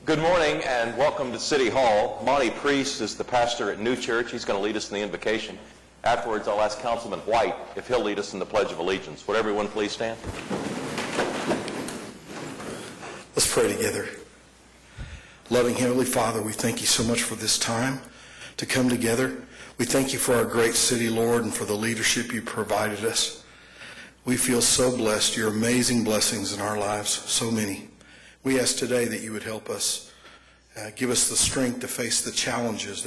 Good morning and welcome to City Hall. Monty Priest is the pastor at New Church. He's going to lead us in the invocation. Afterwards, I'll ask Councilman White if he'll lead us in the Pledge of Allegiance. Would everyone please stand? Let's pray together. Loving Heavenly Father, we thank you so much for this time to come together. We thank you for our great city, Lord, and for the leadership you provided us. We feel so blessed, your amazing blessings in our lives, so many. We ask today that you would help us, give us the strength to face the challenges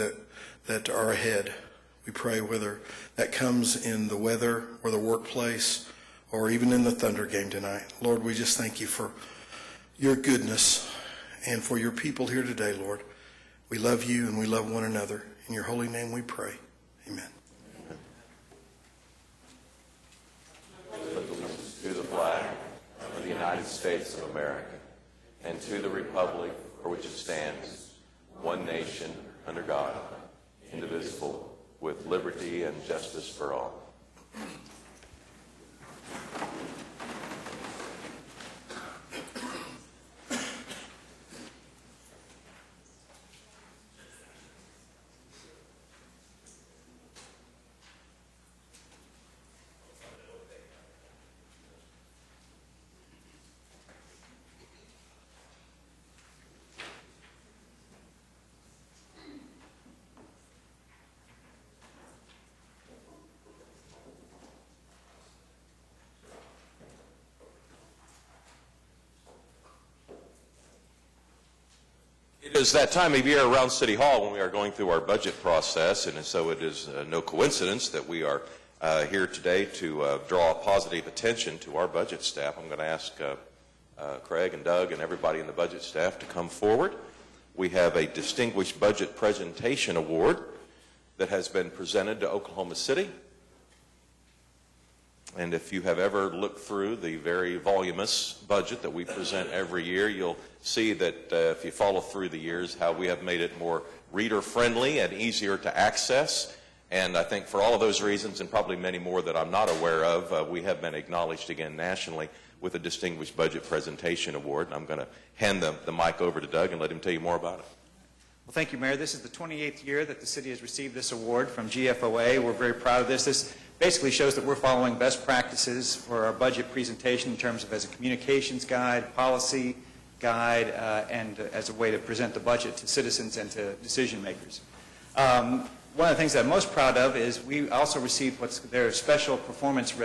that are ahead. We pray whether that comes in the weather or the workplace or even in the Thunder game tonight. Lord, we just thank you for your goodness and for your people here today, Lord. We love you and we love one another. In your holy name we pray. Amen. To the flag of the United States of America and to the republic for which it stands, one nation, under God, indivisible, with liberty and justice for all. It is that time of year around City Hall when we are going through our budget process, and so it is no coincidence that we are here today to draw positive attention to our budget staff. I'm going to ask Craig and Doug and everybody in the budget staff to come forward. We have a Distinguished Budget Presentation Award that has been presented to Oklahoma City. And if you have ever looked through the very voluminous budget that we present every year, you'll see that if you follow through the years, how we have made it more reader-friendly and easier to access. And I think for all of those reasons, and probably many more that I'm not aware of, we have been acknowledged again nationally with a Distinguished Budget Presentation Award. And I'm going to hand the mic over to Doug and let him tell you more about it. Well, thank you, Mayor. This is the 28th year that the city has received this award from GFOA. We're very proud of this. This basically shows that we're following best practices for our budget presentation in terms of as a communications guide, policy guide, and as a way to present the budget to citizens and to decision makers. One of the things that I'm most proud of is we also received what's their special performance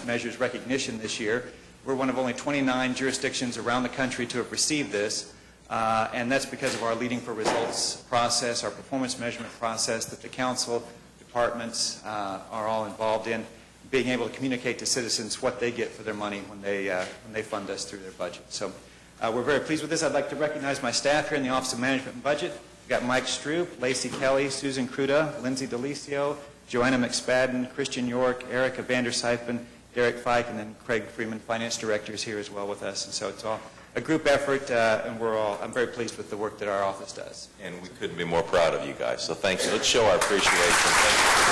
measures recognition this year. We're one of only 29 jurisdictions around the country to have received this. And that's because of our Leading for Results process, our performance measurement process that the council, departments are all involved in, being able to communicate to citizens what they get for their money when they fund us through their budget. So we're very pleased with this. I'd like to recognize my staff here in the Office of Management and Budget. We've got Mike Stroop, Lacey Kelly, Susan Cruda, Lindsay DeLisio, Joanna McSpadden, Christian York, Erica Vanderseifen, Derek Fike, and then Craig Freeman, Finance Director, is here as well with us. And so it's all a group effort, and I'm very pleased with the work that our office does. And we couldn't be more proud of you guys. So thank you. Let's show our appreciation. Thank you.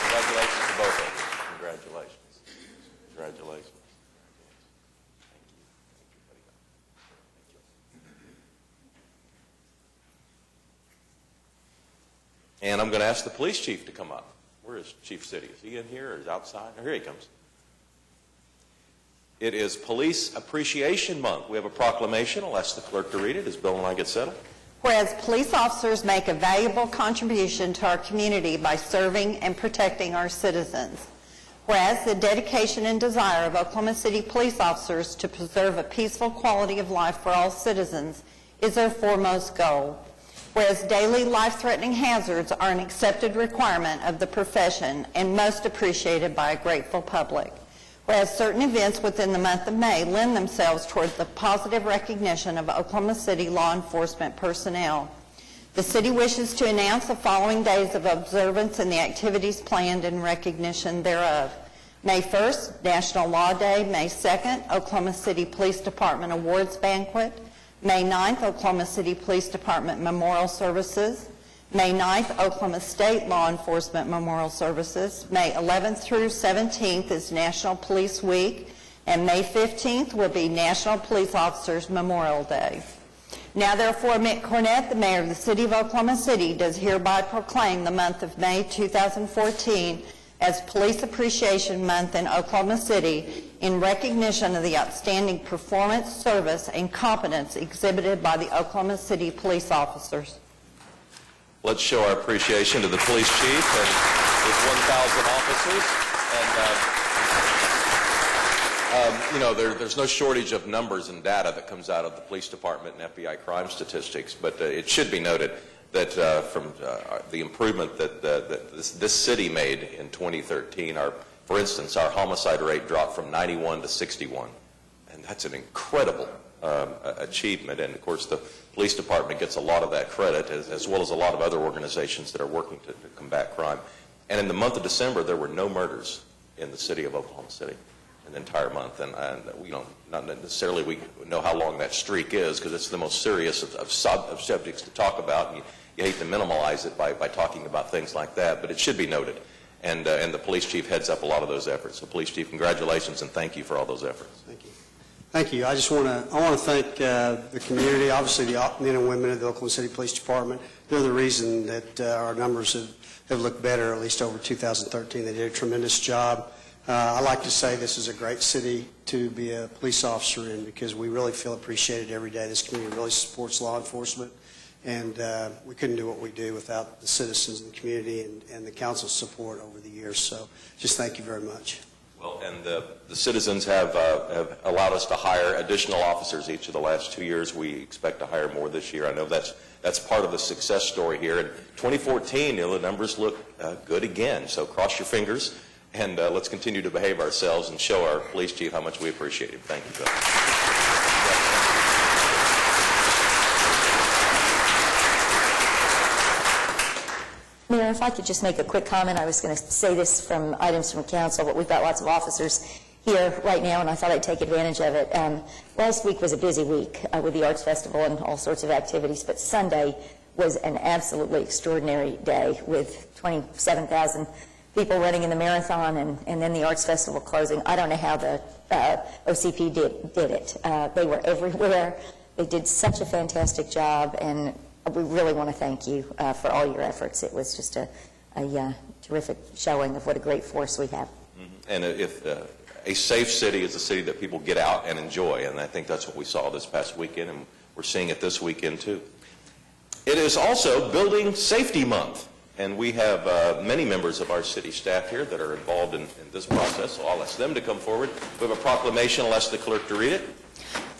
Congratulations to both of you. Congratulations. Congratulations. And I'm going to ask the police chief to come up. Where is Chief City? Is he in here or is he outside? Oh, here he comes. It is Police Appreciation Month. We have a proclamation. I'll ask the clerk to read it as Bill and I get settled. Whereas police officers make a valuable contribution to our community by serving and protecting our citizens. Whereas the dedication and desire of Oklahoma City police officers to preserve a peaceful quality of life for all citizens is their foremost goal. Whereas daily life-threatening hazards are an accepted requirement of the profession and most appreciated by a grateful public. Whereas certain events within the month of May lend themselves toward the positive recognition of Oklahoma City law enforcement personnel. The city wishes to announce the following days of observance and the activities planned in recognition thereof. May 1st, National Law Day. May 2nd, Oklahoma City Police Department Awards Banquet. May 9th, Oklahoma City Police Department Memorial Services. May 9th, Oklahoma State Law Enforcement Memorial Services. May 11th through 17th is National Police Week. and May 15th will be National Police Officers Memorial Day. Now therefore, Mick Cornett, the mayor of the city of Oklahoma City, does hereby proclaim the month of May 2014 as Police Appreciation Month in Oklahoma City in recognition of the outstanding performance, service, and competence exhibited by the Oklahoma City police officers. Let's show our appreciation to the police chief and his 1,000 officers. And, there's no shortage of numbers and data that comes out of the police department and FBI crime statistics, but it should be noted that from the improvement that this city made in 2013, for instance, our homicide rate dropped from 91 to 61, and that's an incredible achievement. And of course, the police department gets a lot of that credit, as well as a lot of other organizations that are working to combat crime. And in the month of December, there were no murders in the city of Oklahoma City an entire month, and not necessarily we know how long that streak is, because it's the most serious of subjects to talk about, and you hate to minimize it by talking about things like that, but it should be noted. And the police chief heads up a lot of those efforts. So, police chief, congratulations and thank you for all those efforts. Thank you. Thank you. I want to thank the community, obviously the men and women of the Oklahoma City Police Department. They're the reason that our numbers have looked better, at least over 2013. They did a tremendous job. I like to say this is a great city to be a police officer in, because we really feel appreciated every day. This community really supports law enforcement, and we couldn't do what we do without the citizens and the community and the council's support over the years. So just thank you very much. Well, and the citizens have allowed us to hire additional officers each of the last 2 years. We expect to hire more this year. I know that's part of the success story here. In 2014, the numbers look good again. So cross your fingers, and let's continue to behave ourselves and show our police chief how much we appreciate him. Thank you, Bill. Mayor, if I could just make a quick comment. I was going to say this from items from council, but we've got lots of officers here right now, and I thought I'd take advantage of it. Last week was a busy week with the Arts Festival and all sorts of activities, but Sunday was an absolutely extraordinary day with 27,000 people running in the marathon and then the Arts Festival closing. I don't know how the OCP did it. They were everywhere. They did such a fantastic job, and we really want to thank you for all your efforts. It was just a terrific showing of what a great force we have. Mm-hmm. And if a safe city is a city that people get out and enjoy, and I think that's what we saw this past weekend, and we're seeing it this weekend too. It is also Building Safety Month, and we have many members of our city staff here that are involved in this process, so I'll ask them to come forward. We have a proclamation. I'll ask the clerk to read it.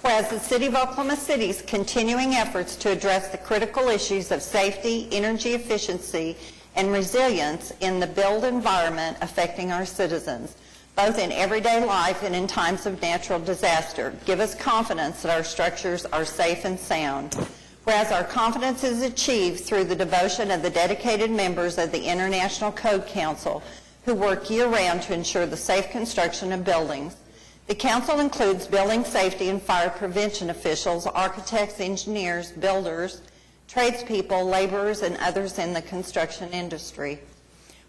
Whereas the City of Oklahoma City's continuing efforts to address the critical issues of safety, energy efficiency, and resilience in the built environment affecting our citizens, both in everyday life and in times of natural disaster, give us confidence that our structures are safe and sound. Whereas our confidence is achieved through the devotion of the dedicated members of the International Code Council who work year-round to ensure the safe construction of buildings. The Council includes building safety and fire prevention officials, architects, engineers, builders, tradespeople, laborers, and others in the construction industry.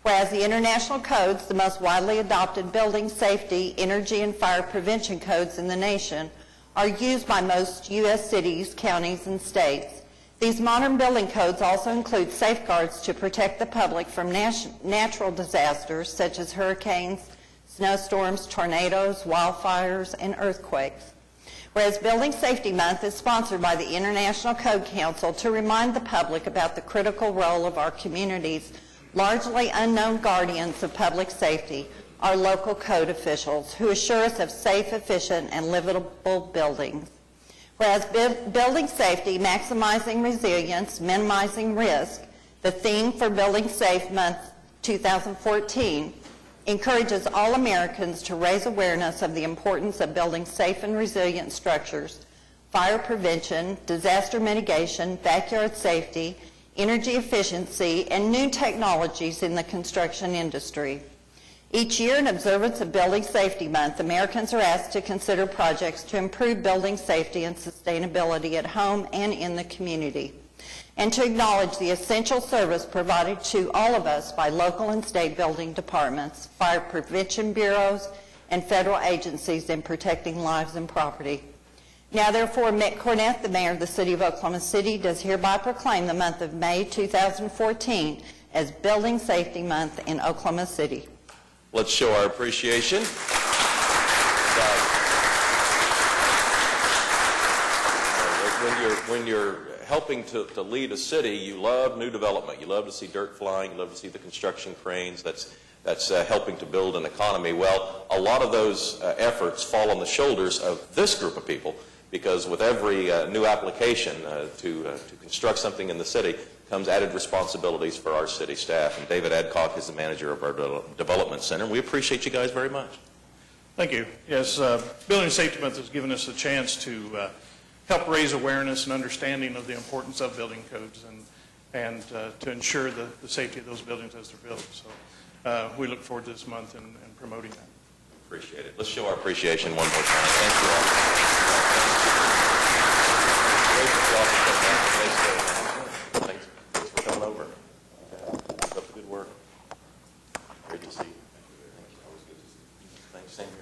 Whereas the International Codes, the most widely adopted building safety, energy, and fire prevention codes in the nation, are used by most U.S. cities, counties, and states. These modern building codes also include safeguards to protect the public from natural disasters such as hurricanes, snowstorms, tornadoes, wildfires, and earthquakes. Whereas Building Safety Month is sponsored by the International Code Council to remind the public about the critical role of our community's largely unknown guardians of public safety, our local code officials, who assure us of safe, efficient, and livable buildings. Whereas Building Safety, Maximizing Resilience, Minimizing Risk, the theme for Building Safe Month 2014, encourages all Americans to raise awareness of the importance of building safe and resilient structures, fire prevention, disaster mitigation, backyard safety, energy efficiency, and new technologies in the construction industry. Each year, in observance of Building Safety Month, Americans are asked to consider projects to improve building safety and sustainability at home and in the community, and to acknowledge the essential service provided to all of us by local and state building departments, fire prevention bureaus, and federal agencies in protecting lives and property. Now therefore, Mick Cornett, the mayor of the city of Oklahoma City, does hereby proclaim the month of May 2014 as Building Safety Month in Oklahoma City. Let's show our appreciation. When you're helping to lead a city, you love new development. You love to see dirt flying. You love to see the construction cranes. That's helping to build an economy. Well, a lot of those efforts fall on the shoulders of this group of people, because with every new application to construct something in the city comes added responsibilities for our city staff. And David Adcock is the manager of our Development Center. We appreciate you guys very much. Thank you. Yes, Building Safety Month has given us a chance to help raise awareness and understanding of the importance of building codes and to ensure the safety of those buildings as they're built. So we look forward to this month and promoting that. Appreciate it. Let's show our appreciation one more time. Thank you all. Thanks for coming over. Keep up the good work. Great to see you. Thanks. Same here.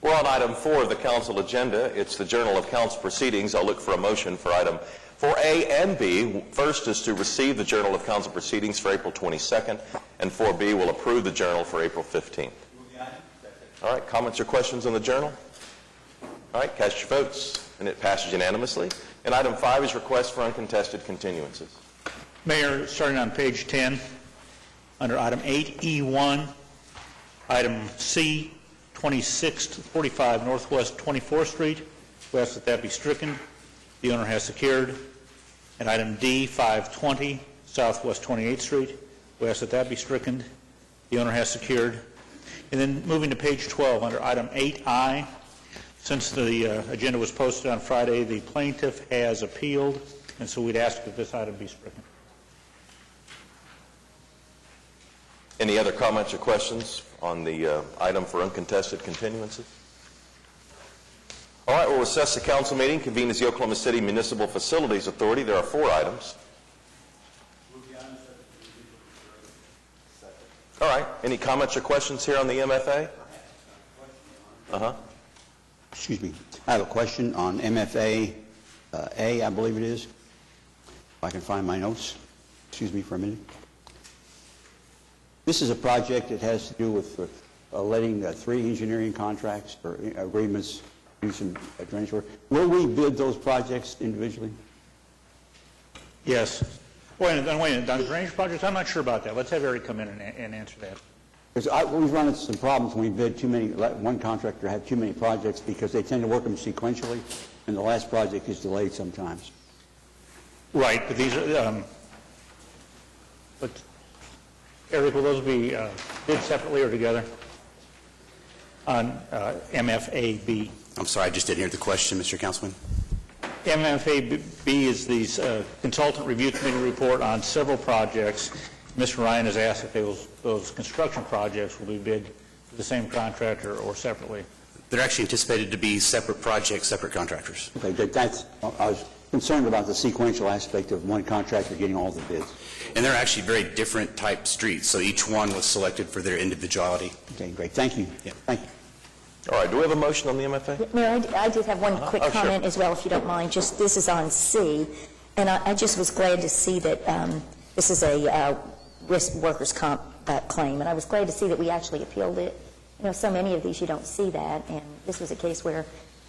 We're on item 4 of the council agenda. It's the Journal of Council Proceedings. I'll look for a motion for item 4A and B. First is to receive the Journal of Council Proceedings for April 22nd, and 4B will approve the journal for April 15th. All right, comments or questions on the journal? All right, cast your votes, and it passes unanimously. And item 5 is request for uncontested continuances. Mayor, starting on page 10, under item 8E1, item C, 26 to 45 Northwest 24th Street. We ask that be stricken. The owner has secured. And item D, 520 Southwest 28th Street. We ask that be stricken. The owner has secured. And then moving to page 12, under item 8I, since the agenda was posted on Friday, the plaintiff has appealed, and so we'd ask that this item be stricken. Any other comments or questions on the item for uncontested continuances? All right, we'll recess the council meeting, convene as the Oklahoma City Municipal Facilities Authority. There are 4 items. All right, any comments or questions here on the MFA? Excuse me. I have a question on MFA A, I believe it is. If I can find my notes. Excuse me for a minute. This is a project that has to do with letting 3 engineering contracts or agreements do some drainage work. Will we bid those projects individually? Yes. Wait a minute. On drainage projects, I'm not sure about that. Let's have Eric come in and answer that. Because we've run into some problems when we bid too many, one contractor had too many projects because they tend to work them sequentially, and the last project is delayed sometimes. Right, but these are, but Eric, will those be bid separately or together on MFAB? I'm sorry, I just didn't hear the question, Mr. Councilman. MFAB is the consultant review committee report on several projects. Mr. Ryan has asked if those construction projects will be bid to the same contractor or separately. They're actually anticipated to be separate projects, separate contractors. Okay, I was concerned about the sequential aspect of one contractor getting all the bids. And they're actually very different type streets, so each one was selected for their individuality. Okay, great. Thank you. Yeah. Thank you. All right, do we have a motion on the MFA? Mayor, I did have one quick Oh, sure. comment as well, if you don't mind. Just, this is on C, and I just was glad to see that this is a risk workers' comp claim, and I was glad to see that we actually appealed it. You know, so many of these you don't see that, and this was a case where,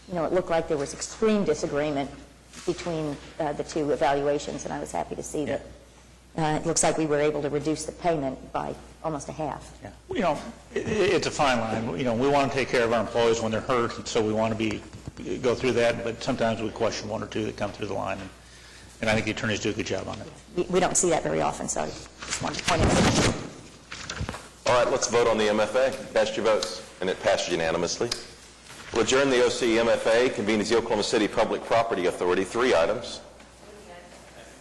you know, it looked like there was extreme disagreement between the 2 evaluations, and I was happy to see that It looks like we were able to reduce the payment by almost a half. Yeah. You know, it's a fine line. You know, we want to take care of our employees when they're hurt, and so we want to go through that, but sometimes we question one or two that come through the line, and I think the attorneys do a good job on it. We don't see that very often, so I just wanted to point it out. All right, let's vote on the MFA. Cast your votes. And it passed unanimously. We'll adjourn the OC MFA, convene as the Oklahoma City Public Property Authority. 3 items.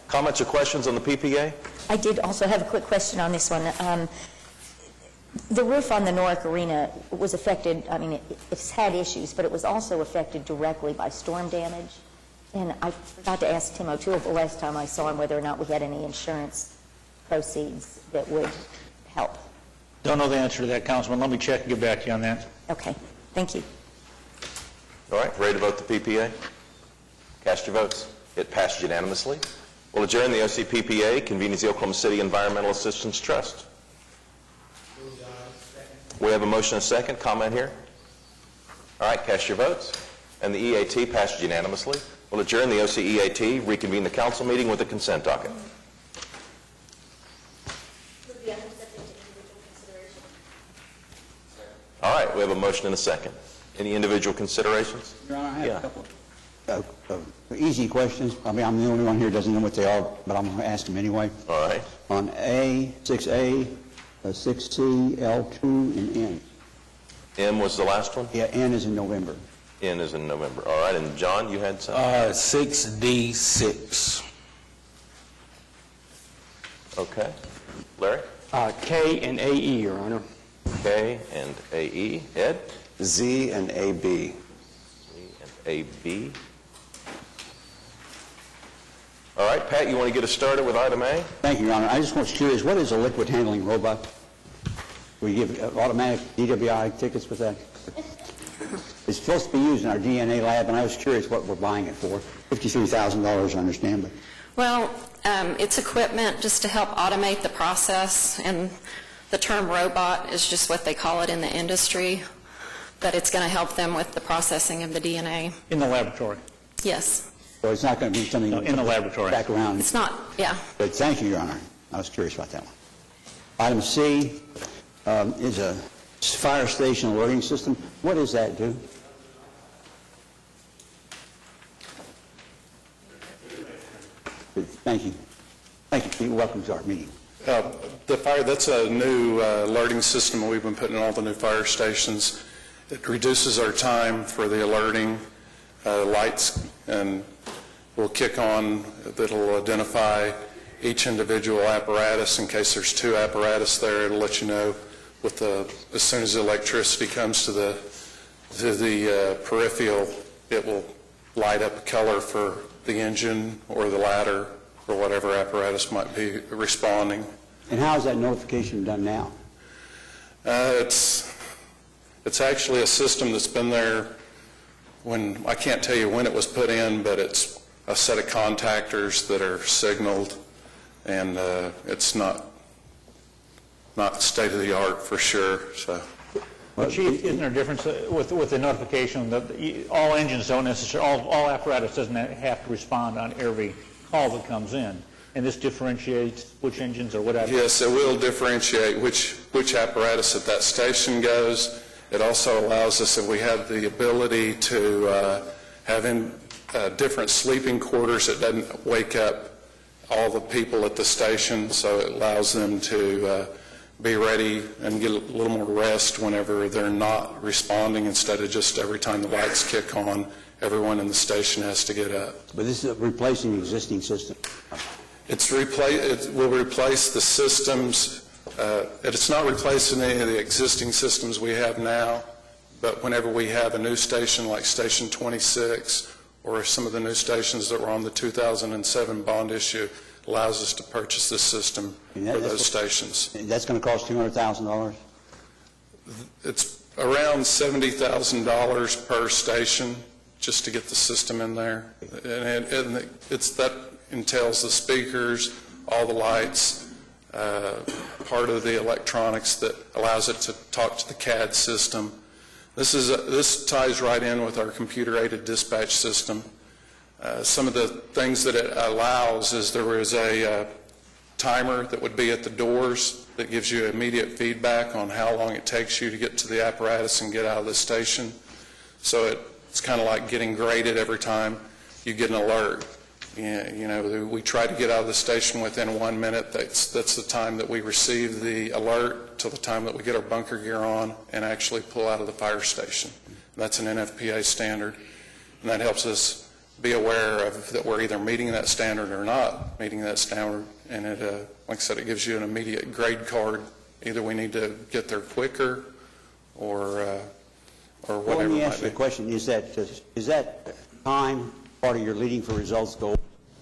Comments or questions on the PPA? I did also have a quick question on this one. The roof on the Norick Arena was affected, I mean, it's had issues, but it was also affected directly by storm damage. And I forgot to ask Tim O'Toole the last time I saw him whether or not we had any insurance proceeds that would help. Don't know the answer to that, Councilman. Let me check and get back to you on that. Okay, thank you. All right, ready to vote the PPA? Cast your votes. It passed unanimously. We'll adjourn the OC PPA, convene as the Oklahoma City Environmental Assistance Trust. We have a motion and a second. Comment here? All right, cast your votes. And the EAT passed unanimously. We'll adjourn the OC EAT, reconvene the council meeting with a consent docket. All right, we have a motion and a second. Any individual considerations? Your Honor, I have a couple of easy questions. I mean, I'm the only one here who doesn't know what they are, but I'm going to ask them anyway. All right. On A, 6A, 6C, L2, and N. M was the last one? Yeah, N is in November. N is in November. All right, and John, you had something? 6D6. Okay. Larry? K and AE, Your Honor. K and AE. Ed? Z and AB. Z and AB. All right, Pat, you want to get us started with item A? Thank you, Your Honor. I just was curious, what is a liquid handling robot? We give automatic DWI tickets with that? It's supposed to be used in our DNA lab, and I was curious what we're buying it for. $53,000, I understand, but... Well, it's equipment just to help automate the process, and the term robot is just what they call it in the industry, but it's going to help them with the processing of the DNA. In the laboratory. Yes. So it's not going to be something... No, in the laboratory. Back around. It's not, yeah. But thank you, Your Honor. I was curious about that one. Item C is a fire station alerting system. What does that do? Thank you. Thank you. Welcome to our meeting. That's a new alerting system we've been putting in all the new fire stations. It reduces our time for the alerting. Lights and will kick on that'll identify each individual apparatus. In case there's 2 apparatus there, it'll let you know as soon as the electricity comes to the peripheral, it will light up a color for the engine or the ladder or whatever apparatus might be responding. And how is that notification done now? It's actually a system that's been there I can't tell you when it was put in, but it's a set of contactors that are signaled, and it's not state of the art for sure. So. Well, Chief, isn't there a difference with the notification that all engines don't necessarily, all apparatus doesn't have to respond on every call that comes in, and this differentiates which engines or whatever? Yes, it will differentiate which apparatus at that station goes. It also allows us, if we have the ability to have in different sleeping quarters, it doesn't wake up all the people at the station, so it allows them to be ready and get a little more rest whenever they're not responding, instead of just every time the lights kick on, everyone in the station has to get up. But this is replacing the existing system. It will replace the systems. It's not replacing any of the existing systems we have now, but whenever we have a new station like Station 26 or some of the new stations that were on the 2007 bond issue, allows us to purchase this system for those stations. And that's going to cost $200,000? It's around $70,000 per station just to get the system in there. And that entails the speakers, all the lights, part of the electronics that allows it to talk to the CAD system. This ties right in with our computer-aided dispatch system. Some of the things that it allows is there was a timer that would be at the doors that gives you immediate feedback on how long it takes you to get to the apparatus and get out of the station. So it's kind of like getting graded every time you get an alert. You know, we try to get out of the station within 1 minute. That's the time that we receive the alert till the time that we get our bunker gear on and actually pull out of the fire station. That's an NFPA standard, and that helps us be aware of that we're either meeting that standard or not meeting that standard. And it, like I said, it gives you an immediate grade card. Either we need to get there quicker or whatever. Well, let me it ask might you be. a question. Is that time part of your leading for results goal?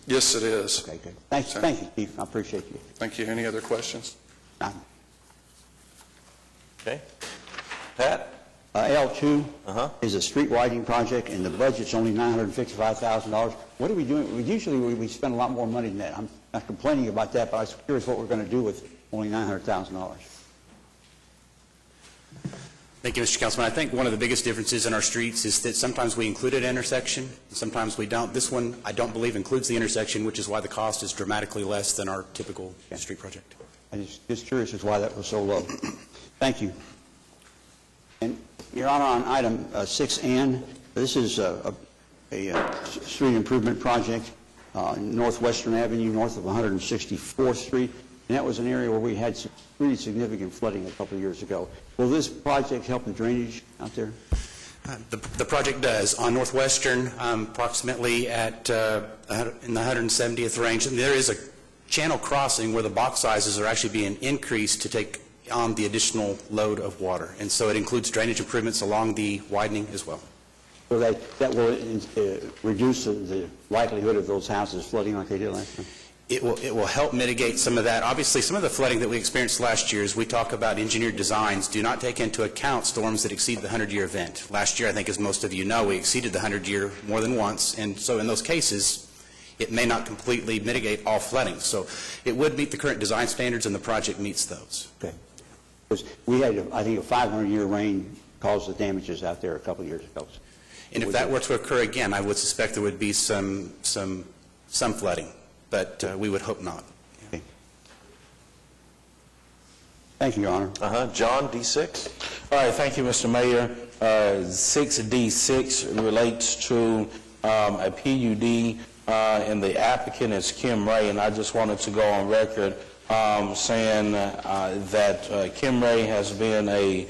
Yes, it is. Okay, good. Thank you, Chief. I appreciate you. Thank you. Any other questions? None. Okay. Pat? L2 is a street widening project, and the budget's only $955,000. What are we doing? Usually we spend a lot more money than that. I'm not complaining about that, but I was curious what we're going to do with only $900,000. Thank you, Mr. Councilman. I think one of the biggest differences in our streets is that sometimes we include an intersection, and sometimes we don't. This one, I don't believe, includes the intersection, which is why the cost is dramatically less than our typical street project. I'm just curious as to why that was so low. Thank you. And, Your Honor, on item 6N, this is a street improvement project, Northwestern Avenue, north of 164th Street, and that was an area where we had some pretty significant flooding a couple of years ago. Will this project help the drainage out there? The project does. On Northwestern, approximately at in the 170th range, and there is a channel crossing where the box sizes are actually being increased to take on the additional load of water. And so it includes drainage improvements along the widening as well. So that will reduce the likelihood of those houses flooding like they did last time? It will help mitigate some of that. Obviously, some of the flooding that we experienced last year, as we talk about engineered designs, do not take into account storms that exceed the 100-year event. Last year, I think, as most of you know, we exceeded the 100-year more than once, and so in those cases, it may not completely mitigate all flooding. So it would meet the current design standards, and the project meets those. Okay. Because we had, I think, a 500-year rain caused the damages out there a couple of years ago. And if that were to occur again, I would suspect there would be some flooding, but we would hope not. Okay. Thank you, Your Honor. John, D6? All right, thank you, Mr. Mayor. 6D6 relates to a PUD, and the applicant is Kim Ray, and I just wanted to go on record saying that Kim Ray has been a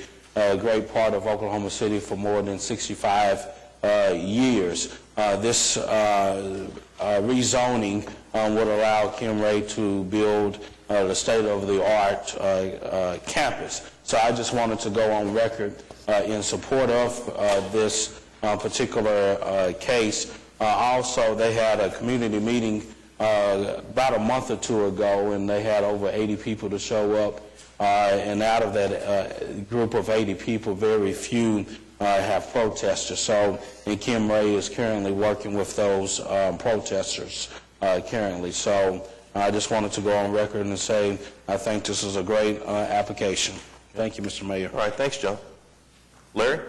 great part of Oklahoma City for more than 65 years. This rezoning would allow Kim Ray to build the state-of-the-art campus. So I just wanted to go on record in support of this particular case. Also, they had a community meeting about a month or two ago, and they had over 80 people to show up. And out of that group of 80 people, very few have protesters. So, and Kim Ray is currently working with those protesters currently. So I just wanted to go on record and say I think this is a great application. Thank you, Mr. Mayor. All right, thanks, John. Larry?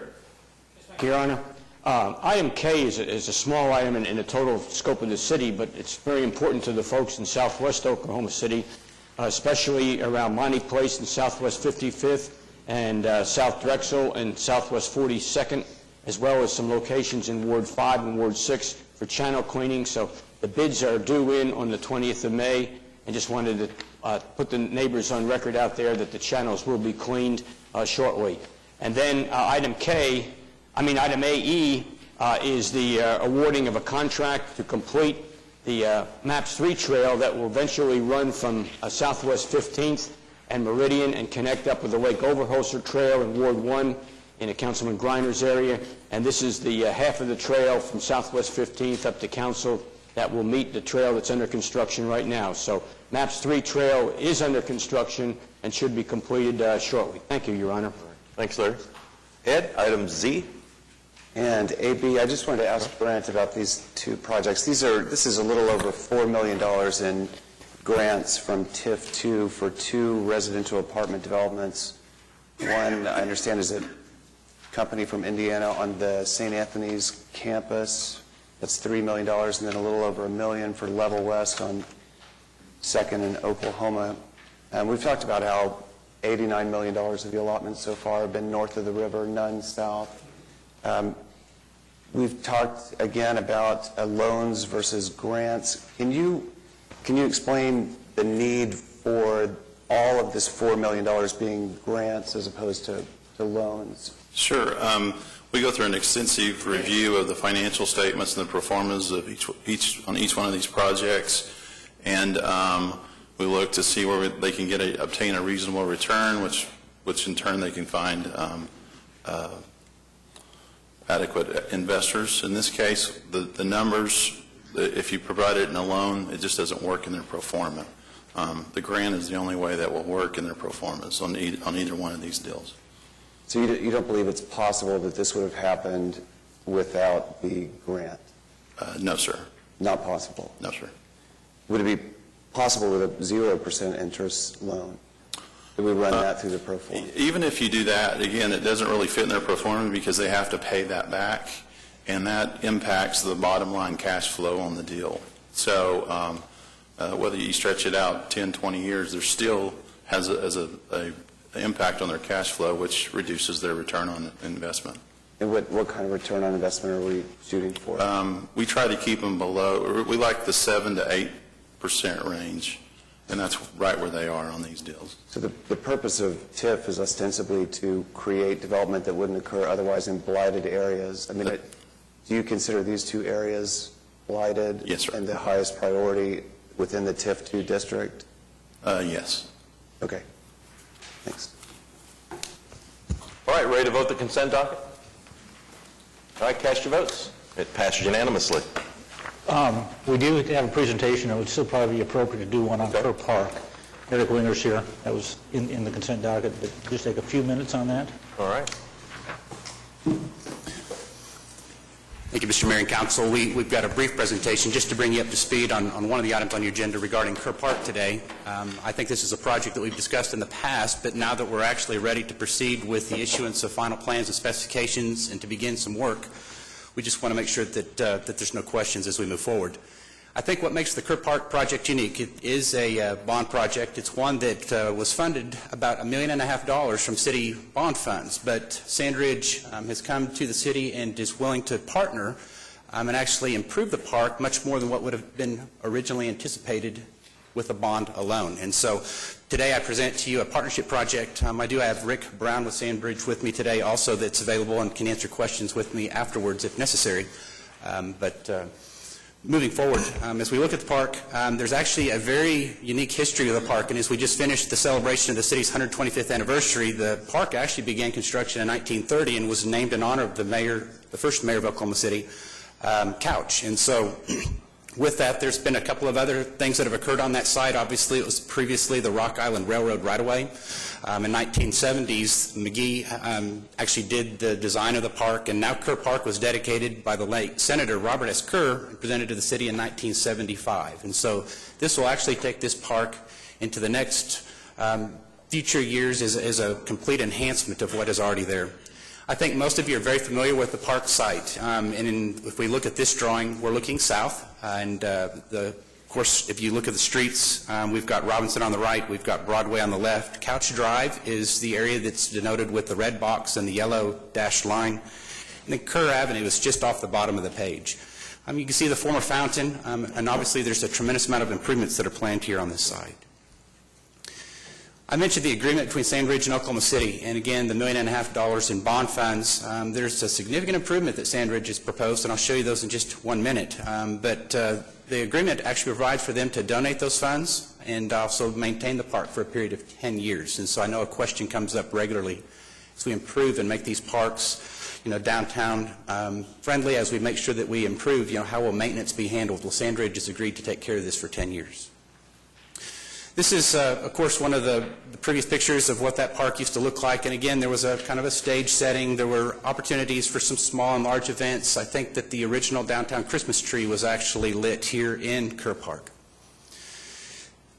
Your Honor, item K is a small item in the total scope of the city, but it's very important to the folks in southwest Oklahoma City, especially around Monty Place and southwest 55th and South Drexel and southwest 42nd, as well as some locations in Ward 5 and Ward 6 for channel cleaning. So the bids are due in on the 20th of May, and just wanted to put the neighbors on record out there that the channels will be cleaned shortly. And then item AE is the awarding of a contract to complete the MAPS 3 trail that will eventually run from southwest 15th and Meridian and connect up with the Lake Overholser Trail in Ward 1 in the Councilman Griner's area. And this is the half of the trail from southwest 15th up to Council that will meet the trail that's under construction right now. So MAPS 3 trail is under construction and should be completed shortly. Thank you, Your Honor. Thanks, Larry. Ed, item Z. And AB, I just wanted to ask Brent about these two projects. This is a little over $4 million in grants from TIF 2 for two residential apartment developments. One, I understand, is a company from Indiana on the St. Anthony's campus. That's $3 million, and then a little over $1 million for Level West on Second in Oklahoma. We've talked about how $89 million of the allotments so far have been north of the river, none south. We've talked again about loans versus grants. Can you explain the need for all of this $4 million being grants as opposed to loans? Sure. We go through an extensive review of the financial statements and the performance of each one of these projects, and we look to see where they can obtain a reasonable return, which in turn they can find adequate investors. In this case, the numbers, if you provide it in a loan, it just doesn't work in their pro forma. The grant is the only way that will work in their pro formas on either one of these deals. So you don't believe it's possible that this would have happened without the grant? No, sir. Not possible? No, sir. Would it be possible with a 0% interest loan? Did we run that through the pro forma? Even if you do that, again, it doesn't really fit in their pro forma because they have to pay that back, and that impacts the bottom line cash flow on the deal. So whether you stretch it out 10, 20 years, there still has a impact on their cash flow, which reduces their return on investment. And what kind of return on investment are we shooting for? We try to keep them below, we like the 7 to 8% range, and that's right where they are on these deals. So the purpose of TIF is ostensibly to create development that wouldn't occur otherwise in blighted areas. I mean, do you consider these two areas blighted? Yes, sir. And the highest priority within the TIF 2 district? Yes. Okay. Thanks. All right, ready to vote the consent docket? All right, cast your votes. It passed unanimously. We do have a presentation. It would still probably be appropriate to do one on Kerr Park. Eric Winger's here. That was in the consent docket, but just take a few minutes on that. All right. Thank you, Mr. Mayor and Council. We've got a brief presentation just to bring you up to speed on one of the items on your agenda regarding Kerr Park today. I think this is a project that we've discussed in the past, but now that we're actually ready to proceed with the issuance of final plans and specifications and to begin some work, we just want to make sure that there's no questions as we move forward. I think what makes the Kerr Park project unique, it is a bond project. It's one that was funded about $1.5 million from city bond funds, but Sandridge has come to the city and is willing to partner and actually improve the park much more than what would have been originally anticipated with a bond alone. And so today I present to you a partnership project. I do have Rick Brown with Sandridge with me today also that's available and can answer questions with me afterwards if necessary. Moving forward, as we look at the park, there's actually a very unique history of the park, and as we just finished the celebration of the city's 125th anniversary, the park actually began construction in 1930 and was named in honor of the first mayor of Oklahoma City, Couch. And so with that, there's been a couple of other things that have occurred on that site. Obviously, it was previously the Rock Island Railroad right-of-way. In 1970s, McGee actually did the design of the park, and now Kerr Park was dedicated by the late Senator Robert S. Kerr and presented to the city in 1975. And so this will actually take this park into the next future years as a complete enhancement of what is already there. I think most of you are very familiar with the park site, if we look at this drawing, we're looking south, of course, if you look at the streets, we've got Robinson on the right, we've got Broadway on the left. Couch Drive is the area that's denoted with the red box and the yellow dashed line. And then Kerr Avenue is just off the bottom of the page. You can see the former fountain, and obviously there's a tremendous amount of improvements that are planned here on this site. I mentioned the agreement between Sandridge and Oklahoma City, and again, the $1.5 million in bond funds. There's a significant improvement that Sandridge has proposed, and I'll show you those in just 1 minute. The agreement actually provides for them to donate those funds and also maintain the park for a period of 10 years. And so I know a question comes up regularly as we improve and make these parks, downtown friendly, as we make sure that we improve, how will maintenance be handled? Well, Sandridge has agreed to take care of this for 10 years. This is, of course, one of the previous pictures of what that park used to look like. And again, there was a kind of a stage setting. There were opportunities for some small and large events. I think that the original downtown Christmas tree was actually lit here in Kerr Park.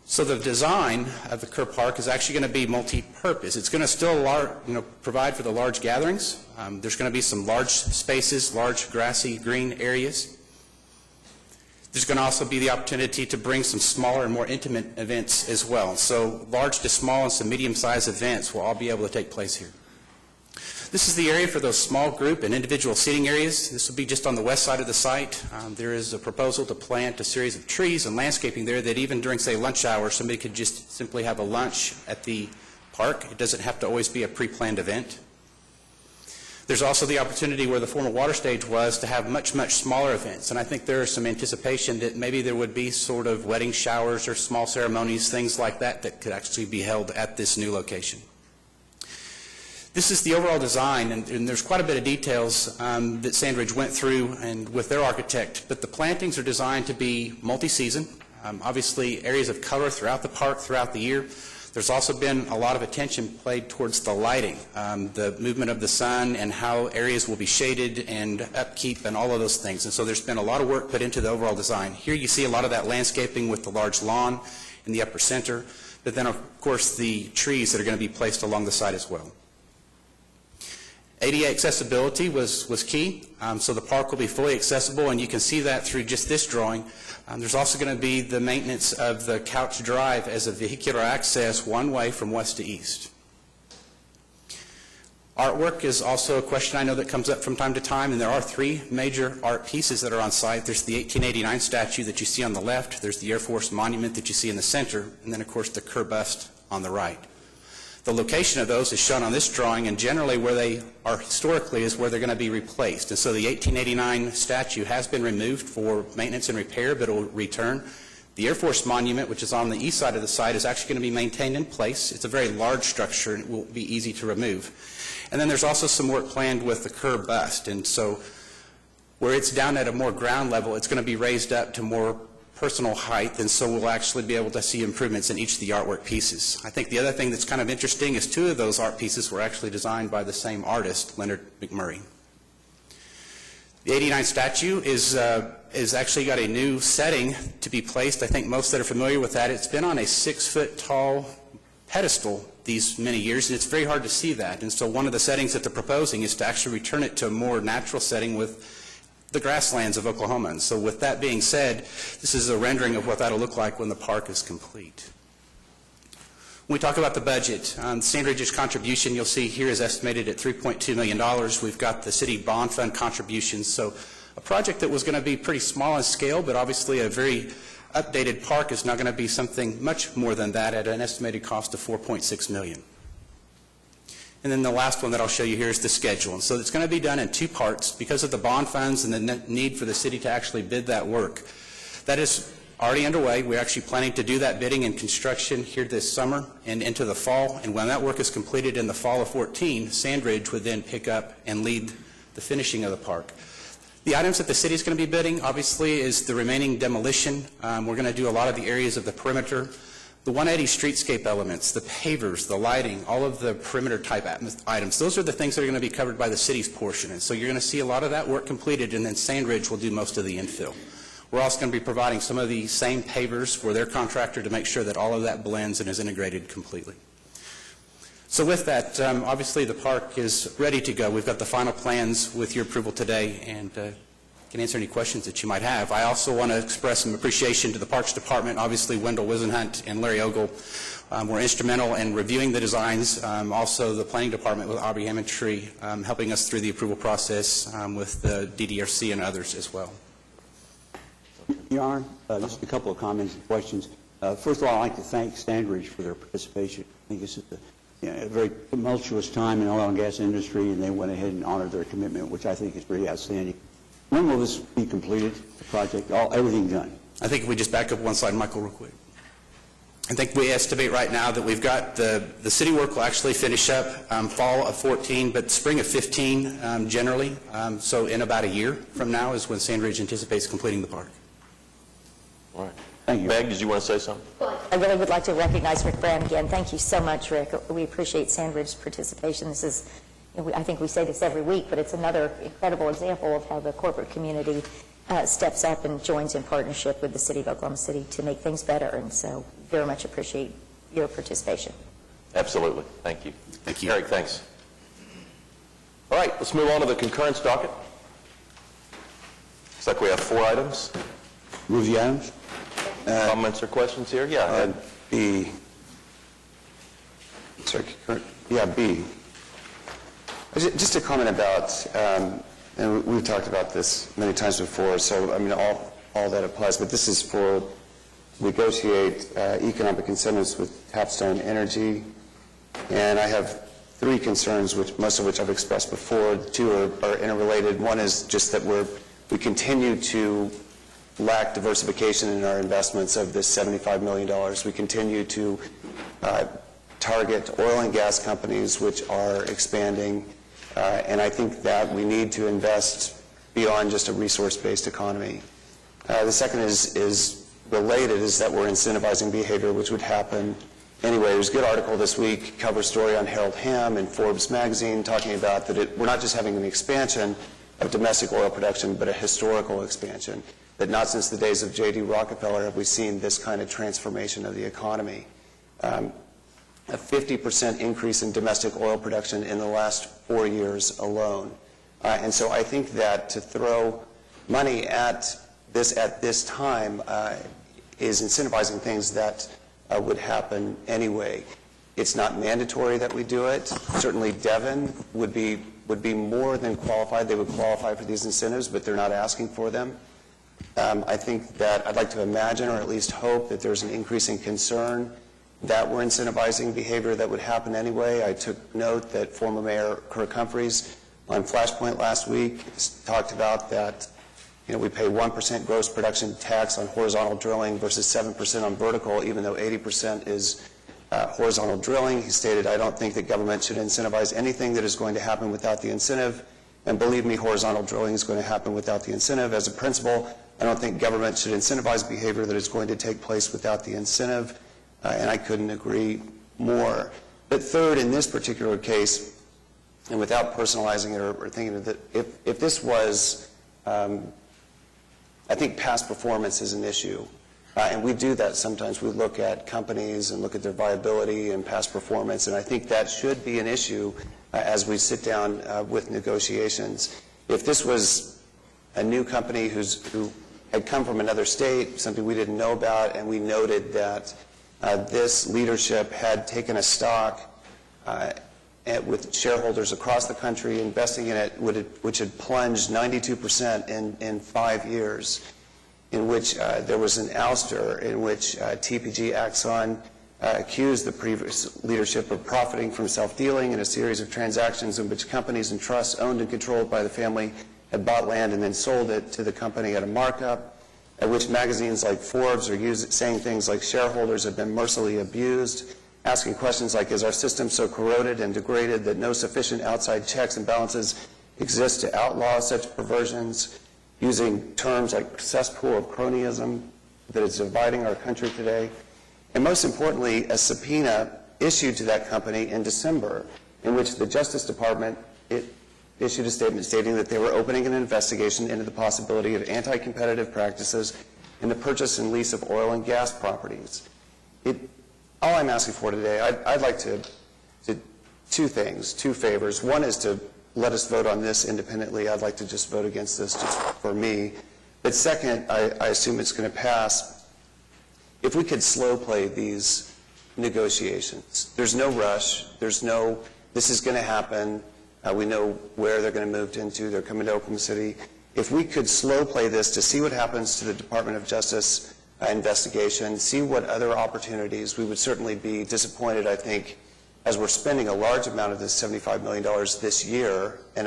So the design of the Kerr Park is actually going to be multi-purpose. It's going to still provide for the large gatherings. There's going to be some large spaces, large grassy green areas. There's going to also be the opportunity to bring some smaller and more intimate events as well. So large to small and some medium-sized events will all be able to take place here. This is the area for those small group and individual seating areas. This will be just on the west side of the site. There is a proposal to plant a series of trees and landscaping there that even during, say, lunch hour, somebody could just simply have a lunch at the park. It doesn't have to always be a pre-planned event. There's also the opportunity where the former water stage was to have much, much smaller events. And I think there is some anticipation that maybe there would be sort of wedding showers or small ceremonies, things like that, that could actually be held at this new location. This is the overall design, and there's quite a bit of details that Sandridge went through and with their architect, but the plantings are designed to be multi-season. Obviously, areas of color throughout the park throughout the year. There's also been a lot of attention played towards the lighting, the movement of the sun and how areas will be shaded and upkeep and all of those things. And so there's been a lot of work put into the overall design. Here you see a lot of that landscaping with the large lawn in the upper center, but then of course the trees that are going to be placed along the side as well. ADA accessibility was key, so the park will be fully accessible, and you can see that through just this drawing. There's also going to be the maintenance of the Couch Drive as a vehicular access one way from west to east. Artwork is also a question I know that comes up from time to time, and there are three major art pieces that are on site. There's the 1889 statue that you see on the left, there's the Air Force Monument that you see in the center, and then of course the Kerr bust on the right. The location of those is shown on this drawing, and generally where they are historically is where they're going to be replaced. And so the 1889 statue has been removed for maintenance and repair, but it will return. The Air Force Monument, which is on the east side of the site, is actually going to be maintained in place. It's a very large structure, and it will be easy to remove. And then there's also some work planned with the Kerr bust. And so where it's down at a more ground level, it's going to be raised up to more personal height, and so we'll actually be able to see improvements in each of the artwork pieces. I think the other thing that's kind of interesting is two of those art pieces were actually designed by the same artist, Leonard McMurray. The 89 statue is actually got a new setting to be placed. I think most that are familiar with that, it's been on a 6-foot-tall pedestal these many years, and it's very hard to see that. And so one of the settings that they're proposing is to actually return it to a more natural setting with the grasslands of Oklahoma. And so with that being said, this is a rendering of what that'll look like when the park is complete. When we talk about the budget, Sandridge's contribution you'll see here is estimated at $3.2 million. We've got the city bond fund contributions. So a project that was going to be pretty small in scale, but obviously a very updated park is now going to be something much more than that at an estimated cost of $4.6 million. And then the last one that I'll show you here is the schedule. And so it's going to be done in two parts because of the bond funds and the need for the city to actually bid that work. That is already underway. We're actually planning to do that bidding and construction here this summer and into the fall. And when that work is completed in the fall of 2014, Sandridge would then pick up and lead the finishing of the park. The items that the city is going to be bidding, obviously, is the remaining demolition. We're going to do a lot of the areas of the perimeter. The 180 streetscape elements, the pavers, the lighting, all of the perimeter type items, those are the things that are going to be covered by the city's portion. And so you're going to see a lot of that work completed, and then Sandridge will do most of the infill. We're also going to be providing some of the same pavers for their contractor to make sure that all of that blends and is integrated completely. So with that, obviously the park is ready to go. We've got the final plans with your approval today, and can answer any questions that you might have. I also want to express some appreciation to the Parks Department. Obviously, Wendell Wisenhunt and Larry Ogle were instrumental in reviewing the designs. Also, the Planning Department with Aubrey Hammond-Tree helping us through the approval process with the DDRC and others as well. Your Honor, just a couple of comments and questions. First of all, I'd like to thank Sandridge for their participation. I think this is a very tumultuous time in the oil and gas industry, and they went ahead and honored their commitment, which I think is pretty outstanding. When will this be completed, the project, everything done? I think if we just back up one slide, Michael, real quick. I think we estimate right now that we've got the city work will actually finish up fall of 14, but spring of 15 generally. So in about a year from now is when Sandridge anticipates completing the park. All right. Thank you. Meg, did you want to say something? I really would like to recognize Rick Brown again. Thank you so much, Rick. We appreciate Sandridge's participation. This is, I think we say this every week, but it's another incredible example of how the corporate community steps up and joins in partnership with the City of Oklahoma City to make things better. And so very much appreciate your participation. Absolutely. Thank you. Thank you. Eric, thanks. All right, let's move on to the concurrence docket. Looks like we have 4 items. Move the items? Comments or questions here? Yeah. B. Sorry, yeah, B. Just a comment about, and we've talked about this many times before, so I mean, all that applies, but this is for negotiate economic incentives with Tapstone Energy. And I have 3 concerns, most of which I've expressed before. 2 are interrelated. One is just that we continue to lack diversification in our investments of this $75 million. We continue to target oil and gas companies which are expanding, and I think that we need to invest beyond just a resource-based economy. The second is related, is that we're incentivizing behavior which would happen anyway. There's a good article this week, cover story on Harold Hamm in Forbes magazine, talking about that we're not just having an expansion of domestic oil production, but a historical expansion. That not since the days of J.D. Rockefeller have we seen this kind of transformation of the economy. A 50% increase in domestic oil production in the last 4 years alone. And so I think that to throw money at this time is incentivizing things that would happen anyway. It's not mandatory that we do it. Certainly Devon would be more than qualified. They would qualify for these incentives, but they're not asking for them. I think that I'd like to imagine, or at least hope, that there's an increasing concern that we're incentivizing behavior that would happen anyway. I took note that former Mayor Kirk Humphreys on Flashpoint last week talked about that, we pay 1% gross production tax on horizontal drilling versus 7% on vertical, even though 80% is horizontal drilling. He stated, I don't think that government should incentivize anything that is going to happen without the incentive. And believe me, horizontal drilling is going to happen without the incentive. As a principle, I don't think government should incentivize behavior that is going to take place without the incentive. And I couldn't agree more. But third, in this particular case, and without personalizing it or thinking of it, if this was, I think past performance is an issue. And we do that sometimes. We look at companies and look at their viability and past performance, and I think that should be an issue as we sit down with negotiations. If this was a new company who had come from another state, something we didn't know about, and we noted that this leadership had taken a stock with shareholders across the country investing in it, which had plunged 92% in 5 years, in which there was an ouster, in which TPG Axon accused the previous leadership of profiting from self-dealing in a series of transactions in which companies and trusts owned and controlled by the family had bought land and then sold it to the company at a markup, at which magazines like Forbes are saying things like shareholders have been mercilessly abused, asking questions like, is our system so corroded and degraded that no sufficient outside checks and balances exist to outlaw such perversions, using terms like cesspool of cronyism that is dividing our country today. And most importantly, a subpoena issued to that company in December, in which the Justice Department issued a statement stating that they were opening an investigation into the possibility of anti-competitive practices in the purchase and lease of oil and gas properties. All I'm asking for today, I'd like to 2 things, 2 favors. One is to let us vote on this independently. I'd like to just vote against this just for me. But second, I assume it's going to pass. If we could slow play these negotiations, there's no rush. This is going to happen. We know where they're going to move into. They're coming to Oklahoma City. If we could slow play this to see what happens to the Department of Justice investigation, see what other opportunities, we would certainly be disappointed, I think, as we're spending a large amount of this $75 million this year, and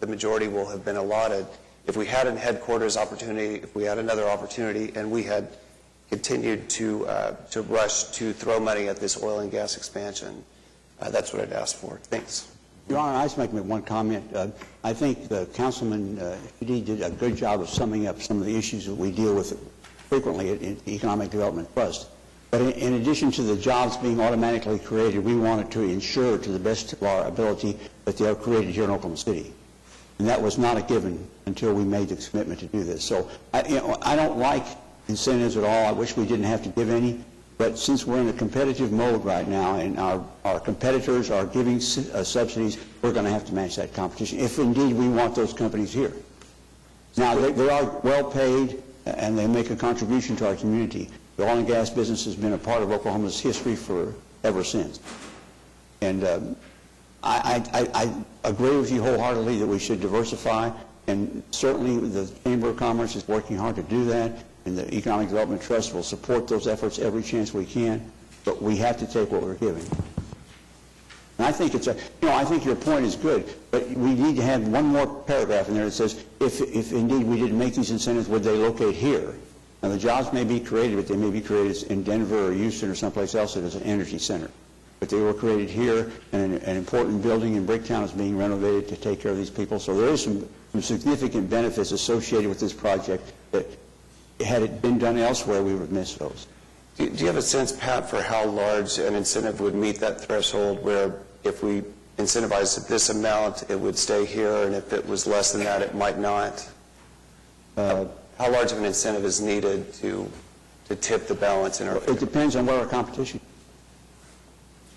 the majority will have been allotted. If we had a headquarters opportunity, if we had another opportunity, and we had continued to rush to throw money at this oil and gas expansion, that's what I'd ask for. Thanks. Your Honor, I just make one comment. I think Councilman Fedee did a good job of summing up some of the issues that we deal with frequently in Economic Development Trust. But in addition to the jobs being automatically created, we wanted to ensure to the best of our ability that they are created here in Oklahoma City. And that was not a given until we made the commitment to do this. So I don't like incentives at all. I wish we didn't have to give any. But since we're in a competitive mode right now and our competitors are giving subsidies, we're going to have to match that competition if indeed we want those companies here. Now, they are well paid. and they make a contribution to our community. The oil and gas business has been a part of Oklahoma's history ever since. And I agree with you wholeheartedly that we should diversify, and certainly the Chamber of Commerce is working hard to do that, and the Economic Development Trust will support those efforts every chance we can, but we have to take what we're giving. And I think I think your point is good, but we need to have one more paragraph in there that says, if indeed we didn't make these incentives, would they locate here? Now, the jobs may be created, but they may be created in Denver or Houston or someplace else that is an energy center. But they were created here, and an important building in Bricktown is being renovated to take care of these people. So there is some significant benefits associated with this project that, had it been done elsewhere, we would have missed those. Do you have a sense, Pat, for how large an incentive would meet that threshold where if we incentivize this amount, it would stay here, and if it was less than that, it might not? How large of an incentive is needed to tip the balance in our favor? It depends on what our competition is.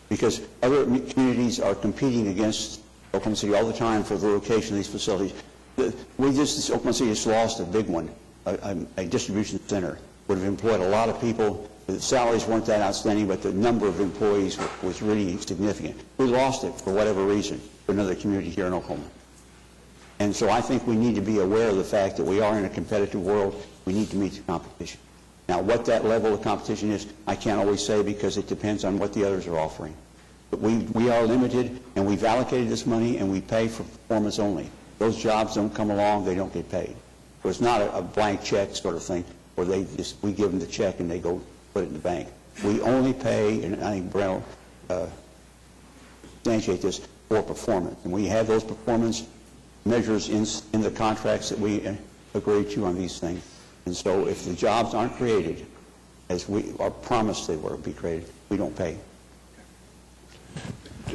Because other communities are competing against Oklahoma City all the time for the location of these facilities. Oklahoma City just lost a big one, a distribution center. Would have employed a lot of people. The salaries weren't that outstanding, but the number of employees was really significant. We lost it for whatever reason to another community here in Oklahoma. And so I think we need to be aware of the fact that we are in a competitive world. We need to meet the competition. Now, what that level of competition is, I can't always say because it depends on what the others are offering. But we are limited, and we've allocated this money, and we pay for performance only. Those jobs don't come along, they don't get paid. So it's not a blank check sort of thing where we give them the check and they go put it in the bank. We only pay, and I think Brent will substantiate this, for performance. And we have those performance measures in the contracts that we agree to on these things. And so if the jobs aren't created as we are promised they will be created, we don't pay.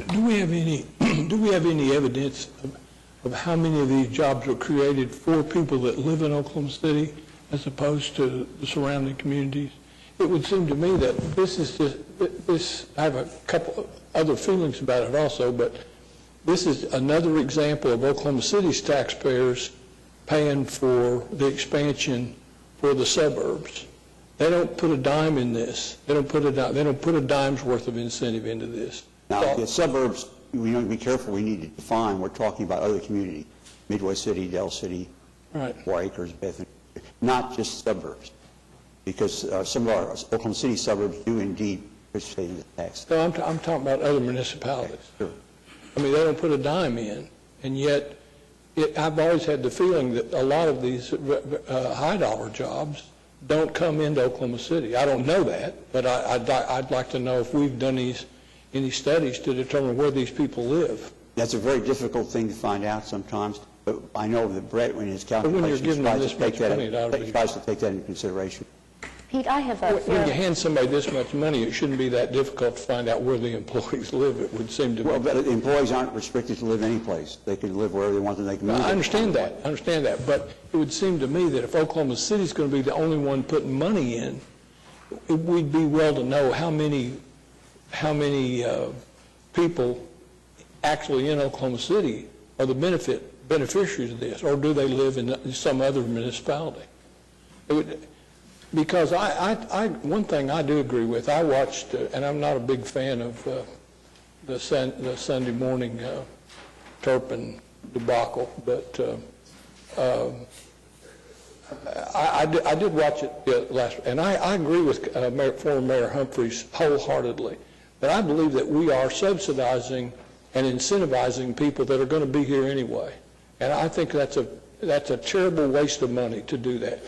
Do we have any evidence of how many of these jobs are created for people that live in Oklahoma City as opposed to the surrounding communities? It would seem to me that I have a couple of other feelings about it also, but this is another example of Oklahoma City's taxpayers paying for the expansion for the suburbs. They don't put a dime in this. They don't put a dime's worth of incentive into this. Now, the suburbs, we need to be careful. We need to define. We're talking about other communities, Midway City, Del City, right, 4 Acres, Bethany, not just suburbs, because some of our Oklahoma City suburbs do indeed participate in the tax. No, I'm talking about other municipalities. Sure. I mean, they don't put a dime in, and yet I've always had the feeling that a lot of these high-dollar jobs don't come into Oklahoma City. I don't know that, but I'd like to know if we've done any studies to determine where these people live. That's a very difficult thing to find out sometimes, but I know that Brett, in his calculations, tries to take that into consideration. Pete, I have a... When you hand somebody this much money, it shouldn't be that difficult to find out where the employees live, it would seem to me. Well, but employees aren't restricted to live any place. They can live wherever they want and they can move. I understand that, but it would seem to me that if Oklahoma City's going to be the only one putting money in, we'd be well to know how many people actually in Oklahoma City are the beneficiaries of this, or do they live in some other municipality? Because one thing I do agree with, I watched, and I'm not a big fan of the Sunday morning Turpin debacle, but I did watch it last, and I agree with former Mayor Humphreys wholeheartedly. But I believe that we are subsidizing and incentivizing people that are going to be here anyway. And I think that's a terrible waste of money to do that.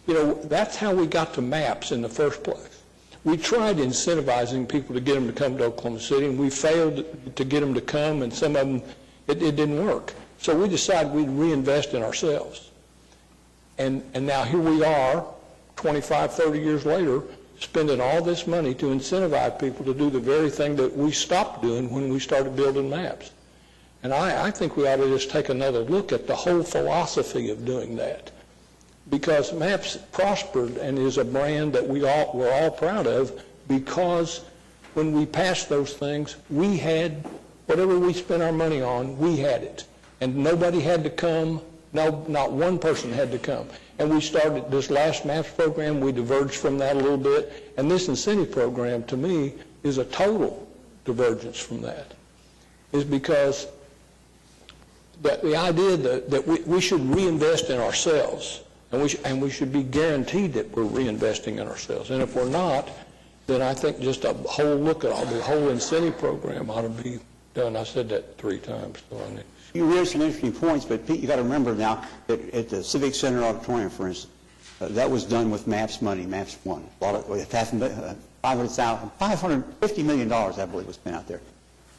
You know, that's how we got to MAPS in the first place. We tried incentivizing people to get them to come to Oklahoma City, and we failed to get them to come, and some of them, it didn't work. So we decided we'd reinvest in ourselves. And now here we are, 25, 30 years later, spending all this money to incentivize people to do the very thing that we stopped doing when we started building MAPS. And I think we ought to just take another look at the whole philosophy of doing that. Because MAPS prospered and is a brand that we're all proud of, because when we passed those things, we had, whatever we spent our money on, we had it. And nobody had to come, no, not one person had to come. And we started this last MAPS program, we diverged from that a little bit, and this incentive program, to me, is a total divergence from that. Is because the idea that we should reinvest in ourselves, and we should be guaranteed that we're reinvesting in ourselves. And if we're not, then I think just a whole look at the whole incentive program ought to be done. I said that 3 times. So I need. You raised some interesting points, but Pete, you got to remember now that at the Civic Center Auditorium, for instance, that was done with MAPS money, MAPS 1. $550 million, I believe, was spent out there.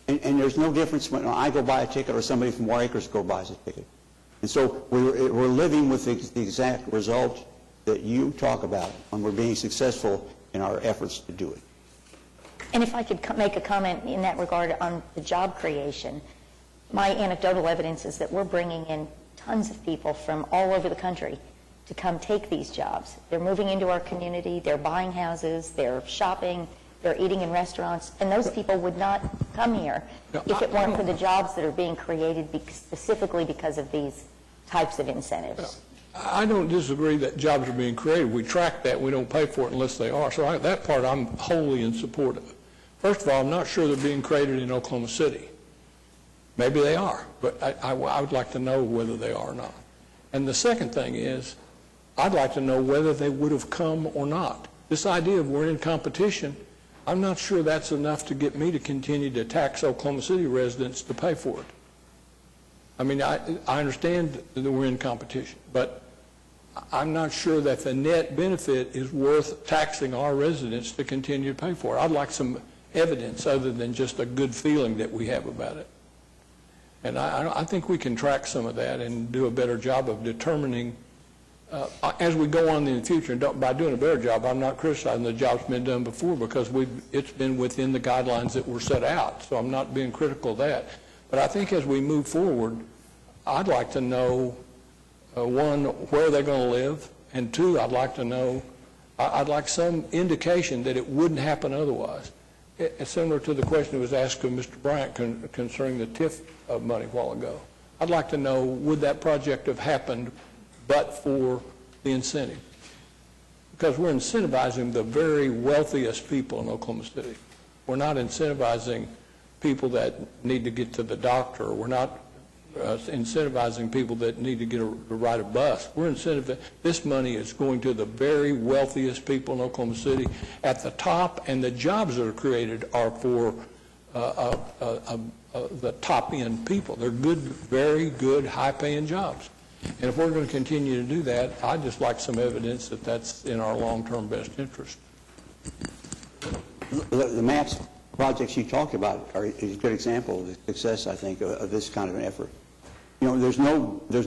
And there's no difference when I go buy a ticket or somebody from War Acres go buys a ticket. And so we're living with the exact result that you talk about when we're being successful in our efforts to do it. And if I could make a comment in that regard on the job creation, my anecdotal evidence is that we're bringing in tons of people from all over the country to come take these jobs. They're moving into our community, they're buying houses, they're shopping, they're eating in restaurants, and those people would not come here if it weren't for the jobs that are being created specifically because of these types of incentives. I don't disagree that jobs are being created. We track that. We don't pay for it unless they are. So that part I'm wholly in support of. First of all, I'm not sure they're being created in Oklahoma City. Maybe they are, but I would like to know whether they are or not. And the second thing is, I'd like to know whether they would have come or not. This idea of we're in competition, I'm not sure that's enough to get me to continue to tax Oklahoma City residents to pay for it. I mean, I understand that we're in competition, but I'm not sure that the net benefit is worth taxing our residents to continue to pay for it. I'd like some evidence other than just a good feeling that we have about it. And I think we can track some of that and do a better job of determining as we go on in the future. And by doing a better job, I'm not criticizing the job's been done before because it's been within the guidelines that were set out. So I'm not being critical of that. But I think as we move forward, I'd like to know, one, where they're going to live, and two, I'd like to know, I'd like some indication that it wouldn't happen otherwise. It's similar to the question that was asked of Mr. Bryant concerning the TIF money a while ago. I'd like to know, would that project have happened but for the incentive? Because we're incentivizing the very wealthiest people in Oklahoma City. We're not incentivizing people that need to get to the doctor. We're not incentivizing people that need to get to ride a bus. We're incentivizing. This money is going to the very wealthiest people in Oklahoma City at the top, and the jobs that are created are for the top-end people. They're good, very good, high-paying jobs. And if we're going to continue to do that, I'd just like some evidence that that's in our long-term best interest. The MAPS projects you talk about are a good example of the success, I think, of this kind of an effort. You know, there's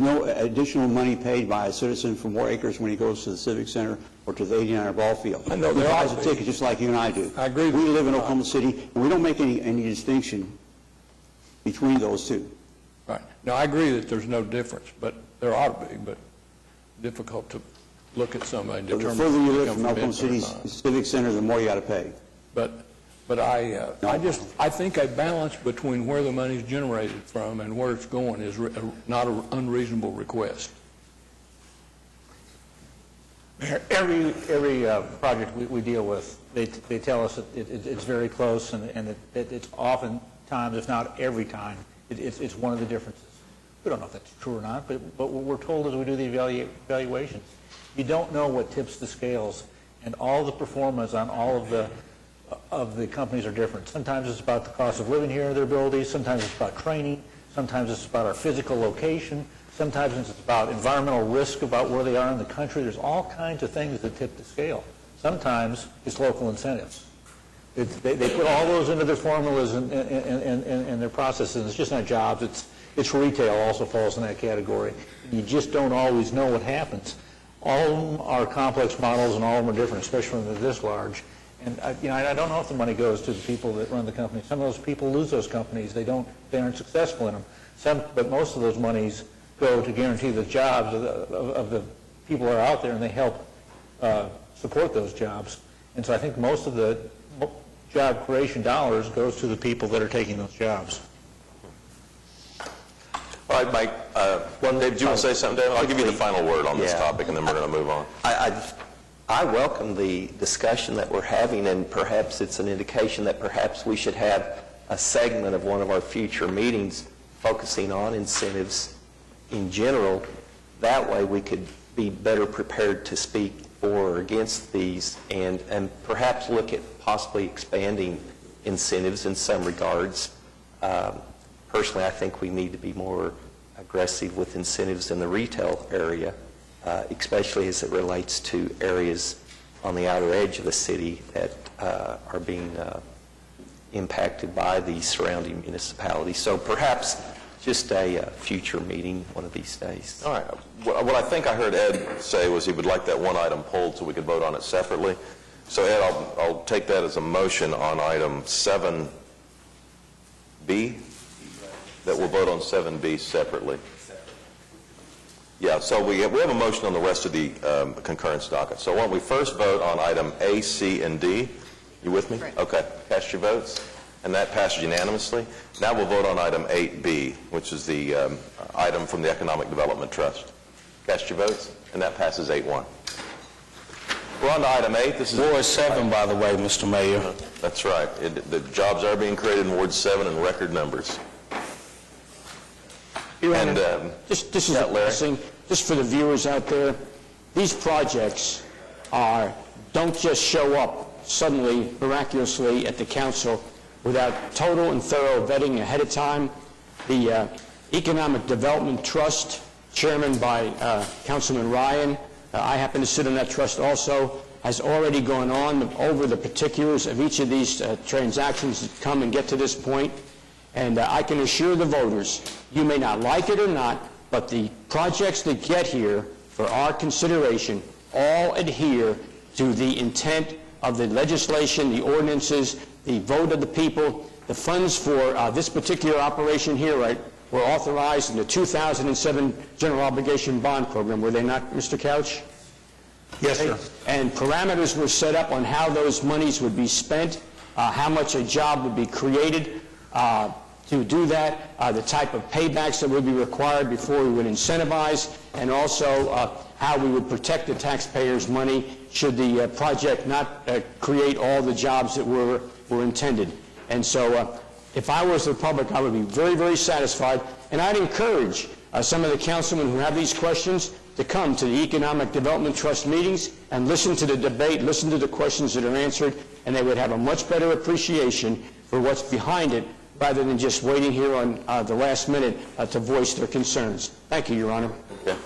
no additional money paid by a citizen from War Acres when he goes to the Civic Center or to the 89er ball field. I know he there buys are a ticket just like you and I do. I agree with We you. live in Oklahoma City, and we don't make any distinction between those two. Right. Now, I agree that there's no difference, but there ought to be, but difficult to look at somebody and So the determine. further you if they live come from Oklahoma Benton or City's not. Civic Center, the more you got to pay. But I think a balance between where the money's generated from and where it's going is not an unreasonable request. Every project we deal with, they tell us that it's very close and that it's oftentimes, if not every time, it's one of the differences. We don't know if that's true or not, but what we're told as we do the evaluations, you don't know what tips the scales, and all the performance on all of the companies are different. Sometimes it's about the cost of living here, their abilities. Sometimes it's about training. Sometimes it's about our physical location. Sometimes it's about environmental risk, about where they are in the country. There's all kinds of things that tip the scale. Sometimes it's local incentives. They put all those into their formulas and their processes. It's just not jobs. It's retail also falls in that category. You just don't always know what happens. All of them are complex models, and all of them are different, especially when they're this large. And I don't know if the money goes to the people that run the company. Some of those people lose those companies. They aren't successful in them. But most of those monies go to guarantee the jobs of the people that are out there, and they help support those jobs. And so I think most of the job creation dollars goes to the people that are taking those jobs. All right, Mike, Dave, do you want to say something, Dave? I'll give you the final word on this Yeah. topic, and then we're going to move on. I welcome the discussion that we're having, and perhaps it's an indication that perhaps we should have a segment of one of our future meetings focusing on incentives in general. That way we could be better prepared to speak for or against these, and perhaps look at possibly expanding incentives in some regards. Personally, I think we need to be more aggressive with incentives in the retail area, especially as it relates to areas on the outer edge of the city that are being impacted by the surrounding municipalities. So perhaps just a future meeting one of these days. All right. What I think I heard Ed say was he would like that one item pulled so we could vote on it separately. So Ed, I'll take that as a motion on item 7B, that we'll vote on 7B separately. Yeah, so we have a motion on the rest of the concurrence docket. So why don't we first vote on item A, C, and D? You with me? Right. Okay. Cast your votes. And that passed unanimously. Now we'll vote on item 8B, which is the item from the Economic Development Trust. Cast your votes, and that passes 8-1. We're on to item 8. This is Ward 7, by the way, Mr. Mayor. That's right. The jobs are being created in Ward 7 in record numbers. And This is a blessing, just for the viewers out there. These projects don't just show up suddenly, miraculously at the council without total and thorough vetting ahead of time. The Economic Development Trust, chairman by Councilman Ryan, I happen to sit on that trust also, has already gone on over the particulars of each of these transactions that come and get to this point. And I can assure the voters, you may not like it or not, but the projects that get here for our consideration all adhere to the intent of the legislation, the ordinances, the vote of the people. The funds for this particular operation here, right, were authorized in the 2007 General Obligation Bond Program, were they not, Mr. Couch? Yes, sir. And parameters were set up on how those monies would be spent, how much a job would be created to do that, the type of paybacks that would be required before we would incentivize, and also how we would protect the taxpayers' money should the project not create all the jobs that were intended. And so if I was the public, I would be very, very satisfied, and I'd encourage some of the councilmen who have these questions to come to the Economic Development Trust meetings and listen to the debate, listen to the questions that are answered, and they would have a much better appreciation for what's behind it rather than just waiting here on the last minute to voice their concerns. Thank you, Your Honor. Okay.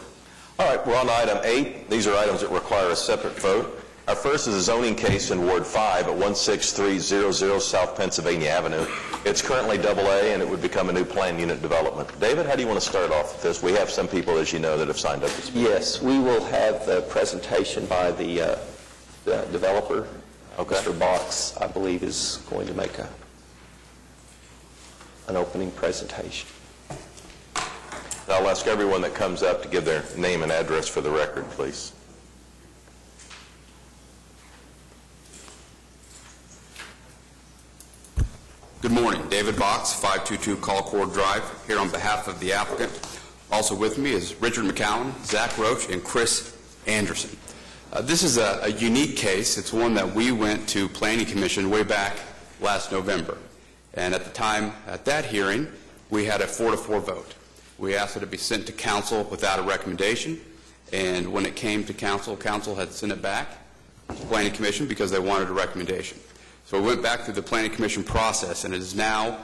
All right, we're on to item 8. These are items that require a separate vote. Our first is a zoning case in Ward 5 at 16300 South Pennsylvania Avenue. It's currently AA, and it would become a new planned unit development. David, how do you want to start off with this? We have some people, as you know, that have signed up to speak. Yes, we will have the presentation by the developer. Okay. Mr. Box, I believe, is going to make an opening presentation. I'll ask everyone that comes up to give their name and address for the record, please. Good morning. David Box, 522 Colcord Drive, here on behalf of the applicant. Also with me is Richard McCowan, Zach Roach, and Chris Anderson. This is a unique case. It's one that we went to Planning Commission way back last November. And at the time, at that hearing, we had a 4-4 vote. We asked it to be sent to council without a recommendation. And when it came to council, council had sent it back to Planning Commission because they wanted a recommendation. So we went back through the Planning Commission process, and it is now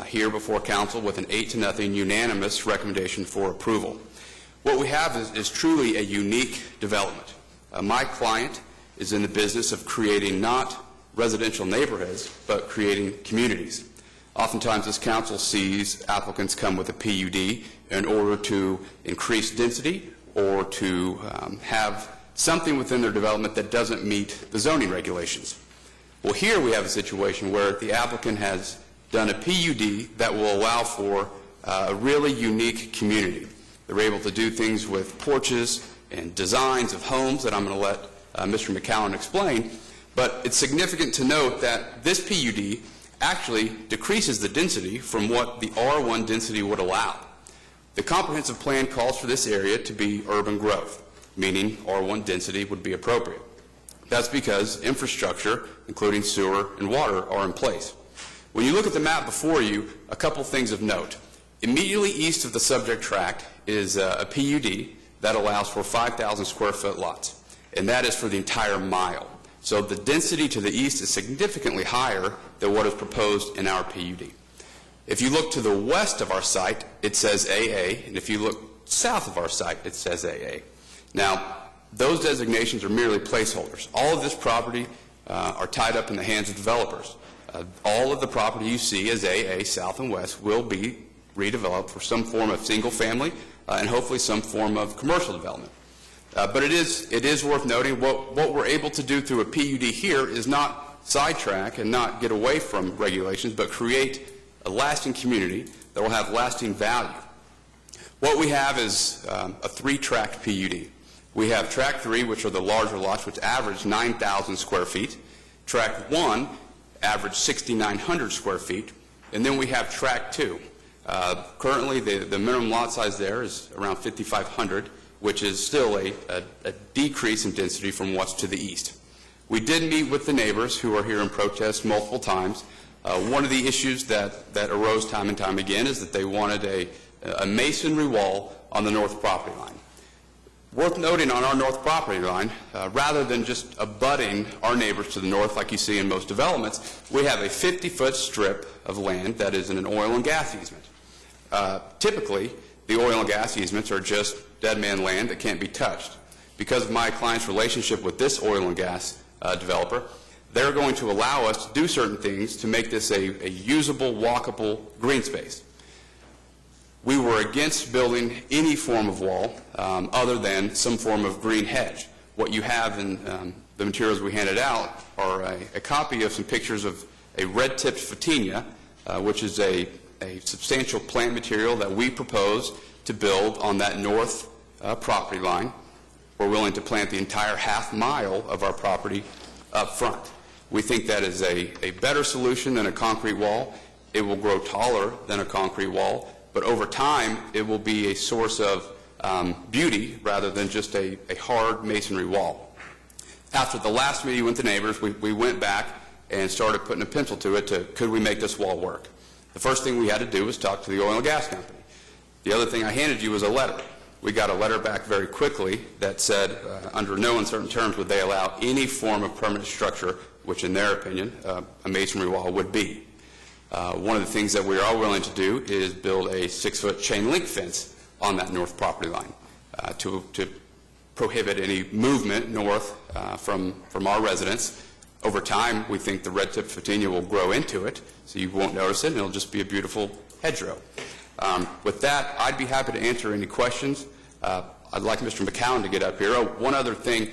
here before council with an 8-0 unanimous recommendation for approval. What we have is truly a unique development. My client is in the business of creating not residential neighborhoods, but creating communities. Oftentimes this council sees applicants come with a PUD in order to increase density or to have something within their development that doesn't meet the zoning regulations. Well, here we have a situation where the applicant has done a PUD that will allow for a really unique community. They're able to do things with porches and designs of homes that I'm going to let Mr. McCowan explain. But it's significant to note that this PUD actually decreases the density from what the R1 density would allow. The comprehensive plan calls for this area to be urban growth, meaning R1 density would be appropriate. That's because infrastructure, including sewer and water, are in place. When you look at the map before you, a couple things of note. Immediately east of the subject tract is a PUD that allows for 5,000 square foot lots, and that is for the entire mile. So the density to the east is significantly higher than what is proposed in our PUD. If you look to the west of our site, it says AA, and if you look south of our site, it says AA. Now, those designations are merely placeholders. All of this property are tied up in the hands of developers. All of the property you see as AA, south and west, will be redeveloped for some form of single-family and hopefully some form of commercial development. But it is worth noting what we're able to do through a PUD here is not sidetrack and not get away from regulations, but create a lasting community that will have lasting value. What we have is a three-tract PUD. We have Tract 3, which are the larger lots, which average 9,000 square feet. Tract 1 average 6,900 square feet. And then we have Tract 2. Currently, the minimum lot size there is around 5,500, which is still a decrease in density from what's to the east. We did meet with the neighbors who are here in protest multiple times. One of the issues that arose time and time again is that they wanted a masonry wall on the north property line. Worth noting on our north property line, rather than just abutting our neighbors to the north like you see in most developments, we have a 50-foot strip of land that is in an oil and gas easement. Typically, the oil and gas easements are just dead man land that can't be touched. Because of my client's relationship with this oil and gas developer, they're going to allow us to do certain things to make this a usable, walkable green space. We were against building any form of wall other than some form of green hedge. What you have in the materials we handed out are a copy of some pictures of a red-tipped photinia, which is a substantial plant material that we propose to build on that north property line. We're willing to plant the entire half mile of our property up front. We think that is a better solution than a concrete wall. It will grow taller than a concrete wall, but over time it will be a source of beauty rather than just a hard masonry wall. After the last meeting with the neighbors, we went back and started putting a pencil to it to could we make this wall work. The first thing we had to do was talk to the oil and gas company. The other thing I handed you was a letter. We got a letter back very quickly that said under no uncertain terms would they allow any form of permanent structure, which in their opinion a masonry wall would be. One of the things that we are willing to do is build a 6-foot chain link fence on that north property line to prohibit any movement north from our residents. Over time, we think the red-tipped photinia will grow into it, so you won't notice it, and it'll just be a beautiful hedgerow. With that, I'd be happy to answer any questions. I'd like Mr. McCowan to get up here. One other thing,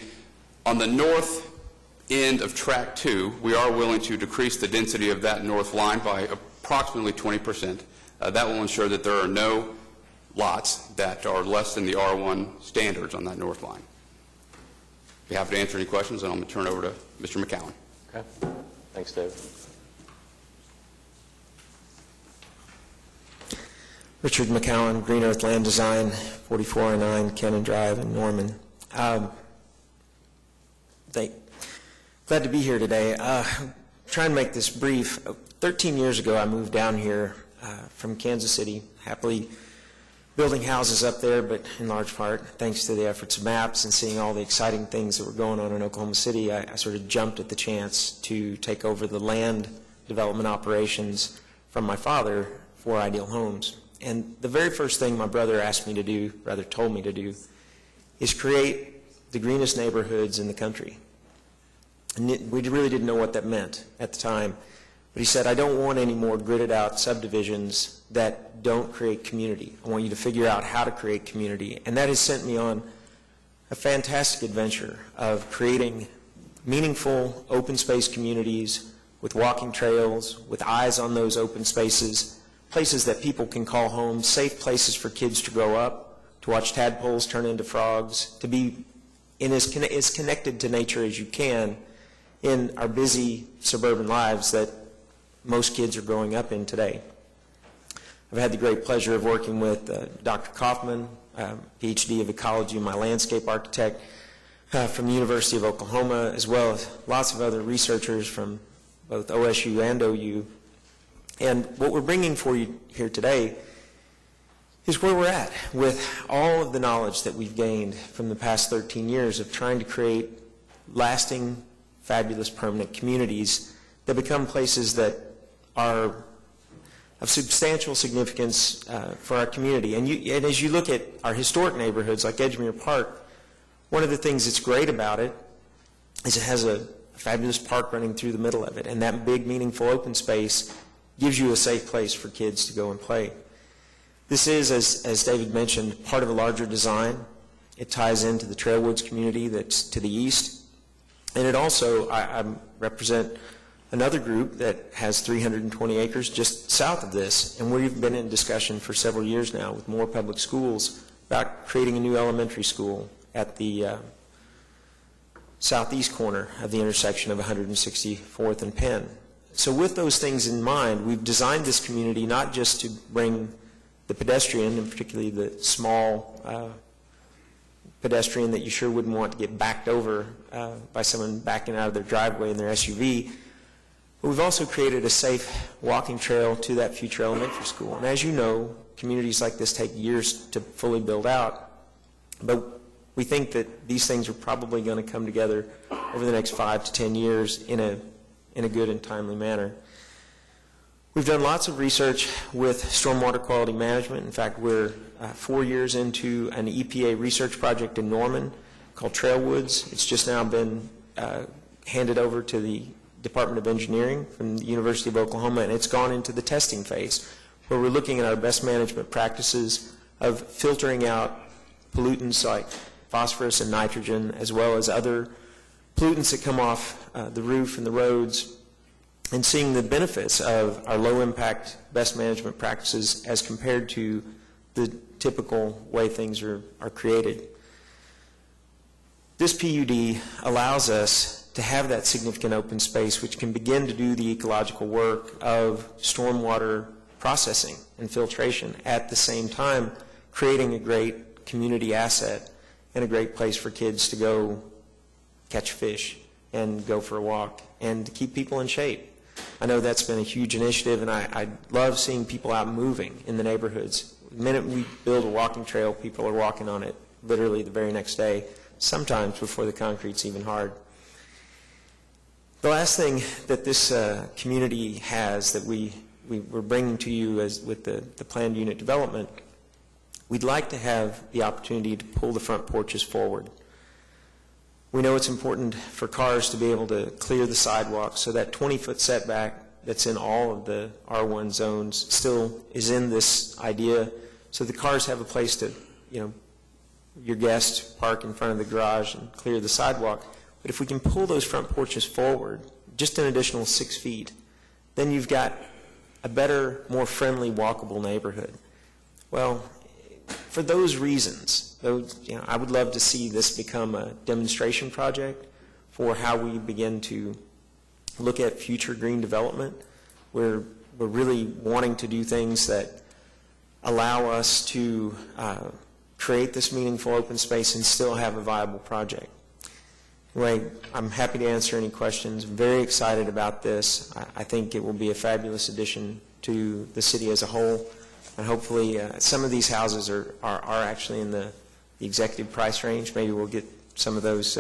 on the north end of Tract 2, we are willing to decrease the density of that north line by approximately 20%. That will ensure that there are no lots that are less than the R1 standards on that north line. Be happy to answer any questions, and I'm going to turn it over to Mr. McCowan. Okay. Thanks, David. Richard McCowan, Green Earth Land Design, 4409 Cannon Drive in Norman. Glad to be here today. Trying to make this brief. 13 years ago, I moved down here from Kansas City, happily building houses up there, but in large part, thanks to the efforts of MAPS and seeing all the exciting things that were going on in Oklahoma City, I sort of jumped at the chance to take over the land development operations from my father for Ideal Homes. And the very first thing my brother asked me to do, rather told me to do, is create the greenest neighborhoods in the country. And we really didn't know what that meant at the time. But he said, I don't want any more gridded out subdivisions that don't create community. I want you to figure out how to create community. And that has sent me on a fantastic adventure of creating meaningful open space communities with walking trails, with eyes on those open spaces, places that people can call home, safe places for kids to grow up, to watch tadpoles turn into frogs, to be as connected to nature as you can in our busy suburban lives that most kids are growing up in today. I've had the great pleasure of working with Dr. Kaufman, PhD of ecology, and my landscape architect from the University of Oklahoma, as well as lots of other researchers from both OSU and OU. And what we're bringing for you here today is where we're at with all of the knowledge that we've gained from the past 13 years of trying to create lasting, fabulous, permanent communities that become places that are of substantial significance for our community. And as you look at our historic neighborhoods like Edgemere Park, one of the things that's great about it is it has a fabulous park running through the middle of it, and that big, meaningful open space gives you a safe place for kids to go and play. This is, as David mentioned, part of a larger design. It ties into the Trailwoods community that's to the east. And it also, I represent another group that has 320 acres just south of this, and we've been in discussion for several years now with Moore Public Schools about creating a new elementary school at the southeast corner of the intersection of 164th and Penn. So with those things in mind, we've designed this community not just to bring the pedestrian, and particularly the small pedestrian that you sure wouldn't want to get backed over by someone backing out of their driveway in their SUV, but we've also created a safe walking trail to that future elementary school. And as you know, communities like this take years to fully build out, but we think that these things are probably going to come together over the next 5 to 10 years in a good and timely manner. We've done lots of research with stormwater quality management. In fact, we're 4 years into an EPA research project in Norman called Trailwoods. It's just now been handed over to the Department of Engineering from the University of Oklahoma, and it's gone into the testing phase, where we're looking at our best management practices of filtering out pollutants like phosphorus and nitrogen, as well as other pollutants that come off the roof and the roads, and seeing the benefits of our low-impact best management practices as compared to the typical way things are created. This PUD allows us to have that significant open space which can begin to do the ecological work of stormwater processing and filtration, at the same time creating a great community asset and a great place for kids to go catch fish and go for a walk and to keep people in shape. I know that's been a huge initiative, and I love seeing people out moving in the neighborhoods. The minute we build a walking trail, people are walking on it literally the very next day, sometimes before the concrete's even hard. The last thing that this community has that we're bringing to you with the planned unit development, we'd like to have the opportunity to pull the front porches forward. We know it's important for cars to be able to clear the sidewalks, so that 20-foot setback that's in all of the R1 zones still is in this idea, so the cars have a place to, your guests park in front of the garage and clear the sidewalk. But if we can pull those front porches forward just an additional 6 feet, then you've got a better, more friendly, walkable neighborhood. Well, for those reasons, I would love to see this become a demonstration project for how we begin to look at future green development. We're really wanting to do things that allow us to create this meaningful open space and still have a viable project. Anyway, I'm happy to answer any questions. I'm very excited about this. I think it will be a fabulous addition to the city as a whole. And hopefully some of these houses are actually in the executive price range. Maybe we'll get some of those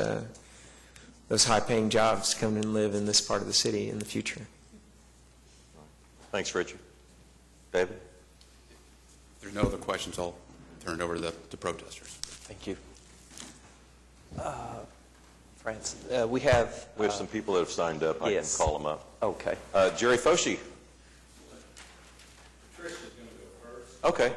high-paying jobs to come and live in this part of the city in the future. Thanks, Richard. David? If there's no other questions, I'll turn it over to the protesters. Thank you. France, we have some people that have signed up. I yes. can call them up. Okay. Jerry Foshi. Okay.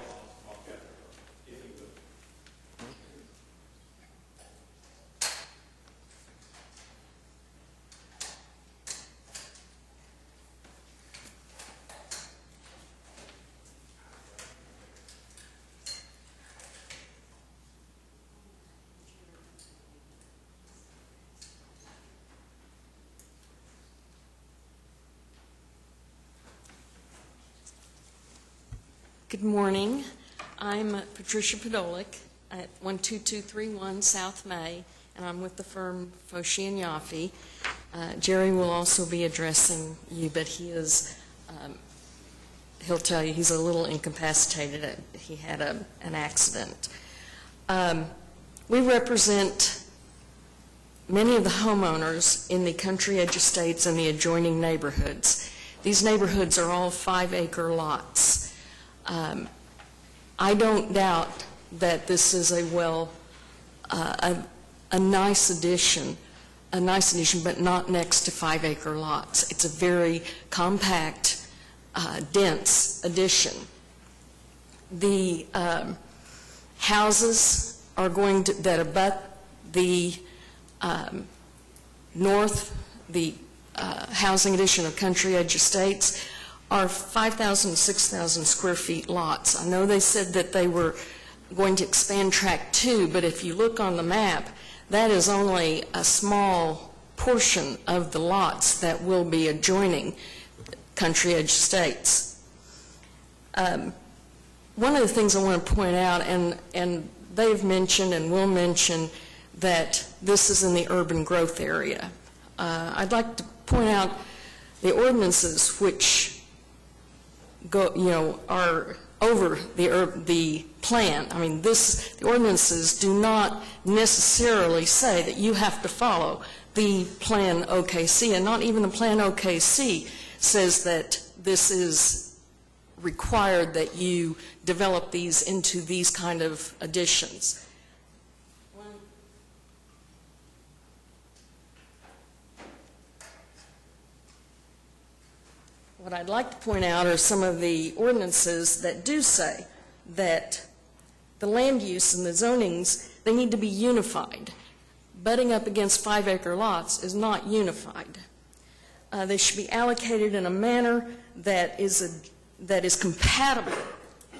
Good morning. I'm Patricia Podolik at 12231 South May, and I'm with the firm Foshi and Yaffe. Jerry will also be addressing you, but he'll tell you he's a little incapacitated. He had an accident. We represent many of the homeowners in the country edge estates and the adjoining neighborhoods. These neighborhoods are all 5-acre lots. I don't doubt that this is a nice addition, but not next to 5-acre lots. It's a very compact, dense addition. The houses are going to, that abut the the housing addition of Country Edge Estates are 5,000 to 6,000 square feet lots. I know they said that they were going to expand Tract 2, but if you look on the map, that is only a small portion of the lots that will be adjoining Country Edge Estates. One of the things I want to point out, and they've mentioned and will mention, that this is in the urban growth area. I'd like to point out the ordinances which go, are over the plan. I mean, the ordinances do not necessarily say that you have to follow the Plan OKC, and not even the Plan OKC says that this is required that you develop these into these kind of additions. What I'd like to point out are some of the ordinances that do say that the land use and the zonings, they need to be unified. Butting up against 5-acre lots is not unified. They should be allocated in a manner that is compatible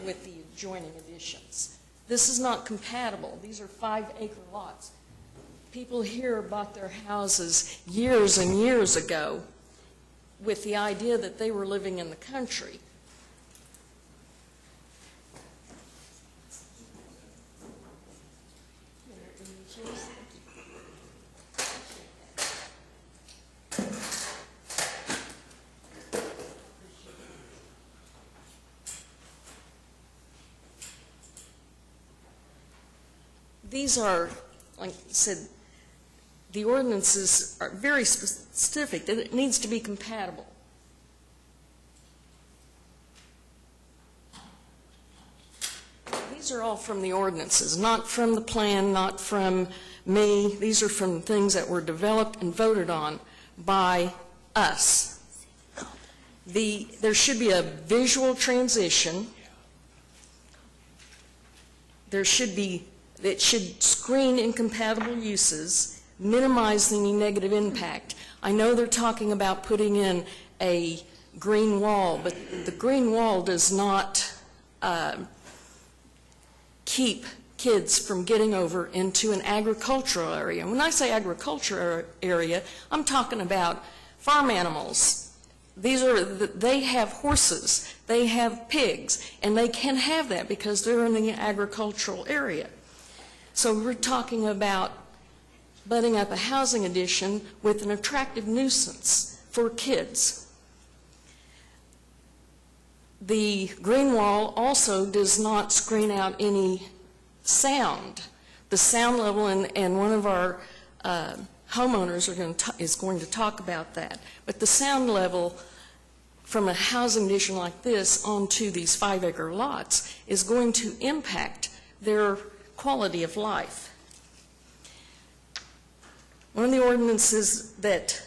with the adjoining additions. This is not compatible. These are 5-acre lots. People here bought their houses years and years ago with the idea that they were living in the country. These are, like I said, the ordinances are very specific, that it needs to be compatible. These are all from the ordinances, not from the plan, not from me. These are from things that were developed and voted on by us. There should be a visual transition. It should screen incompatible uses, minimize any negative impact. I know they're talking about putting in a green wall, but the green wall does not keep kids from getting over into an agricultural area. When I say agricultural area, I'm talking about farm animals. They have horses, they have pigs, and they can have that because they're in the agricultural area. So we're talking about butting up a housing addition with an attractive nuisance for kids. The green wall also does not screen out any sound. The sound level, and one of our homeowners is going to talk about that. But the sound level from a housing addition like this onto these 5-acre lots is going to impact their quality of life. One of the ordinances that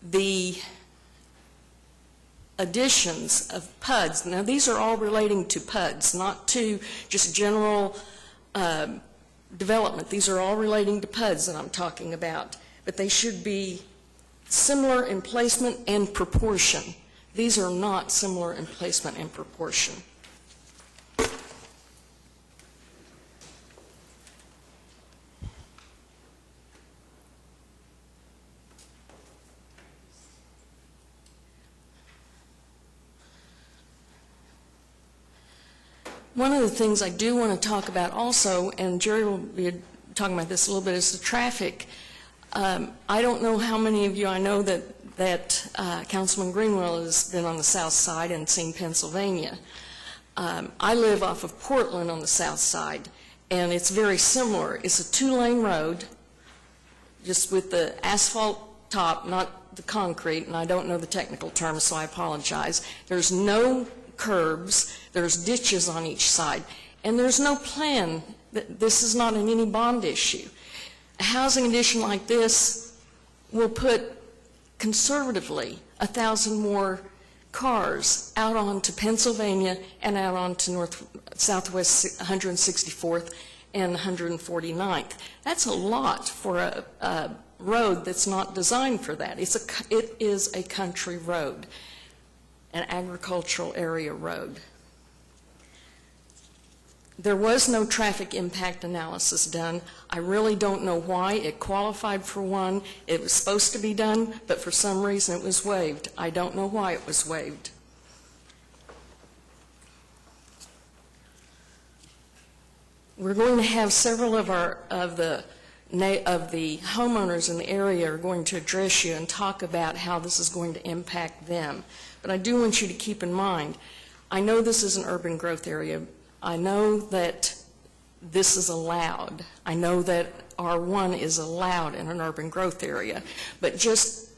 the additions of PUDs, now these are all relating to PUDs, not to just general development. These are all relating to PUDs that I'm talking about, but they should be similar in placement and proportion. These are not similar in placement and proportion. One of the things I do want to talk about also, and Jerry will be talking about this a little bit, is the traffic. I don't know how many of you, I know that Councilman Greenwell has been on the south side and seen Pennsylvania. I live off of Portland on the south side, and it's very similar. It's a two-lane road, just with the asphalt top, not the concrete, and I don't know the technical terms, so I apologize. There's no curbs, there's ditches on each side, and there's no plan. This is not an any bond issue. A housing addition like this will put, conservatively, 1,000 more cars out onto Pennsylvania and out onto Southwest 164th and 149th. That's a lot for a road that's not designed for that. It is a country road, an agricultural area road. There was no traffic impact analysis done. I really don't know why. It qualified for one. It was supposed to be done, but for some reason it was waived. I don't know why it was waived. We're going to have several of the homeowners in the area are going to address you and talk about how this is going to impact them. But I do want you to keep in mind, I know this is an urban growth area. I know that this is allowed. I know that R1 is allowed in an urban growth area. But just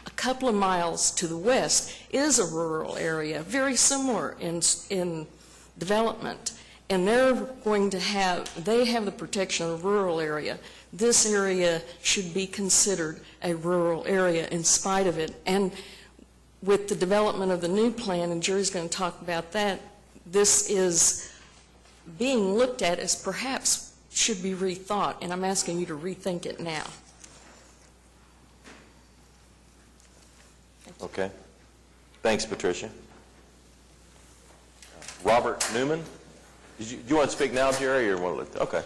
a couple of miles to the west is a rural area, very similar in development. And they have the protection of the rural area. This area should be considered a rural area in spite of it. And with the development of the new plan, and Jerry's going to talk about that, this is being looked at as perhaps should be rethought, and I'm asking you to rethink it now. Okay. Thanks, Patricia. Robert Newman? Do you want to speak now, Jerry, or want to? Okay.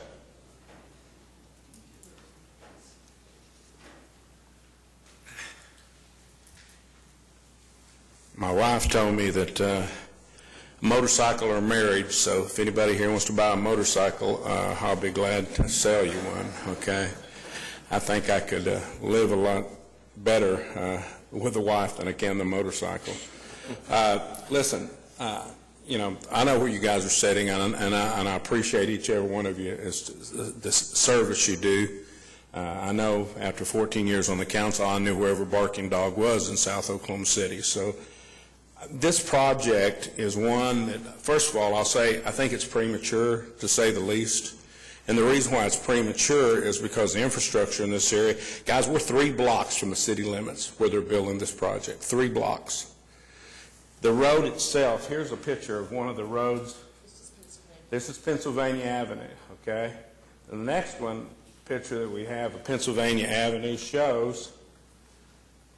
My wife told me that motorcycle or marriage, so if anybody here wants to buy a motorcycle, I'll be glad to sell you one, okay? I think I could live a lot better with a wife than I can the motorcycle. Listen, you know, I know where you guys are sitting, and I appreciate each and every one of you as the service you do. I know after 14 years on the council, I knew wherever Barking Dog was in South Oklahoma City. So this project is one that, first of all, I'll say I think it's premature, to say the least. And the reason why it's premature is because the infrastructure in this area, guys, we're 3 blocks from the city limits where they're building this project, 3 blocks. The road itself, here's a picture of one of the roads. This is Pennsylvania Avenue, okay? The next one, picture that we have of Pennsylvania Avenue shows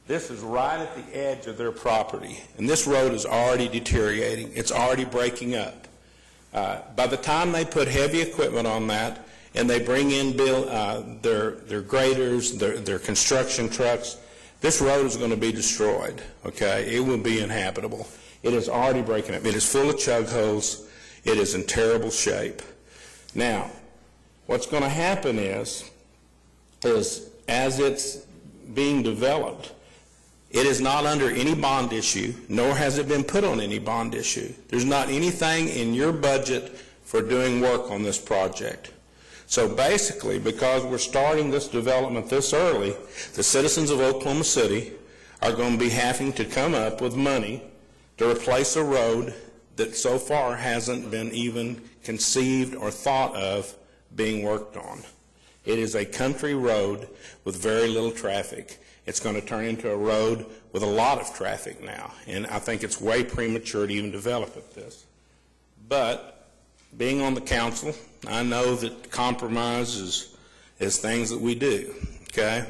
this is right at the edge of their property. And this road is already deteriorating. It's already breaking up. By the time they put heavy equipment on that and they bring in their graders, their construction trucks, this road is going to be destroyed, okay? It will be inhabitable. It is already breaking up. It is full of chug holes. It is in terrible shape. Now, what's going to happen is as it's being developed, it is not under any bond issue, nor has it been put on any bond issue. There's not anything in your budget for doing work on this project. So basically, because we're starting this development this early, the citizens of Oklahoma City are going to be having to come up with money to replace a road that so far hasn't been even conceived or thought of being worked on. It is a country road with very little traffic. It's going to turn into a road with a lot of traffic now, and I think it's way premature to even develop it this. But being on the council, I know that compromise is things that we do, okay?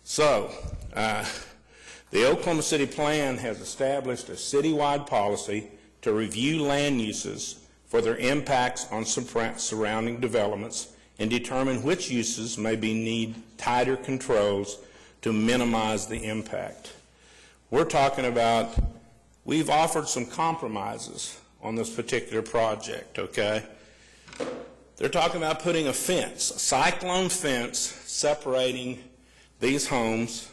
So, the Oklahoma City Plan has established a citywide policy to review land uses for their impacts on surrounding developments and determine which uses may need tighter controls to minimize the impact. We're talking about, we've offered some compromises on this particular project, okay? They're talking about putting a fence, a cyclone fence, separating these homes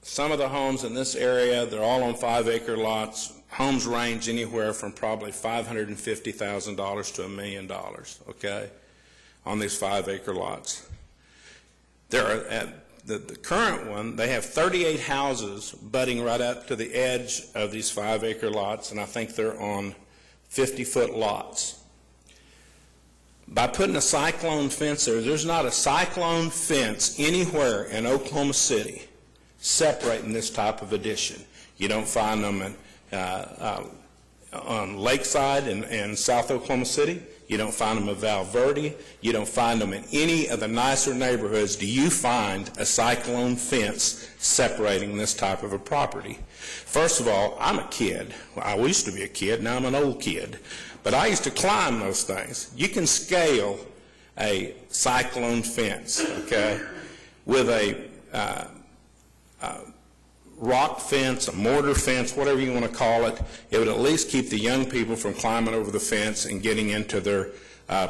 some of the homes in this area, they're all on 5-acre lots. Homes range anywhere from probably $550,000 to $1 million, okay, on these 5-acre lots. There are, at the current one, they have 38 houses butting right up to the edge of these 5-acre lots, and I think they're on 50-foot lots. By putting a cyclone fence there, there's not a cyclone fence anywhere in Oklahoma City separating this type of addition. You don't find them on Lakeside in South Oklahoma City. You don't find them in Val Verde. You don't find them in any of the nicer neighborhoods. Do you find a cyclone fence separating this type of a property? First of all, I'm a kid. Well, I used to be a kid. Now I'm an old kid. But I used to climb those things. You can scale a cyclone fence, okay, with a rock fence, a mortar fence, whatever you want to call it. It would at least keep the young people from climbing over the fence and getting into their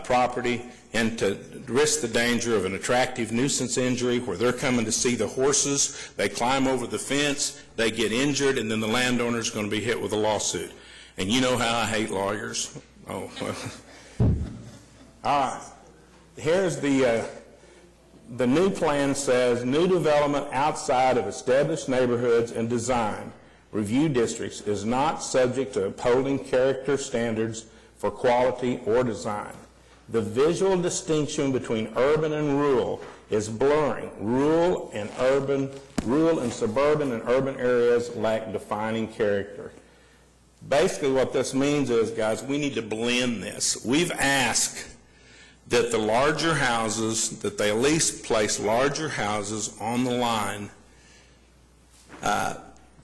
property, and to risk the danger of an attractive nuisance injury where they're coming to see the horses, they climb over the fence, they get injured, and then the landowner's going to be hit with a lawsuit. And you know how I hate lawyers. Oh, well. All right. Here's the new plan says, new development outside of established neighborhoods and design review districts is not subject to upholding character standards for quality or design. The visual distinction between urban and rural is blurring. Rural and suburban and urban areas lack defining character. Basically what this means is, guys, we need to blend this. We've asked that the larger houses, that they at least place larger houses on the line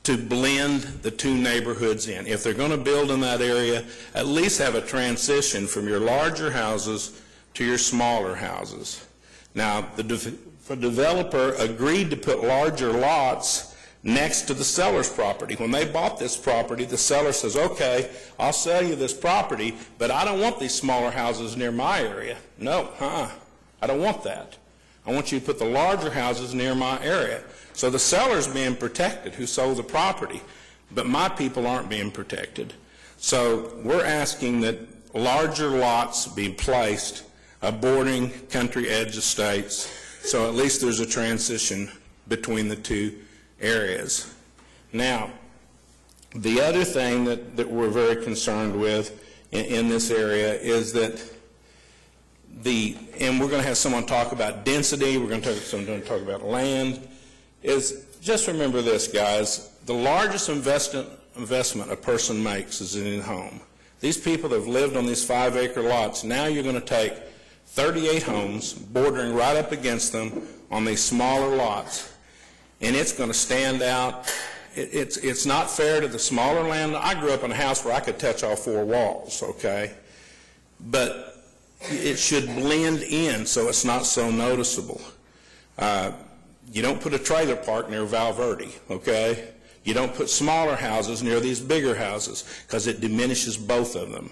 to blend the two neighborhoods in. If they're going to build in that area, at least have a transition from your larger houses to your smaller houses. Now, the developer agreed to put larger lots next to the seller's property. When they bought this property, the seller says, okay, I'll sell you this property, but I don't want these smaller houses near my area. No, I don't want that. I want you to put the larger houses near my area. So the seller's being protected who sold the property, but my people aren't being protected. So we're asking that larger lots be placed bordering country edge estates, so at least there's a transition between the two areas. Now, the other thing that we're very concerned with in this area is that and we're going to have someone talk about density, we're going to have someone talk about land, is just remember this, guys, the largest investment a person makes is in a home. These people that have lived on these 5-acre lots, now you're going to take 38 homes bordering right up against them on these smaller lots, and it's going to stand out. It's not fair to the smaller land. I grew up in a house where I could touch all 4 walls, okay? But it should blend in so it's not so noticeable. You don't put a trailer park near Val Verde, okay? You don't put smaller houses near these bigger houses because it diminishes both of them.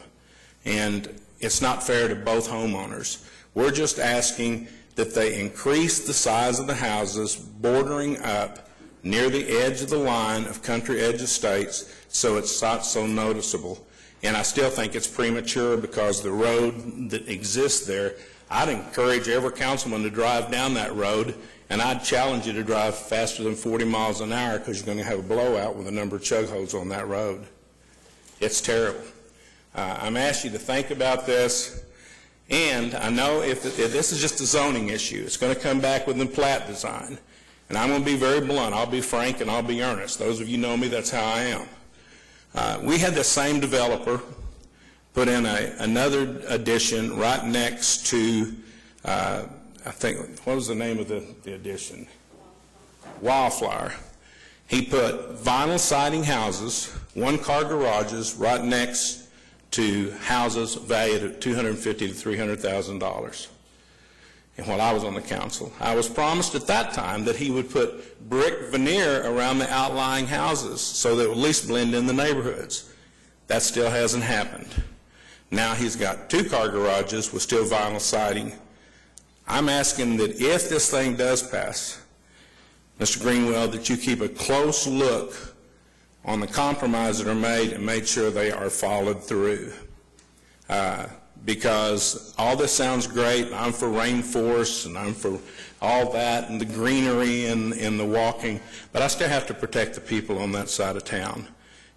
And it's not fair to both homeowners. We're just asking that they increase the size of the houses bordering up near the edge of the line of country edge estates so it's not so noticeable. And I still think it's premature because the road that exists there, I'd encourage every councilman to drive down that road, and I'd challenge you to drive faster than 40 miles an hour because you're going to have a blowout with a number of chug holes on that road. It's terrible. I'm asking you to think about this. And I know if this is just a zoning issue, it's going to come back within plat design. And I'm going to be very blunt. I'll be frank and I'll be earnest. Those of you know me, that's how I am. We had the same developer put in another addition right next to, I think, what was the name of the addition? Wildflower. He put vinyl siding houses, 1-car garages right next to houses valued at $250,000 to $300,000. and while I was on the council. I was promised at that time that he would put brick veneer around the outlying houses so that it would at least blend in the neighborhoods. That still hasn't happened. Now he's got 2-car garages with still vinyl siding. I'm asking that if this thing does pass, Mr. Greenwell, that you keep a close look on the compromises that are made and make sure they are followed through. Because all this sounds great. I'm for rainforests and I'm for all that and the greenery and the walking, but I still have to protect the people on that side of town.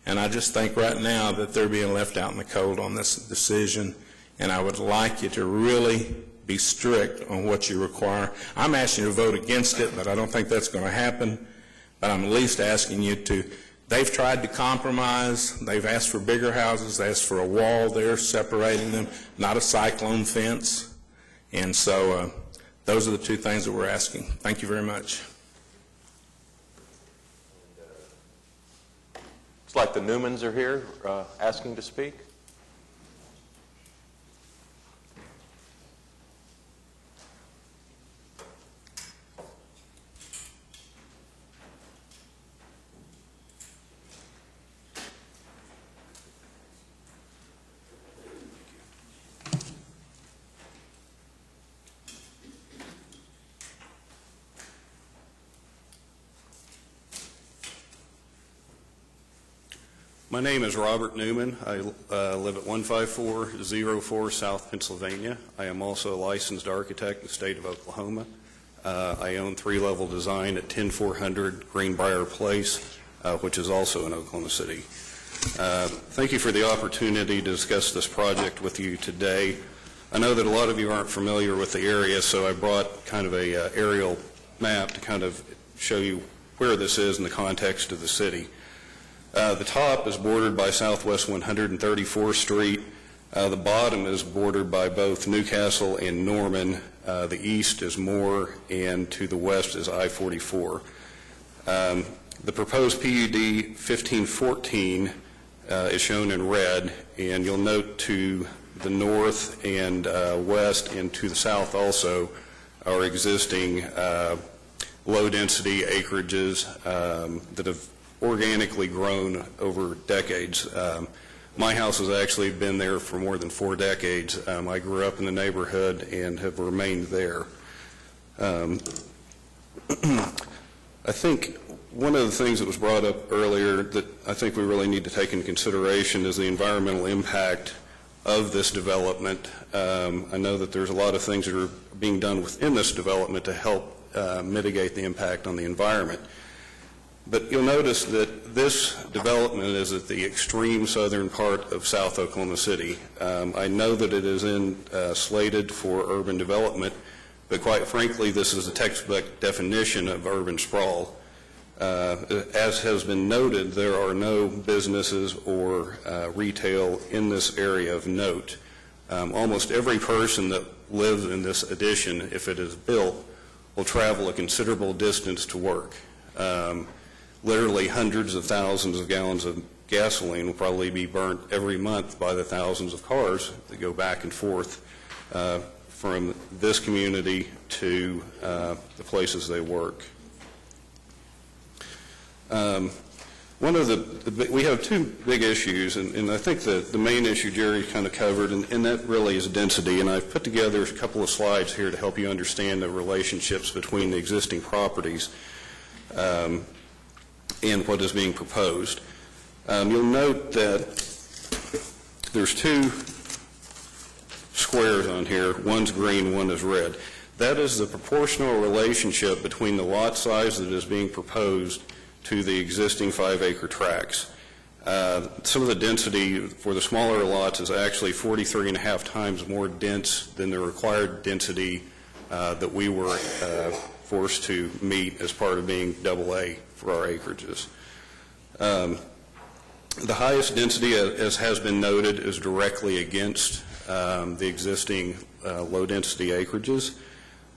And I just think right now that they're being left out in the cold on this decision, and I would like you to really be strict on what you require. I'm asking you to vote against it, but I don't think that's going to happen. But I'm at least asking you to, they've tried to compromise. They've asked for bigger houses. They asked for a wall there separating them, not a cyclone fence. And so those are the 2 things that we're asking. Thank you very much. It's like the Newmans are here asking to speak. My name is Robert Newman. I live at 15404 South Pennsylvania. I am also a licensed architect in the state of Oklahoma. I own 3-level design at 10400 Greenbrier Place, which is also in Oklahoma City. Thank you for the opportunity to discuss this project with you today. I know that a lot of you aren't familiar with the area, so I brought kind of a aerial map to kind of show you where this is in the context of the city. The top is bordered by Southwest 134th Street. The bottom is bordered by both Newcastle and Norman. The east is Moore, and to the west is I-44. The proposed PUD 1514 is shown in red, and you'll note to the north and west and to the south also are existing low-density acreages that have organically grown over decades. My house has actually been there for more than 4 decades. I grew up in the neighborhood and have remained there. I think one of the things that was brought up earlier that I think we really need to take into consideration is the environmental impact of this development. I know that there's a lot of things that are being done within this development to help mitigate the impact on the environment. But you'll notice that this development is at the extreme southern part of South Oklahoma City. I know that it is slated for urban development, but quite frankly, this is a textbook definition of urban sprawl. As has been noted, there are no businesses or retail in this area of note. Almost every person that lives in this addition, if it is built, will travel a considerable distance to work. Literally hundreds of thousands of gallons of gasoline will probably be burnt every month by the thousands of cars that go back and forth from this community to the places they work. We have 2 big issues, and I think the main issue Jerry kind of covered, and that really is density. And I've put together a couple of slides here to help you understand the relationships between the existing properties and what is being proposed. You'll note that there's 2 squares on here. One's green, one is red. That is the proportional relationship between the lot size that is being proposed to the existing 5-acre tracts. Some of the density for the smaller lots is actually 43.5 times more dense than the required density that we were forced to meet as part of being AA for our acreages. The highest density, as has been noted, is directly against the existing low-density acreages.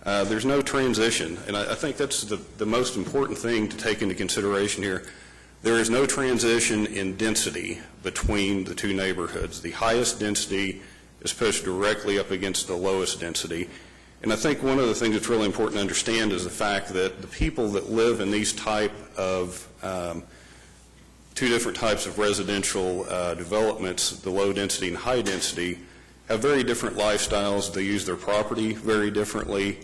There's no transition, and I think that's the most important thing to take into consideration here. There is no transition in density between the 2 neighborhoods. The highest density is pushed directly up against the lowest density, And I think one of the things that's really important to understand is the fact that the people that live in these type of two different types of residential developments, the low density and high density, have very different lifestyles. They use their property very differently,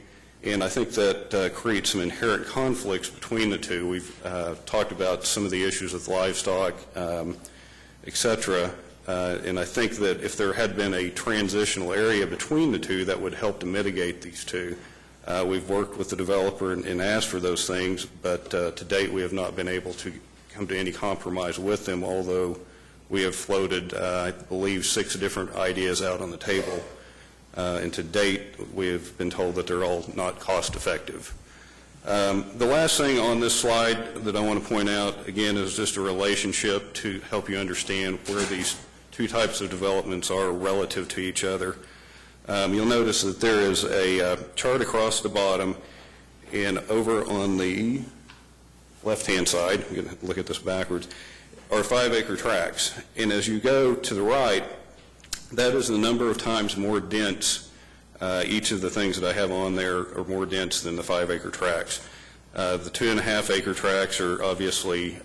and I think that creates some inherent conflicts between the two. We've talked about some of the issues with livestock, et cetera, and I think that if there had been a transitional area between the two, that would help to mitigate these two. We've worked with the developer and asked for those things, but to date we have not been able to come to any compromise with them, although we have floated, I believe, 6 different ideas out on the table. And to date, we have been told that they're all not cost effective. The last thing on this slide that I want to point out, again, is just a relationship to help you understand where these two types of developments are relative to each other. You'll notice that there is a chart across the bottom, and over on the left-hand side, I'm going to look at this backwards, are 5-acre tracts. And as you go to the right, that is the number of times more dense. Each of the things that I have on there are more dense than the 5-acre tracts. The 2.5-acre tracts are obviously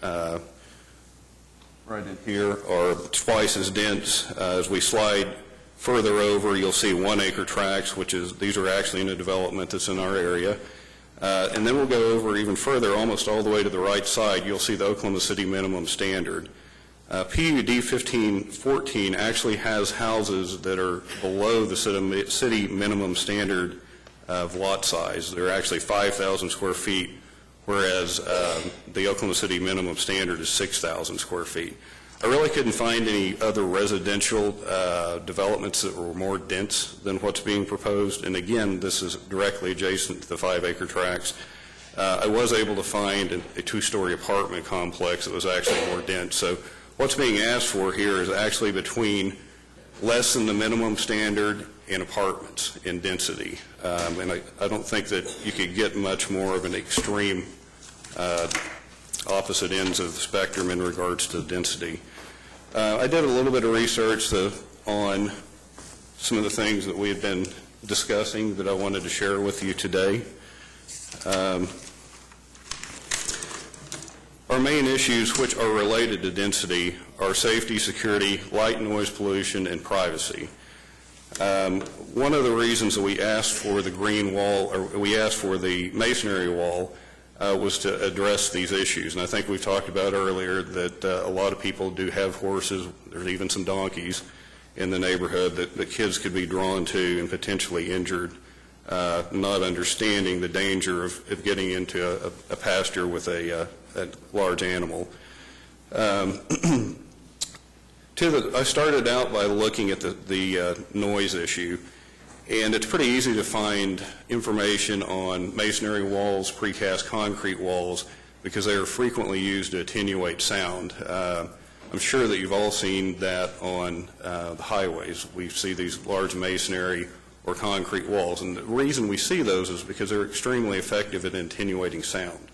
right in here are twice as dense. As we slide further over, you'll see 1-acre tracts, these are actually in a development that's in our area. And then we'll go over even further, almost all the way to the right side, you'll see the Oklahoma City minimum standard. PUD 1514 actually has houses that are below the city minimum standard of lot size. They're actually 5,000 square feet, whereas the Oklahoma City minimum standard is 6,000 square feet. I really couldn't find any other residential developments that were more dense than what's being proposed. And again, this is directly adjacent to the 5-acre tracts. I was able to find a 2-story apartment complex that was actually more dense. So what's being asked for here is actually between less than the minimum standard and apartments in density. And I don't think that you could get much more of an extreme opposite ends of the spectrum in regards to density. I did a little bit of research on some of the things that we have been discussing that I wanted to share with you today. Our main issues, which are related to density, are safety, security, light and noise pollution, and privacy. One of the reasons that we asked for the green wall, or we asked for the masonry wall, was to address these issues. And I think we've talked about earlier that a lot of people do have horses, there's even some donkeys in the neighborhood that kids could be drawn to and potentially injured, not understanding the danger of getting into a pasture with a large animal. I started out by looking at the noise issue, and it's pretty easy to find information on masonry walls, precast concrete walls, because they are frequently used to attenuate sound. I'm sure that you've all seen that on the highways. We see these large masonry or concrete walls, and the reason we see those is because they're extremely effective at attenuating sound.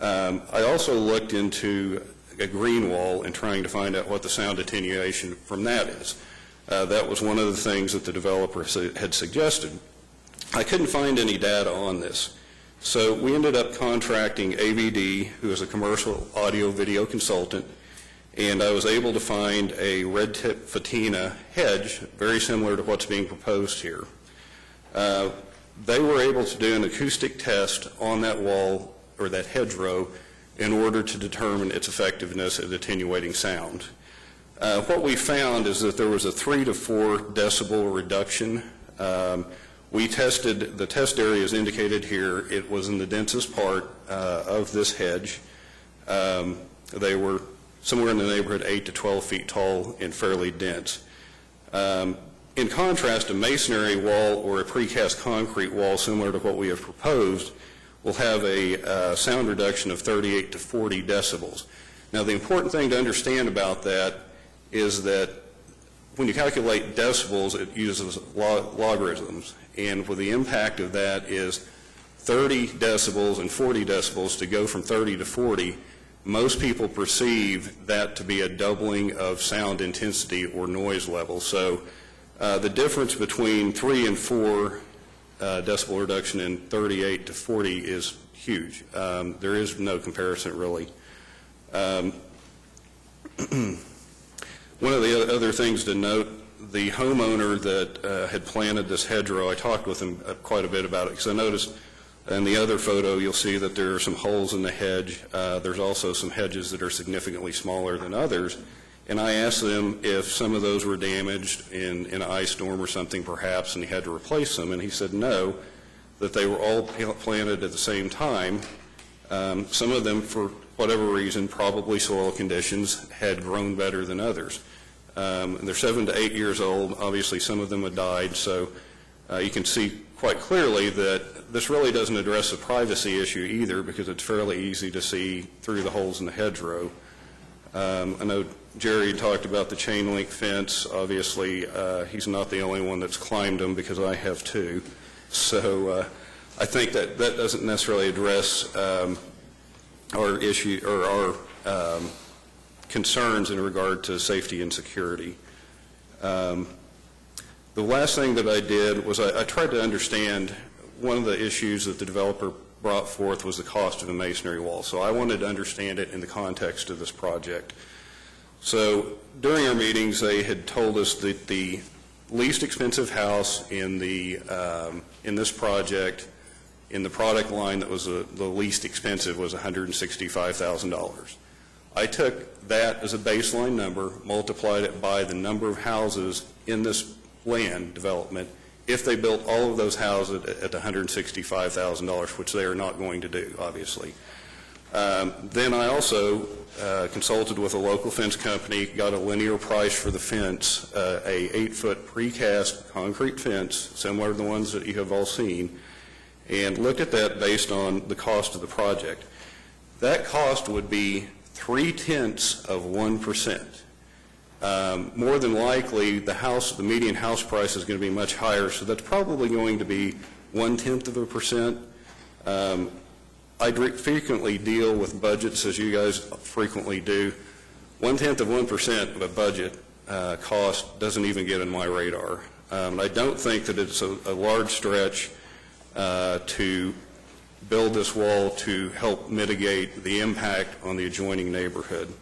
I also looked into a green wall and trying to find out what the sound attenuation from that is. That was one of the things that the developer had suggested. I couldn't find any data on this. So we ended up contracting AVD, who is a commercial audio-video consultant, and I was able to find a red-tip Fatina hedge, very similar to what's being proposed here. They were able to do an acoustic test on that wall, or that hedgerow, in order to determine its effectiveness at attenuating sound. What we found is that there was a 3 to 4 decibel reduction. We tested, the test area is indicated here. It was in the densest part of this hedge. They were somewhere in the neighborhood 8 to 12 feet tall and fairly dense. In contrast, a masonry wall or a precast concrete wall, similar to what we have proposed, will have a sound reduction of 38 to 40 decibels. Now, the important thing to understand about that is that when you calculate decibels, it uses logarithms, and with the impact of that is 30 decibels and 40 decibels. To go from 30 to 40, most people perceive that to be a doubling of sound intensity or noise level. So the difference between 3 and 4 decibel reduction in 38 to 40 is huge. There is no comparison, really. One of the other things to note, the homeowner that had planted this hedgerow, I talked with him quite a bit about it, because I noticed in the other photo you'll see that there are some holes in the hedge. There's also some hedges that are significantly smaller than others. And I asked them if some of those were damaged in an ice storm or something perhaps, and he had to replace them, and he said no, that they were all planted at the same time. Some of them, for whatever reason, probably soil conditions, had grown better than others. And they're 7 to 8 years old. Obviously, some of them had died, so you can see quite clearly that this really doesn't address the privacy issue either, because it's fairly easy to see through the holes in the hedgerow. I know Jerry talked about the chain link fence. Obviously, he's not the only one that's climbed them, because I have too. So I think that doesn't necessarily address our issue or our concerns in regard to safety and security. The last thing that I did was I tried to understand one of the issues that the developer brought forth was the cost of a masonry wall. So I wanted to understand it in the context of this project. So during our meetings, they had told us that the least expensive house in this project, in the product line that was the least expensive, was $165,000. I took that as a baseline number, multiplied it by the number of houses in this land development, if they built all of those houses at $165,000, which they are not going to do, obviously. Then I also consulted with a local fence company, got a linear price for the fence, a 8-foot precast concrete fence, similar to the ones that you have all seen, and looked at that based on the cost of the project. That cost would be 0.3%. More than likely, the median house price is going to be much higher, so that's probably going to be 0.1%. I frequently deal with budgets, as you guys frequently do. 0.1% of a budget cost doesn't even get on my radar. I don't think that it's a large stretch to build this wall to help mitigate the impact on the adjoining neighborhood.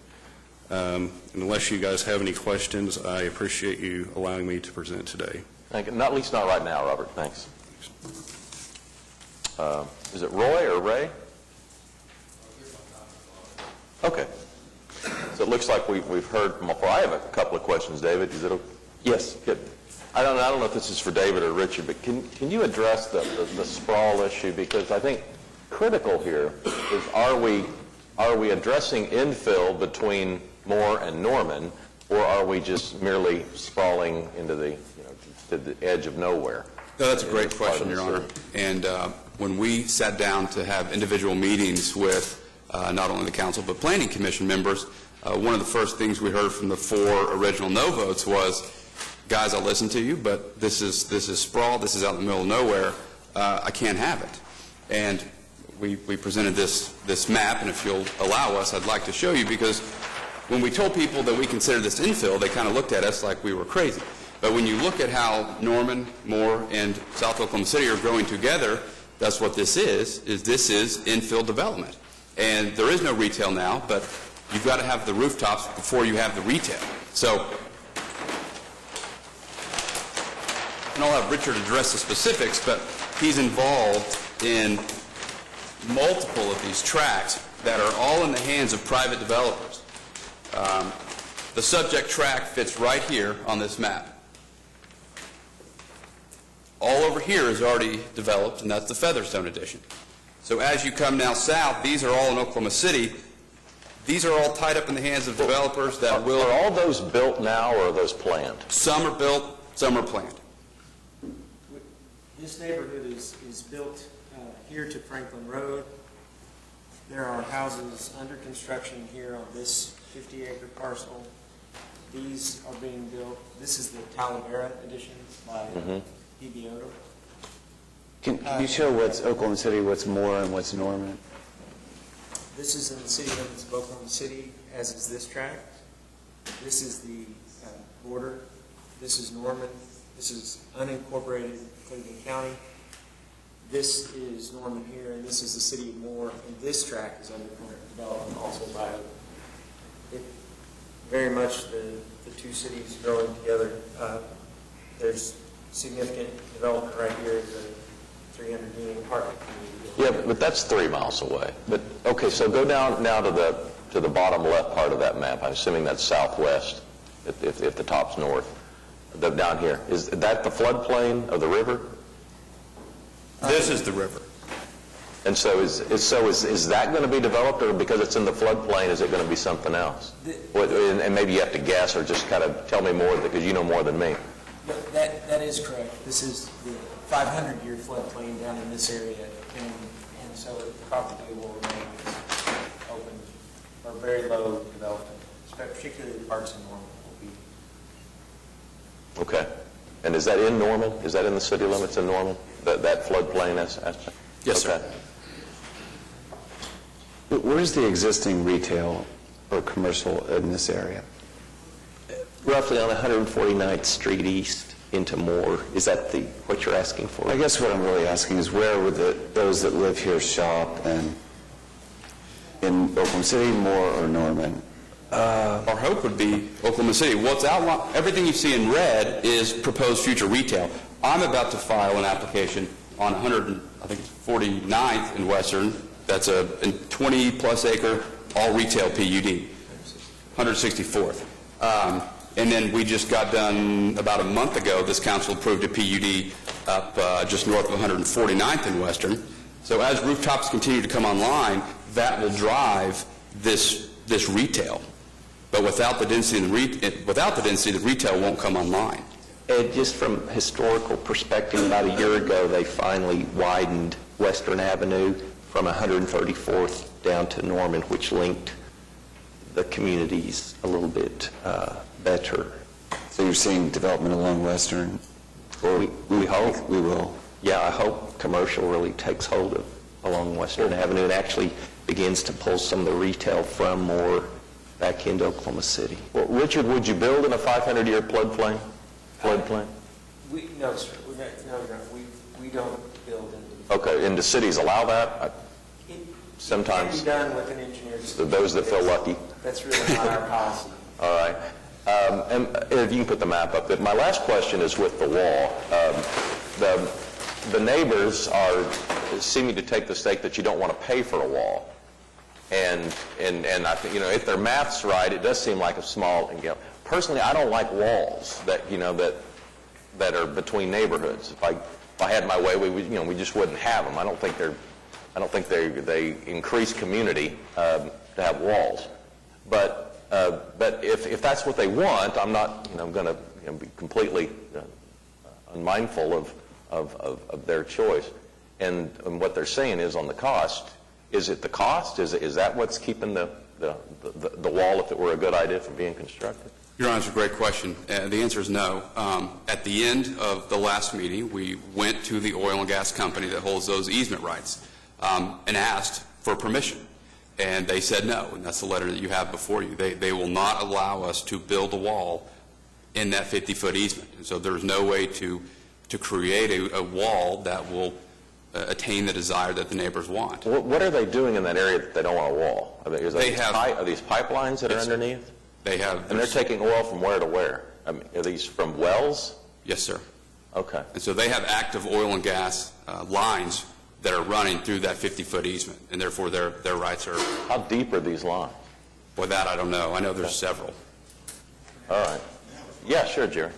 Unless you guys have any questions, I appreciate you allowing me to present today. Thank you. Not, at least not right now, Robert. Thanks. Is it Roy or Ray? Okay. So it looks like we've heard from before. I have a couple of questions, David. Is it okay? Yes. Good. I don't know if this is for David or Richard, but can you address the sprawl issue? Because I think critical here is are we addressing infill between Moore and Norman, or are we just merely sprawling into the to the edge of nowhere? No, that's a great question, Your Honor. And when we sat down to have individual meetings with not only the council but planning commission members, one of the first things we heard from the 4 original no votes was, guys, I'll listen to you, but this is sprawl, this is out in the middle of nowhere, I can't have it. And we presented this map, and if you'll allow us, I'd like to show you, because when we told people that we consider this infill, they kind of looked at us like we were crazy. But when you look at how Norman, Moore, and South Oklahoma City are growing together, that's what this is this is infill development. And there is no retail now, but you've got to have the rooftops before you have the retail. So, and I'll have Richard address the specifics, but he's involved in multiple of these tracts that are all in the hands of private developers. The subject tract fits right here on this map. All over here is already developed, and that's the Featherstone addition. So as you come now south, these are all in Oklahoma City. These are all tied up in the hands of developers that will... Are all those built now, or are those planned? Some are built, some are planned. This neighborhood is built here to Franklin Road. There are houses under construction here on this 50-acre parcel. These are being built. This is the Talavera addition by E.B. Odom. Can you show what's Oklahoma City, what's Moore, and what's Norman? This is in the city limits of Oklahoma City, as is this tract. This is the border. This is Norman. This is unincorporated Cleveland County. This is Norman here, and this is the city of Moore, and this tract is under current development also by it. Very much the two cities growing together. There's significant development right here, the 300-unit apartment community. Yeah, but that's 3 miles away. But, okay, so go down now to the bottom left part of that map. I'm assuming that's southwest, if the top's north. Down here. Is that the floodplain of the river? This is the river. And so is that going to be developed, or because it's in the floodplain, is it going to be something else? And maybe you have to guess or just kind of tell me more, because you know more than me. That is correct. This is the 500-year floodplain down in this area, and so it probably will remain open or very low development, particularly the parts in Norman will be. Okay. And is that in Norman? Is that in the city limits in Norman? That floodplain aspect? Yes, sir. Where's the existing retail or commercial in this area? Roughly on 149th Street East into Moore. Is that what you're asking for? I guess what I'm really asking is where would those that live here shop, and in Oklahoma City, Moore, or Norman? Our hope would be Oklahoma City. What's outlined, everything you see in red is proposed future retail. I'm about to file an application on 49th in Western. That's a 20-plus acre all-retail PUD, 164th. And then we just got done about a month ago. This council approved a PUD up just north of 149th in Western. So as rooftops continue to come online, that will drive this retail. But without the density, the retail won't come online. Ed, just from historical perspective, about a year ago, they finally widened Western Avenue from 134th down to Norman, which linked the communities a little bit better. So you're seeing development along Western? Or we hope. We will. Yeah, I hope commercial really takes hold along Western Avenue and actually begins to pull some of the retail from Moore back into Oklahoma City. Well, Richard, would you build in a 500-year floodplain? No, sir. We don't build in. Okay, and do cities allow that? Sometimes. It can be done with an engineered solution. Those that feel lucky. That's really not our policy. All right. And if you can put the map up. My last question is with the wall. The neighbors are seeming to take the stake that you don't want to pay for a wall. And I think, if their math's right, it does seem like a small, personally, I don't like walls that are between neighborhoods. If I had my way, we just wouldn't have them. I don't think they increase community to have walls. But if that's what they want, I'm not going to be completely unmindful of their choice. And what they're saying is on the cost. Is it the cost? Is that what's keeping the wall, if it were a good idea, from being constructed? Your Honor, it's a great question. The answer is no. At the end of the last meeting, we went to the oil and gas company that holds those easement rights and asked for permission. And they said no, and that's the letter that you have before you. They will not allow us to build a wall in that 50-foot easement. And so there's no way to create a wall that will attain the desire that the neighbors want. What are they doing in that area that they don't want a wall? Are these pipelines that are underneath? They have. And they're taking oil from where to where? Are these from wells? Yes, sir. Okay. And so they have active oil and gas lines that are running through that 50-foot easement, and therefore their rights are... How deep are these lines? Boy, that I don't know. I know there's several. All right. Yeah, sure, Jerry.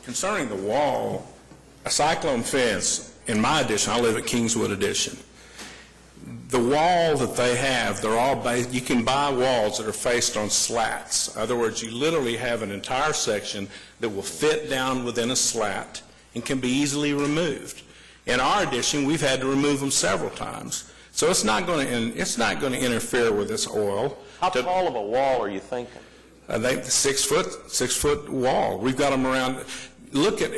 Concerning the wall, a cyclone fence, in my addition, I live at Kingswood Addition. The wall that they have, they're all based, you can buy walls that are faced on slats. In other words, you literally have an entire section that will fit down within a slat and can be easily removed. In our addition, we've had to remove them several times. So it's not going to interfere with this oil. How tall of a wall are you thinking? I think the 6 foot wall. We've got them around. look at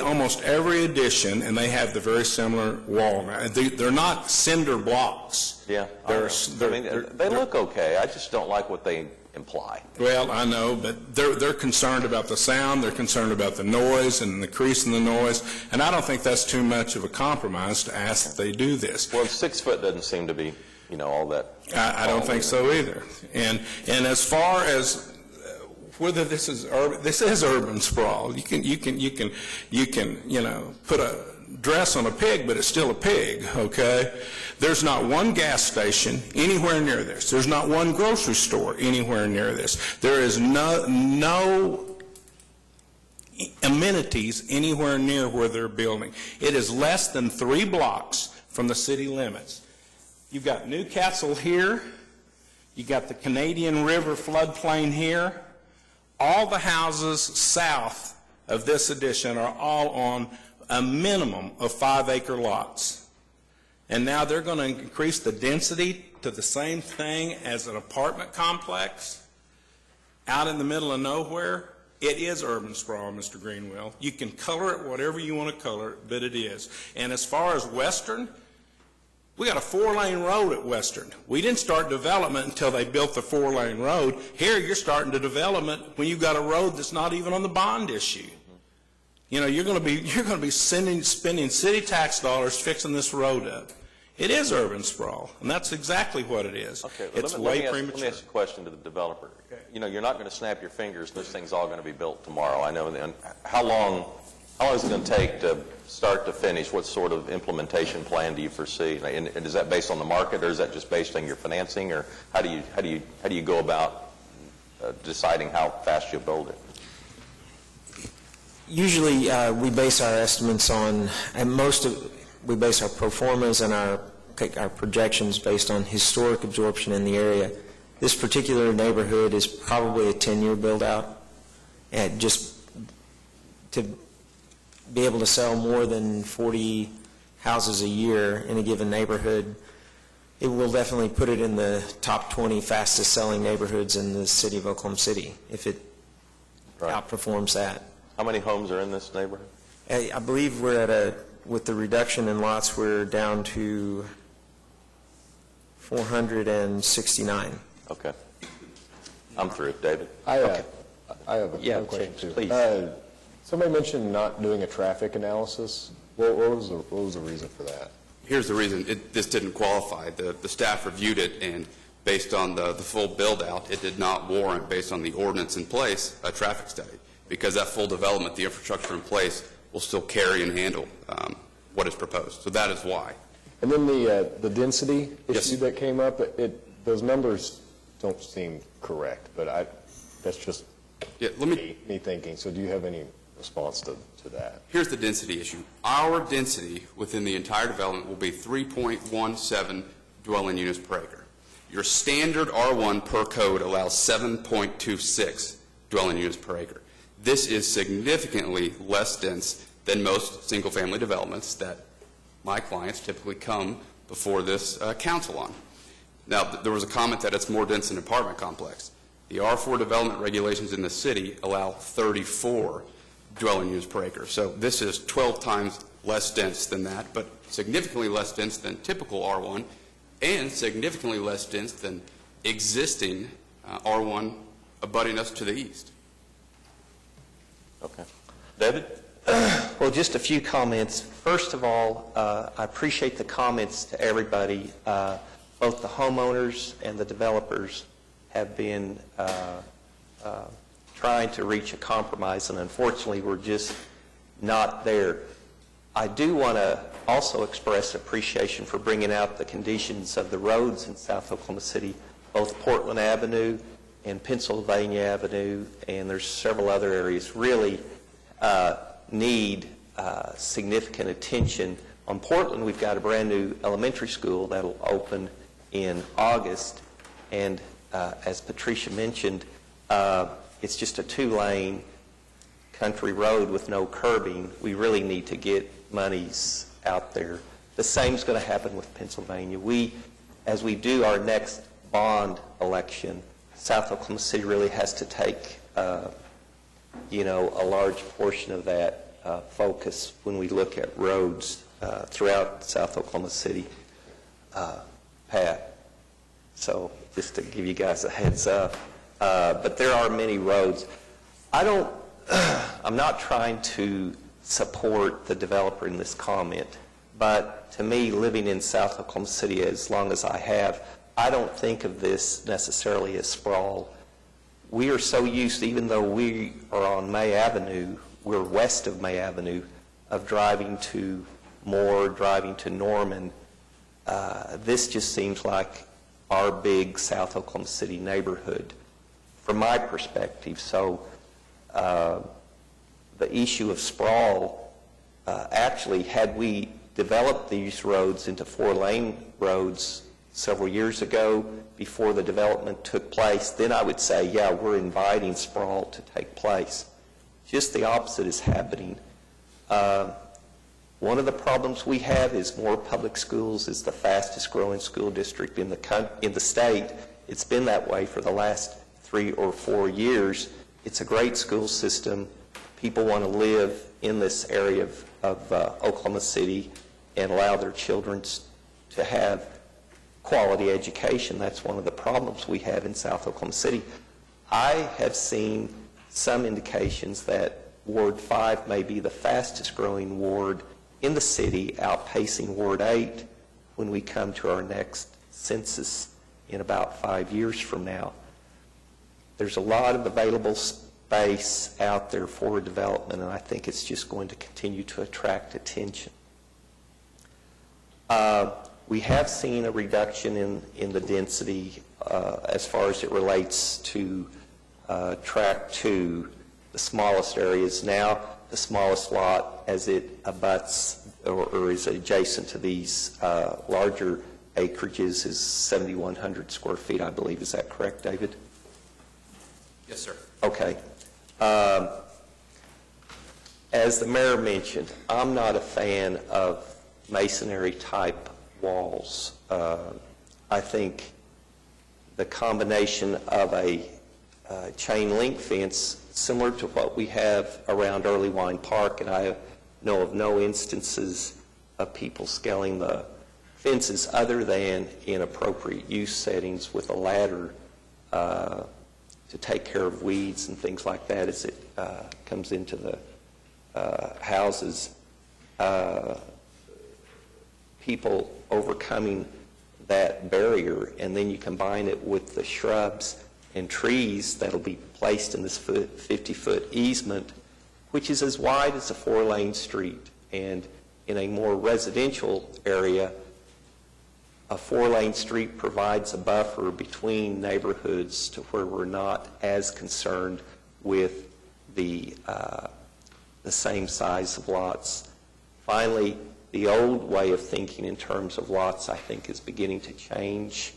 almost every addition, and they have the very similar wall. Now, they're not cinder blocks. Yeah, they look okay. I just don't like what they imply. Well, I know, but they're concerned about the sound, they're concerned about the noise and the increase in the noise, and I don't think that's too much of a compromise to ask that they do this. Well, 6 foot doesn't seem to be, all that. I don't think so either. And as far as whether this is urban sprawl, you can put a dress on a pig, but it's still a pig, okay? There's not one gas station anywhere near this. There's not one grocery store anywhere near this. There is no amenities anywhere near where they're building. It is less than 3 blocks from the city limits. You've got Newcastle here. You've got the Canadian River floodplain here. All the houses south of this addition are all on a minimum of 5-acre lots. And now they're going to increase the density to the same thing as an apartment complex out in the middle of nowhere. It is urban sprawl, Mr. Greenwell. You can color it whatever you want to color it, but it is. And as far as Western, we got a 4-lane road at Western. We didn't start development until they built the 4-lane road. Here, you're starting the development when you've got a road that's not even on the bond issue. You're going to be spending city tax dollars fixing this road up. It is urban sprawl, and that's exactly what it is. Okay, it's way premature. Let me ask a question to the developer. Okay. You're not going to snap your fingers. This thing's all going to be built tomorrow. I know. And how long is it going to take to start to finish? What sort of implementation plan do you foresee? And is that based on the market, or is that just based on your financing, or how do you go about deciding how fast you'll build it? Usually, we base our estimates on, we base our pro formas and our projections based on historic absorption in the area. This particular neighborhood is probably a 10-year build-out, and just to be able to sell more than 40 houses a year in a given neighborhood, it will definitely put it in the top 20 fastest selling neighborhoods in the city of Oklahoma City if it outperforms that. How many homes are in this neighborhood? I believe we're with the reduction in lots, we're down to 469. Okay. I'm through. David? I have a question, too. Please. Somebody mentioned not doing a traffic analysis. What was the reason for that? Here's the reason. This didn't qualify. The staff reviewed it, and based on the full build-out, it did not warrant, based on the ordinance in place, a traffic study. Because that full development, the infrastructure in place, will still carry and handle what is proposed. So that is why. And then the density issue that came up, those numbers don't seem correct, but that's just me thinking. So do you have any response to that? Here's the density issue. Our density within the entire development will be 3.17 dwelling units per acre. Your standard R1 per code allows 7.26 dwelling units per acre. This is significantly less dense than most single-family developments that my clients typically come before this council on. Now, there was a comment that it's more dense than an apartment complex. The R4 development regulations in the city allow 34 dwelling units per acre. So this is 12 times less dense than that, but significantly less dense than typical R1 and significantly less dense than existing R1 abutting us to the east. Okay. David? Well, just a few comments. First of all, I appreciate the comments to everybody. Both the homeowners and the developers have been trying to reach a compromise, and unfortunately, we're just not there. I do want to also express appreciation for bringing out the conditions of the roads in South Oklahoma City, both Portland Avenue and Pennsylvania Avenue, and there's several other areas really need significant attention. On Portland, we've got a brand new elementary school that'll open in August, and as Patricia mentioned, it's just a 2-lane country road with no curbing. We really need to get monies out there. The same's going to happen with Pennsylvania. As we do our next bond election, South Oklahoma City really has to take a large portion of that focus when we look at roads throughout South Oklahoma City, Pat. So just to give you guys a heads up. But there are many roads. I'm not trying to support the developer in this comment, but to me, living in South Oklahoma City as long as I have, I don't think of this necessarily as sprawl. We are so used, even though we are on May Avenue, we're west of May Avenue, of driving to Moore, driving to Norman. This just seems like our big South Oklahoma City neighborhood from my perspective. So the issue of sprawl, actually, had we developed these roads into 4-lane roads several years ago before the development took place, then I would say, yeah, we're inviting sprawl to take place. Just the opposite is happening. One of the problems we have is Moore Public Schools is the fastest growing school district in the state. It's been that way for the last 3 or 4 years. It's a great school system. People want to live in this area of Oklahoma City and allow their children to have quality education. That's one of the problems we have in South Oklahoma City. I have seen some indications that Ward 5 may be the fastest growing ward in the city, outpacing Ward 8 when we come to our next census in about 5 years from now. There's a lot of available space out there for development, and I think it's just going to continue to attract attention. We have seen a reduction in the density as far as it relates to Track 2, the smallest areas. Now, the smallest lot as it abuts or is adjacent to these larger acreages is 7,100 square feet, I believe. Is that correct, David? Yes, sir. Okay. As the mayor mentioned, I'm not a fan of masonry type walls. I think the combination of a chain link fence similar to what we have around Early Wine Park, and I know of no instances of people scaling the fences other than in appropriate use settings with a ladder to take care of weeds and things like that as it comes into the houses. People overcoming that barrier, and then you combine it with the shrubs and trees that'll be placed in this 50-foot easement, which is as wide as a 4-lane street. And in a more residential area, a 4-lane street provides a buffer between neighborhoods to where we're not as concerned with the same size of lots. Finally, the old way of thinking in terms of lots, I think, is beginning to change.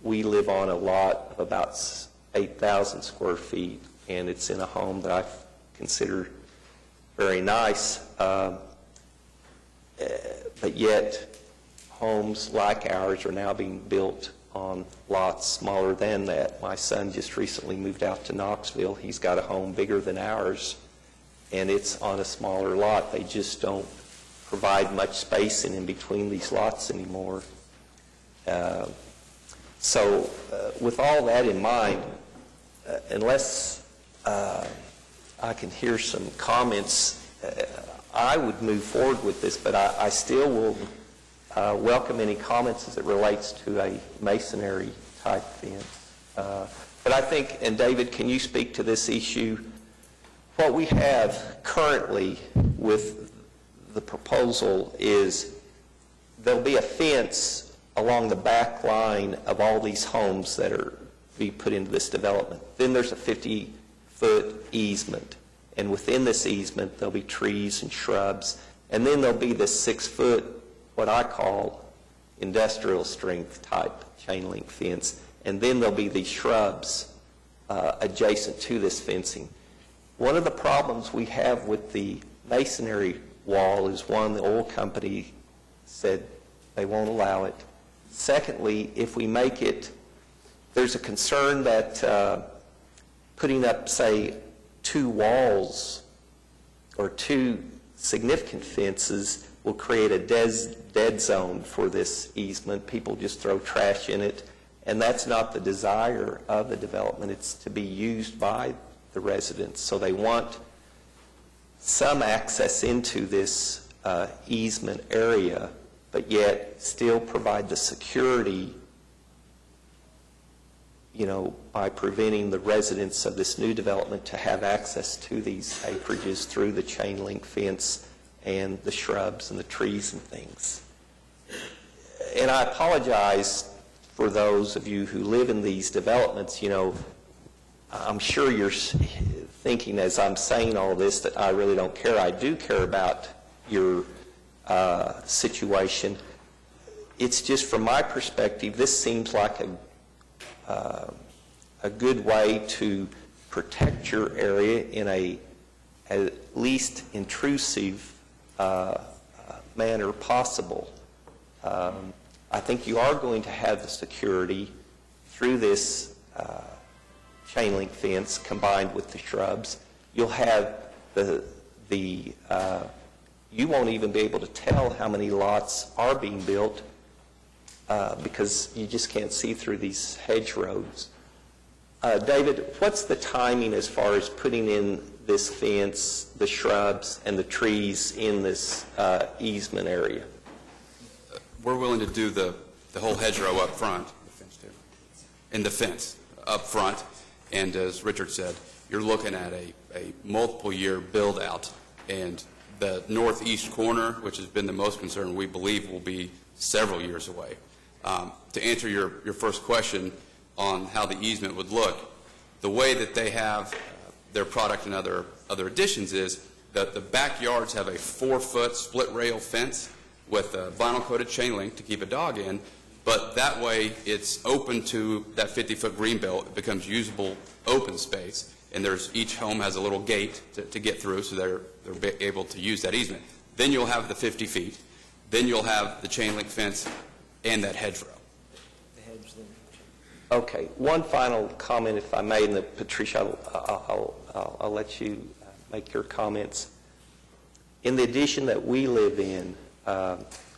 We live on a lot of about 8,000 square feet, and it's in a home that I consider very nice, but yet homes like ours are now being built on lots smaller than that. My son just recently moved out to Knoxville. He's got a home bigger than ours, and it's on a smaller lot. They just don't provide much spacing in between these lots anymore. So with all that in mind, unless I can hear some comments, I would move forward with this, but I still will welcome any comments as it relates to a masonry type fence. But I think, and David, can you speak to this issue? What we have currently with the proposal is there'll be a fence along the back line of all these homes that are be put into this development. Then there's a 50-foot easement, and within this easement there'll be trees and shrubs, and then there'll be this 6-foot, what I call industrial strength type chain link fence, and then there'll be these shrubs adjacent to this fencing. One of the problems we have with the masonry wall is, one, the oil company said they won't allow it. Secondly, if we make it, there's a concern that putting up, say, 2 walls or 2 significant fences will create a dead zone for this easement. People just throw trash in it, and that's not the desire of the development. It's to be used by the residents. So they want some access into this easement area, but yet still provide the security, by preventing the residents of this new development to have access to these acreages through the chain link fence and the shrubs and the trees and things. And I apologize for those of you who live in these developments. I'm sure you're thinking as I'm saying all this that I really don't care. I do care about your situation. It's just from my perspective, this seems like a good way to protect your area in a at least intrusive manner possible. I think you are going to have the security through this chain link fence combined with the shrubs. You'll have you won't even be able to tell how many lots are being built because you just can't see through these hedge roads. David, what's the timing as far as putting in this fence, the shrubs, and the trees in this easement area? We're willing to do the whole hedgerow up front, and the fence up front. And as Richard said, you're looking at a multiple-year build-out, and the northeast corner, which has been the most concern, we believe will be several years away. To answer your first question on how the easement would look, the way that they have their product and other additions is that the backyards have a 4-foot split rail fence with a vinyl-coated chain link to keep a dog in, but that way it's open to that 50-foot green belt. It becomes usable open space, and each home has a little gate to get through, so they're able to use that easement. Then you'll have the 50 feet. Then you'll have the chain link fence and that hedgerow. Okay, one final comment, if I may, and then Patricia, I'll let you make your comments. In the addition that we live in,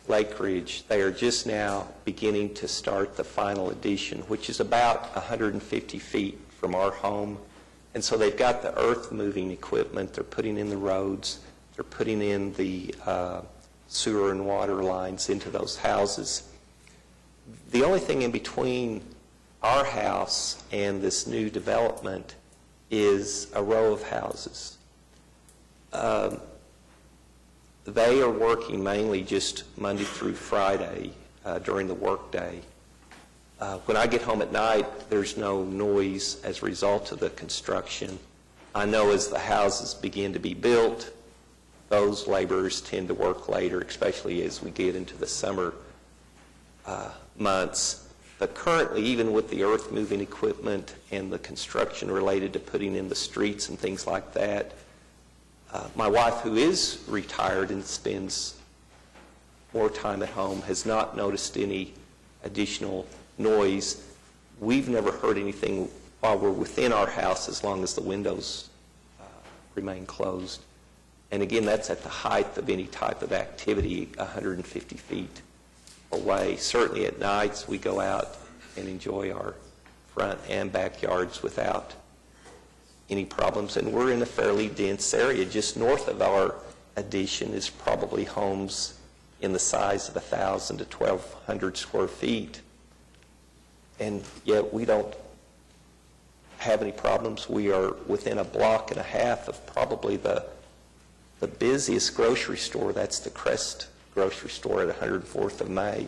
Lake Ridge, they are just now beginning to start the final addition, which is about 150 feet from our home. And so they've got the earth-moving equipment. They're putting in the roads. They're putting in the sewer and water lines into those houses. The only thing in between our house and this new development is a row of houses. They are working mainly just Monday through Friday during the workday. When I get home at night, there's no noise as a result of the construction. I know as the houses begin to be built, those laborers tend to work later, especially as we get into the summer months. But currently, even with the earth-moving equipment and the construction related to putting in the streets and things like that, my wife, who is retired and spends more time at home, has not noticed any additional noise. We've never heard anything while we're within our house as long as the windows remain closed. And again, that's at the height of any type of activity, 150 feet away. Certainly at nights we go out and enjoy our front and backyards without any problems. And we're in a fairly dense area. Just north of our addition is probably homes in the size of 1,000 to 1,200 square feet. And yet we don't have any problems. We are within a block and a half of probably the busiest grocery store. That's the Crest grocery store at 104th of May.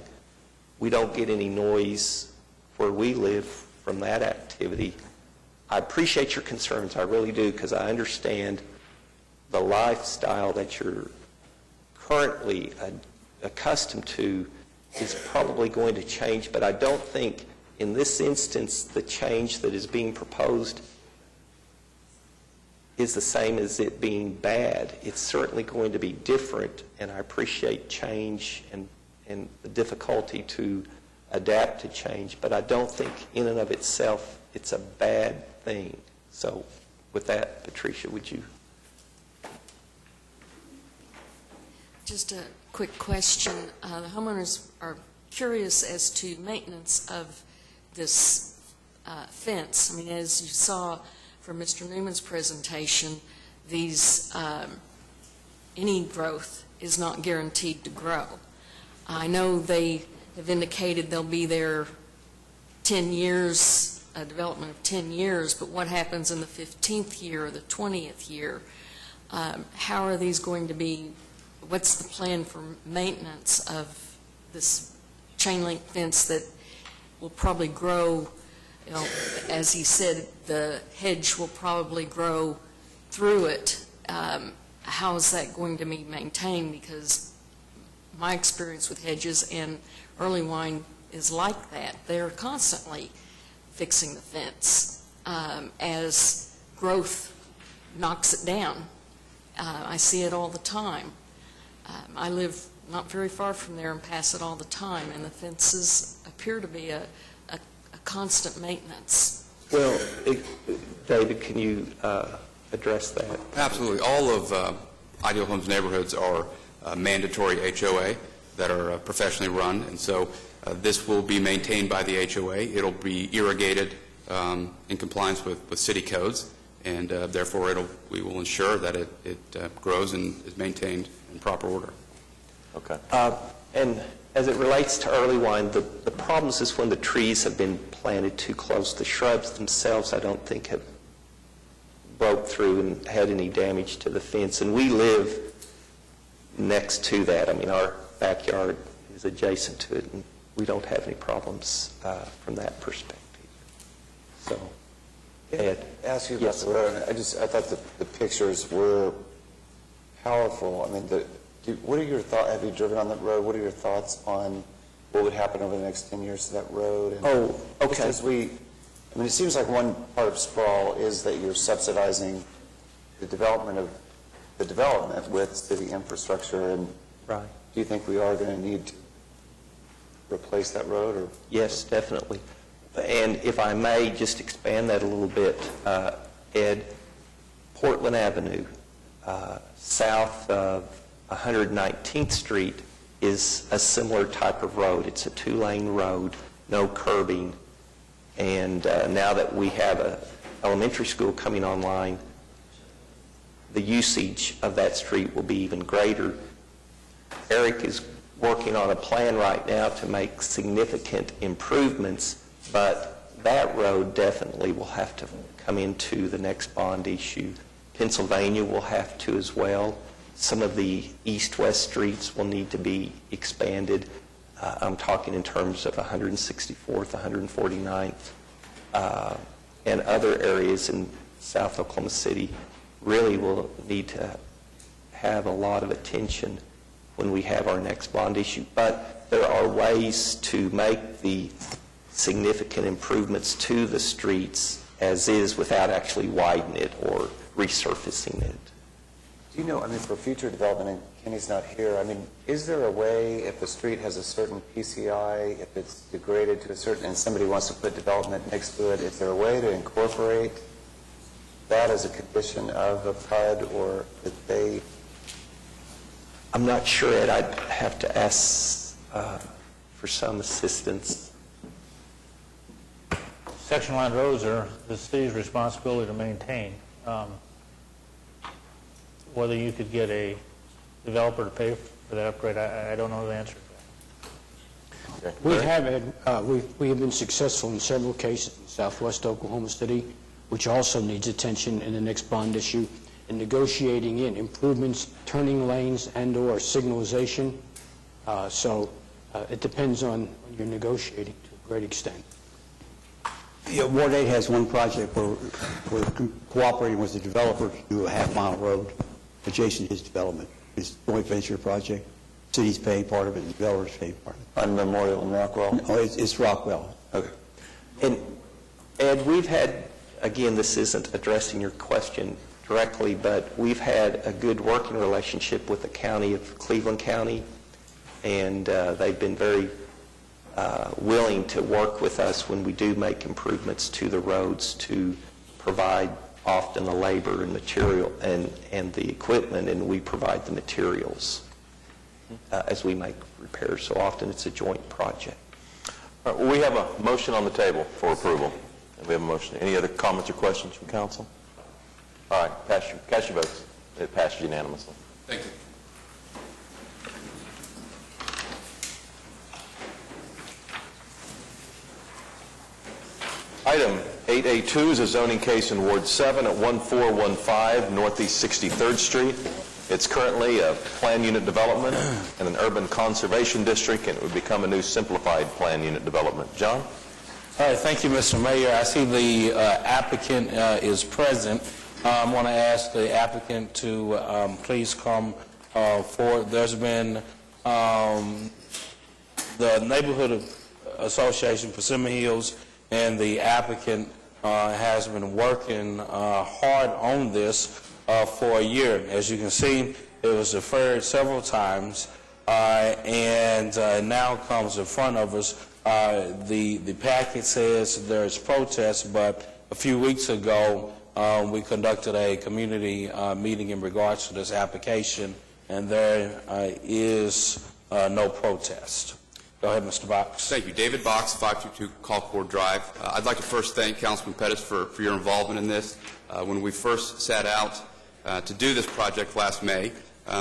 We don't get any noise where we live from that activity. I appreciate your concerns, I really do, because I understand the lifestyle that you're currently accustomed to is probably going to change, but I don't think in this instance the change that is being proposed is the same as it being bad. It's certainly going to be different, and I appreciate change and the difficulty to adapt to change, but I don't think in and of itself it's a bad thing. So with that, Patricia, would you? Just a quick question. The homeowners are curious as to maintenance of this fence. I mean, as you saw from Mr. Newman's presentation, these any growth is not guaranteed to grow. I know they have indicated they'll be there 10 years, a development of 10 years, but what happens in the 15th year or the 20th year? How are these going to be, what's the plan for maintenance of this chain link fence that will probably grow, you know, as he said, the hedge will probably grow through it. How is that going to be maintained? Because my experience with hedges and Early Wine is like that. They're constantly fixing the fence as growth knocks it down. I see it all the time. I live not very far from there and pass it all the time, and the fences appear to be a constant maintenance. Well, David, can you address that? Absolutely. All of Ideal Homes neighborhoods are mandatory HOA that are professionally run, and so this will be maintained by the HOA. It'll be irrigated in compliance with city codes, and therefore we will ensure that it grows and is maintained in proper order. Okay. And as it relates to Early Wine, the problems is when the trees have been planted too close. The shrubs themselves, I don't think, have broke through and had any damage to the fence. And we live next to that. I mean, our backyard is adjacent to it, and we don't have any problems from that perspective. So, Ed. Ask you about the road. I thought the pictures were powerful. I mean, what are your thoughts? Have you driven on that road? What are your thoughts on what would happen over the next 10 years to that road? And okay. Because it seems like one part of sprawl is that you're subsidizing the development with city infrastructure. And right. Do you think we are going to need to replace that road? Or? Yes, definitely. And if I may just expand that a little bit, Ed, Portland Avenue, south of 119th Street, is a similar type of road. It's a 2-lane road, no curbing. And now that we have an elementary school coming online, the usage of that street will be even greater. Eric is working on a plan right now to make significant improvements, but that road definitely will have to come into the next bond issue. Pennsylvania will have to as well. Some of the east-west streets will need to be expanded. I'm talking in terms of 164th, 149th, and other areas in South Oklahoma City really will need to have a lot of attention when we have our next bond issue. But there are ways to make the significant improvements to the streets as is without actually widening it or resurfacing it. Do you know, for future development, and Kenny's not here, is there a way, if a street has a certain PCI, if it's degraded to a certain, and somebody wants to put development next to it, is there a way to incorporate that as a condition of a PUD, or that they... I'm not sure, Ed. I'd have to ask for some assistance. Section line roads are the city's responsibility to maintain. Whether you could get a developer to pay for that upgrade, I don't know the answer to that. We have been successful in several cases in southwest Oklahoma City, which also needs attention in the next bond issue, in negotiating in improvements, turning lanes, and/or signalization. So it depends on your negotiating to a great extent. Yeah, Ward 8 has one project where we're cooperating with the developer to do a half-mile road adjacent to his development. It's a joint venture project. City's paying part of it, the developer's paying part of it. On Memorial and Rockwell? Oh, it's Rockwell. Okay. And Ed, we've had, again, this isn't addressing your question directly, but we've had a good working relationship with the county of Cleveland County, and they've been very willing to work with us when we do make improvements to the roads to provide often the labor and material and the equipment, and we provide the materials as we make repairs. So often it's a joint project. All right, well, we have a motion on the table for approval. We have a motion. Any other comments or questions from council? All right, cast your votes. It passed unanimously. Thank you. Item 8A2 is a zoning case in Ward 7 at 1415 Northeast 63rd Street. It's currently a plan unit development and an urban conservation district, and it would become a new simplified plan unit development. John? All right, thank you, Mr. Mayor. I see the applicant is present. I'm going to ask the applicant to please come forward. There's been the Neighborhood Association for Persimmon Hills and the applicant has been working hard on this for a year. As you can see, it was deferred several times, and now comes in front of us. The packet says there's protests, but a few weeks ago we conducted a community meeting in regards to this application, and there is no protest. Go ahead, Mr. Box. Thank you. David Box, 522 Colcord Drive. I'd like to first thank Councilman Pettis for your involvement in this. When we first set out to do this project last May,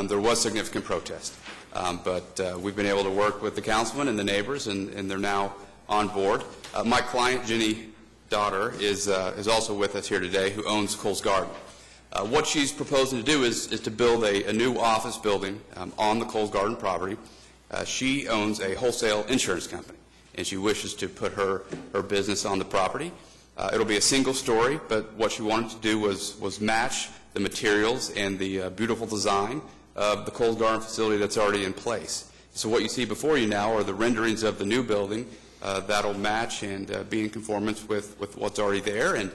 there was significant protest. But we've been able to work with the councilman and the neighbors, and they're now on board. My client, Jenny Daughter, is also with us here today, who owns Coles Garden. What she's proposing to do is to build a new office building on the Coles Garden property. She owns a wholesale insurance company, and she wishes to put her business on the property. It'll be a single story, but what she wanted to do was match the materials and the beautiful design of the Coles Garden facility that's already in place. So what you see before you now are the renderings of the new building that'll match and be in conformance with what's already there. And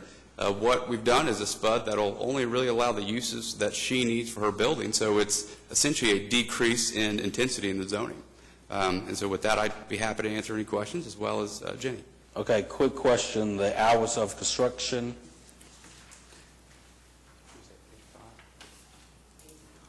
what we've done is a spud that'll only really allow the uses that she needs for her building. So it's essentially a decrease in intensity in the zoning. And so with that, I'd be happy to answer any questions, as well as Jenny. Okay, quick question. The hours of construction?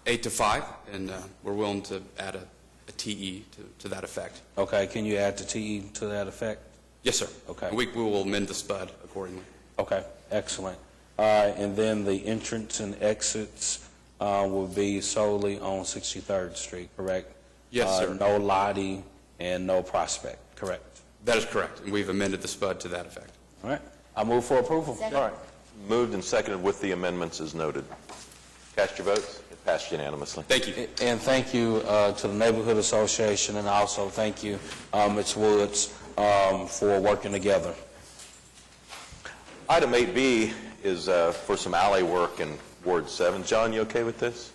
8 to 5, and we're willing to add a TE to that effect. Okay, can you add the TE to that effect? Yes, sir. Okay. We will amend the spud accordingly. Okay, excellent. And then the entrance and exits will be solely on 63rd Street, correct? Yes, sir. No Lottie and no Prospect, correct? That is correct, and we've amended the spud to that effect. All right. I move for approval. All right. Moved and seconded with the amendments as noted. Cast your votes. It passed unanimously. Thank you. And thank you to the Neighborhood Association, and also thank you, Ms. Woods, for working together. Item 8B is for some alley work in Ward 7. John, you okay with this?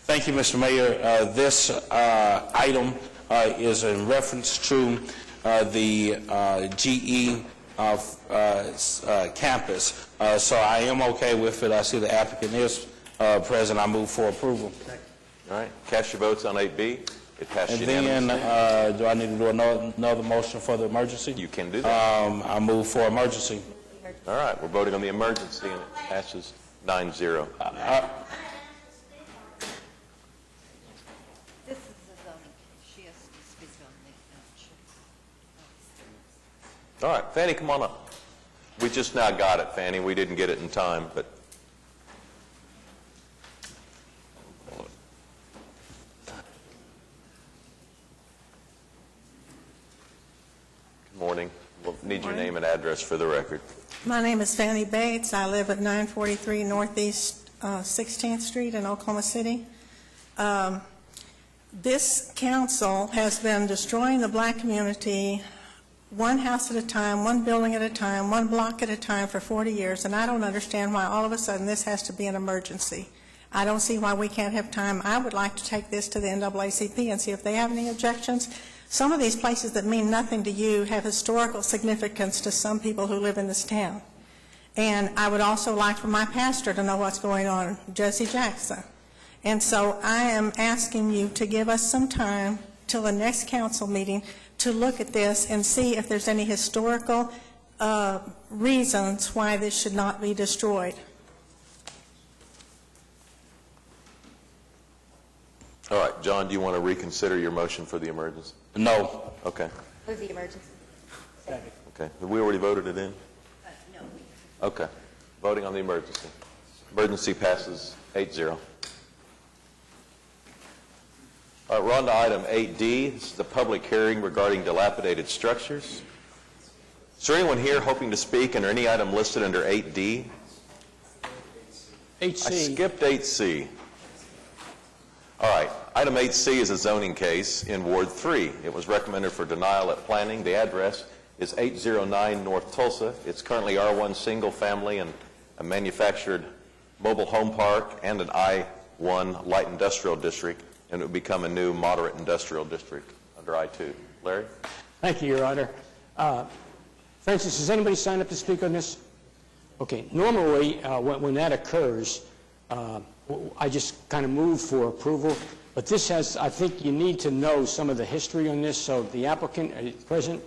Thank you, Mr. Mayor. This item is in reference to the GE campus. So I am okay with it. I see the applicant is present. I move for approval. All right. Cast your votes on 8B. It passed And unanimously. then, do I need to do another motion for the emergency? You can do that. I move for emergency. All right. We're voting on the emergency, and it passes 9-0. This is a zoning case. She has to speak on the All right. Fanny, come on up. We just now got it, Fanny. We didn't get it in time, but... Good morning. We'll need your name and address for the record. My name is Fanny Bates. I live at 943 Northeast 16th Street in Oklahoma City. This council has been destroying the black community one house at a time, one building at a time, one block at a time for 40 years, and I don't understand why all of a sudden this has to be an emergency. I don't see why we can't have time. I would like to take this to the NAACP and see if they have any objections. Some of these places that mean nothing to you have historical significance to some people who live in this town. And I would also like for my pastor to know what's going on, Jesse Jackson. And so I am asking you to give us some time till the next council meeting to look at this and see if there's any historical reasons why this should not be destroyed. All right, John, do you want to reconsider your motion for the emergency? No. Okay. Move the emergency. Okay. Have we already voted it in? No. Okay. Voting on the emergency. Emergency passes 8-0. All right, we're on to item 8D. This is the public hearing regarding dilapidated structures. Is there anyone here hoping to speak under any item listed under 8D? 8C. I skipped 8C. All right. Item 8C is a zoning case in Ward 3. It was recommended for denial at planning. The address is 809 North Tulsa. It's currently R1 single family and a manufactured mobile home park and an I1 light industrial district, and it would become a new moderate industrial district under I2. Larry? Thank you, Your Honor. Francis, has anybody signed up to speak on this? Okay. Normally, when that occurs, I just kind of move for approval. But this has, I think you need to know some of the history on this. So the applicant is present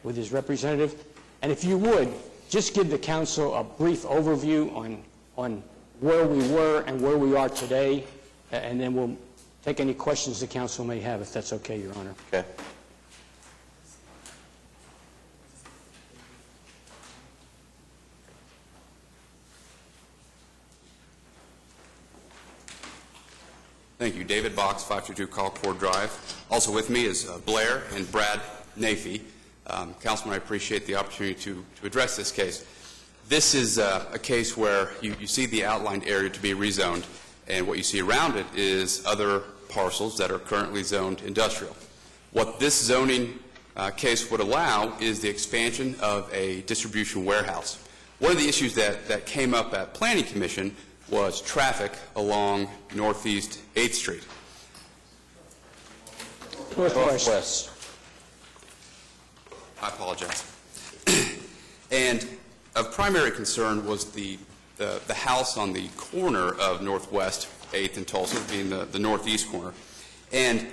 with his representative. And if you would, just give the council a brief overview on where we were and where we are today, and then we'll take any questions the council may have, if that's okay, Your Honor. Okay. Thank you. David Box, 522 Colcord Drive. Also with me is Blair and Brad Nafee. Councilman, I appreciate the opportunity to address this case. This is a case where you see the outlined area to be rezoned, and what you see around it is other parcels that are currently zoned industrial. What this zoning case would allow is the expansion of a distribution warehouse. One of the issues that came up at Planning Commission was traffic along Northeast 8th Street. Northwest. I apologize. And of primary concern was the house on the corner of Northwest 8th and Tulsa, being the northeast corner. And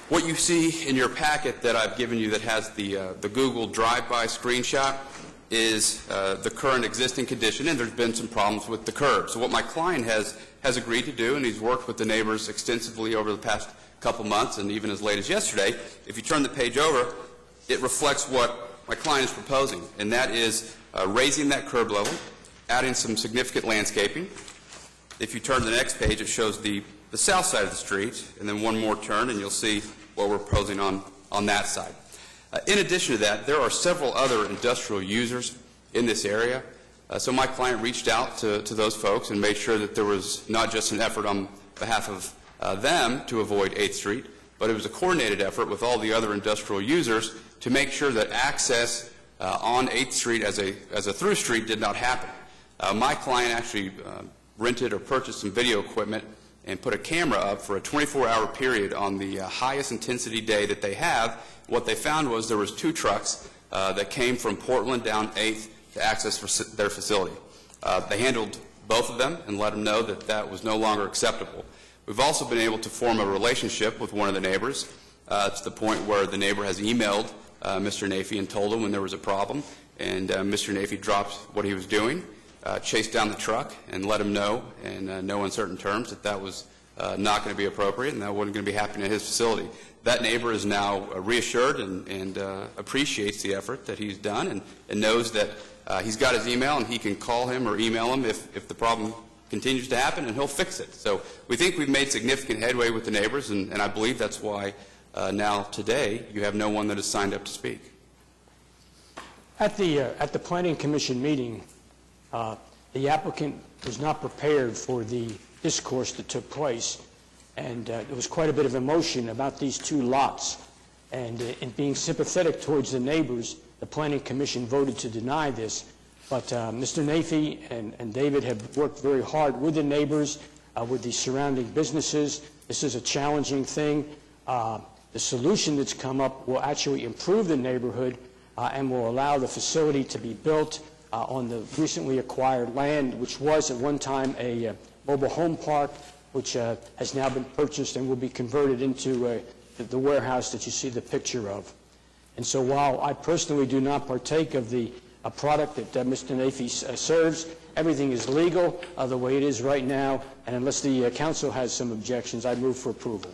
what you see in your packet that I've given you that has the Google drive-by screenshot is the current existing condition, and there's been some problems with the curb. So what my client has agreed to do, and he's worked with the neighbors extensively over the past couple months and even as late as yesterday, if you turn the page over, it reflects what my client is proposing, and that is raising that curb level, adding some significant landscaping. If you turn to the next page, it shows the south side of the street, and then one more turn, and you'll see what we're proposing on that side. In addition to that, there are several other industrial users in this area. So my client reached out to those folks and made sure that there was not just an effort on behalf of them to avoid 8th Street, but it was a coordinated effort with all the other industrial users to make sure that access on 8th Street as a through street did not happen. My client actually rented or purchased some video equipment and put a camera up for a 24-hour period on the highest intensity day that they have. What they found was there was 2 trucks that came from Portland down 8th to access their facility. They handled both of them and let them know that that was no longer acceptable. We've also been able to form a relationship with one of the neighbors to the point where the neighbor has emailed Mr. Nafee and told him when there was a problem, and Mr. Nafee dropped what he was doing, chased down the truck, and let him know in no uncertain terms that that was not going to be appropriate and that wasn't going to be happening at his facility. That neighbor is now reassured and appreciates the effort that he's done and knows that he's got his email and he can call him or email him if the problem continues to happen, and he'll fix it. So we think we've made significant headway with the neighbors, and I believe that's why now today you have no one that has signed up to speak. At the Planning Commission meeting, the applicant was not prepared for the discourse that took place, and there was quite a bit of emotion about these 2 lots. And in being sympathetic towards the neighbors, the Planning Commission voted to deny this. But Mr. Nafee and David have worked very hard with the neighbors, with the surrounding businesses. This is a challenging thing. The solution that's come up will actually improve the neighborhood and will allow the facility to be built on the recently acquired land, which was at one time a mobile home park, which has now been purchased and will be converted into the warehouse that you see the picture of. And so while I personally do not partake of the product that Mr. Nafis serves. Everything is legal the way it is right now, and unless the council has some objections, I move for approval.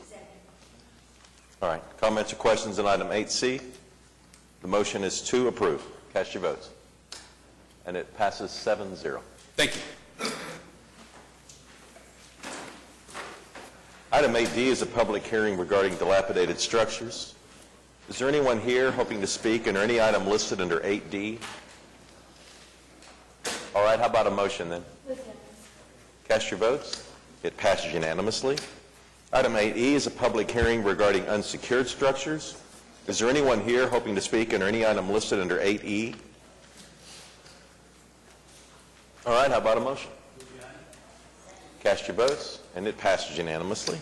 All right. Comments or questions on item 8C? The motion is to approve. Cast your votes. And it passes 7-0. Thank you. Item 8D is a public hearing regarding dilapidated structures. Is there anyone here hoping to speak under any item listed under 8D? All right, how about a motion then? Cast your votes. It passes unanimously. Item 8E is a public hearing regarding unsecured structures. Is there anyone here hoping to speak under any item listed under 8E? All right, how about a motion? Cast your votes, and it passes unanimously.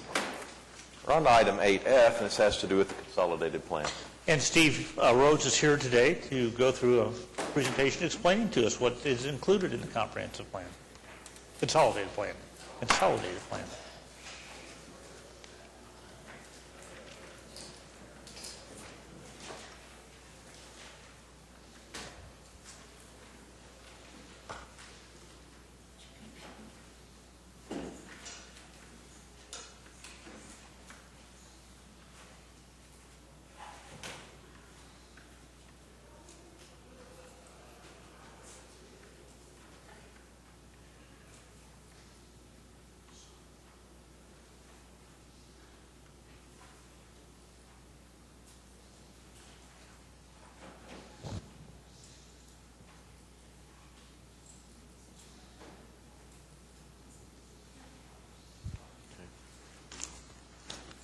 We're on to item 8F, and this has to do with the consolidated plan. And Steve Rhodes is here today to go through a presentation explaining to us what is included in the comprehensive plan, consolidated plan.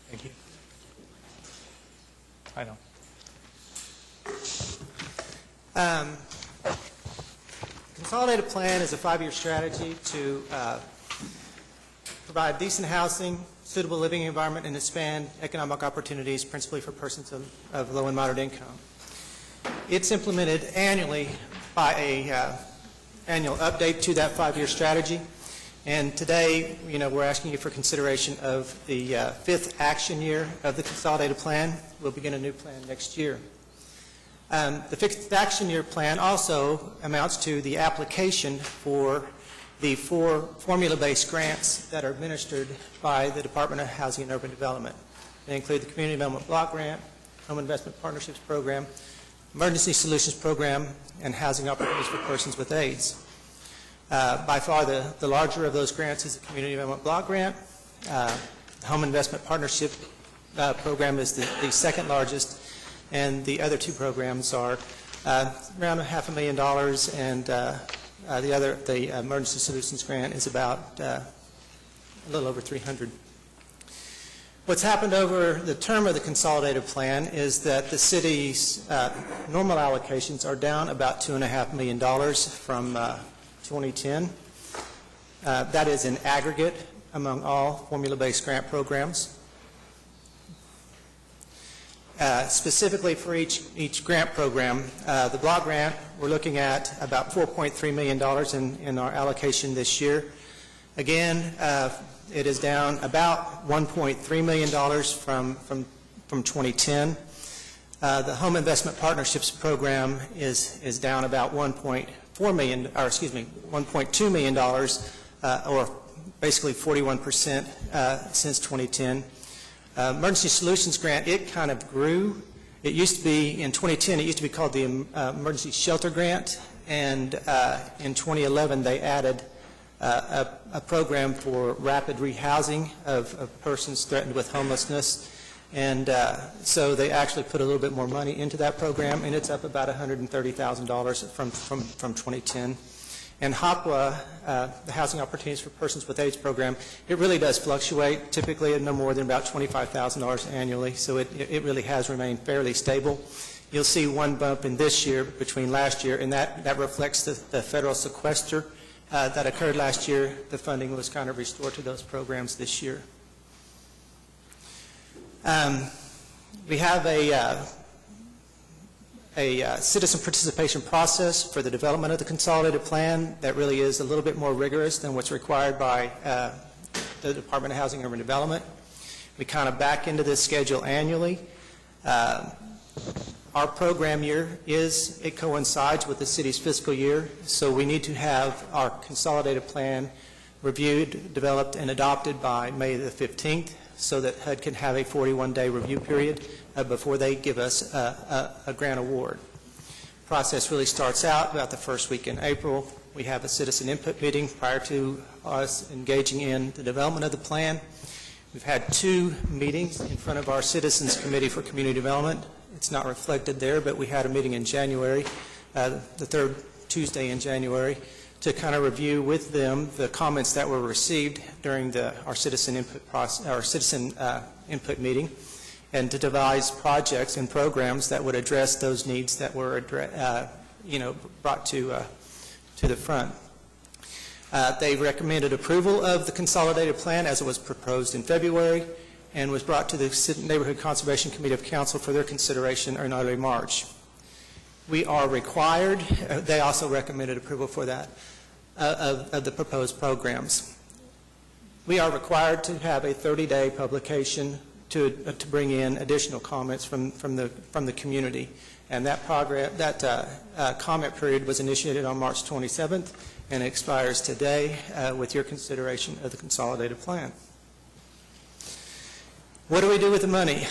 Thank you. I know. Consolidated plan is a 5-year strategy to provide decent housing, suitable living environment, and expand economic opportunities, principally for persons of low and moderate income. It's implemented annually by a annual update to that 5-year strategy. And today, we're asking you for consideration of the 5th action year of the consolidated plan. We'll begin a new plan next year. The 5th action year plan also amounts to the application for the 4 formula-based grants that are administered by the Department of Housing and Urban Development. They include the Community Development Block Grant, Home Investment Partnerships Program, Emergency Solutions Program, and Housing Opportunities for Persons with AIDS. By far, the larger of those grants is the Community Development Block Grant. The Home Investment Partnership Program is the second largest, and the other 2 programs are around $500,000, and the Emergency Solutions Grant is about a little over $300,000. What's happened over the term of the consolidated plan is that the city's normal allocations are down about $2.5 million from 2010. That is in aggregate among all formula-based grant programs. Specifically for each grant program, the block grant, we're looking at about $4.3 million in our allocation this year. Again, it is down about $1.3 million from 2010. The Home Investment Partnerships Program is down about $1.2 million, or basically 41% since 2010. Emergency Solutions Grant, it kind of grew. It used to be, in 2010, it used to be called the Emergency Shelter Grant, and in 2011 they added a program for rapid rehousing of persons threatened with homelessness. And so they actually put a little bit more money into that program, and it's up about $130,000 from 2010. And HOPWA, the Housing Opportunities for Persons with AIDS program, it really does fluctuate, typically at no more than about $25,000 annually, so it really has remained fairly stable. You'll see one bump in this year between last year, and that reflects the federal sequester that occurred last year. The funding was kind of restored to those programs this year. We have a citizen participation process for the development of the consolidated plan that really is a little bit more rigorous than what's required by the Department of Housing and Urban Development. We kind of back into this schedule annually. Our program year it coincides with the city's fiscal year, so we need to have our consolidated plan reviewed, developed, and adopted by May the 15th so that HUD can have a 41-day review period before they give us a grant award. The process really starts out about the first week in April. We have a citizen input meeting prior to us engaging in the development of the plan. We've had 2 meetings in front of our Citizens Committee for Community Development. It's not reflected there, but we had a meeting in January, the 3rd Tuesday in January, to kind of review with them the comments that were received during our citizen input meeting, and to devise projects and programs that would address those needs that were brought to the front. They recommended approval of the consolidated plan as it was proposed in February and was brought to the Neighborhood Conservation Committee of Council for their consideration in early March. We are required, they also recommended approval for that, of the proposed programs. We are required to have a 30-day publication to bring in additional comments from the community. And that comment period was initiated on March 27th and expires today with your consideration of the consolidated plan. What do we do with the money?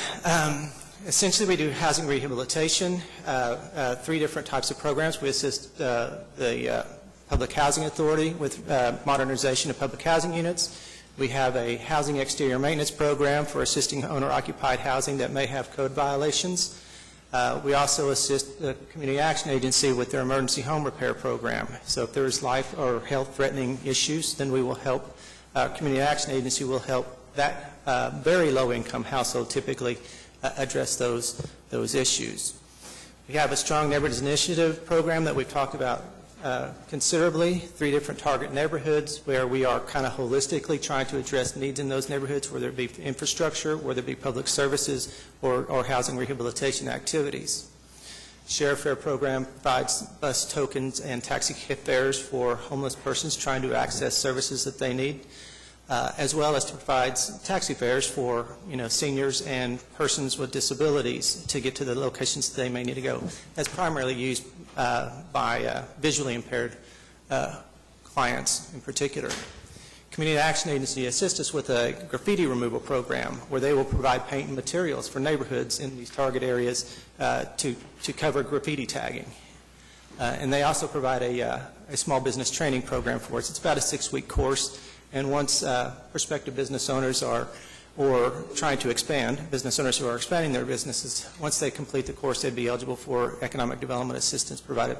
Essentially, we do housing rehabilitation, 3 different types of programs. We assist the Public Housing Authority with modernization of public housing units. We have a housing exterior maintenance program for assisting owner-occupied housing that may have code violations. We also assist the Community Action Agency with their emergency home repair program. So if there's life or health-threatening issues, then we will help, Community Action Agency will help that very low-income household typically address those issues. We have a Strong Neighborhoods Initiative program that we've talked about considerably, 3 different target neighborhoods where we are kind of holistically trying to address needs in those neighborhoods, whether it be infrastructure, whether it be public services, or housing rehabilitation activities. Sheriff Fare program provides bus tokens and taxi fares for homeless persons trying to access services that they need, as well as provides taxi fares for seniors and persons with disabilities to get to the locations that they may need to go. That's primarily used by visually impaired clients in particular. Community Action Agency assists us with a graffiti removal program where they will provide paint and materials for neighborhoods in these target areas to cover graffiti tagging. And they also provide a small business training program for us. It's about a 6-week course. And once prospective business owners or trying to expand, business owners who are expanding their businesses, once they complete the course, they'd be eligible for economic development assistance provided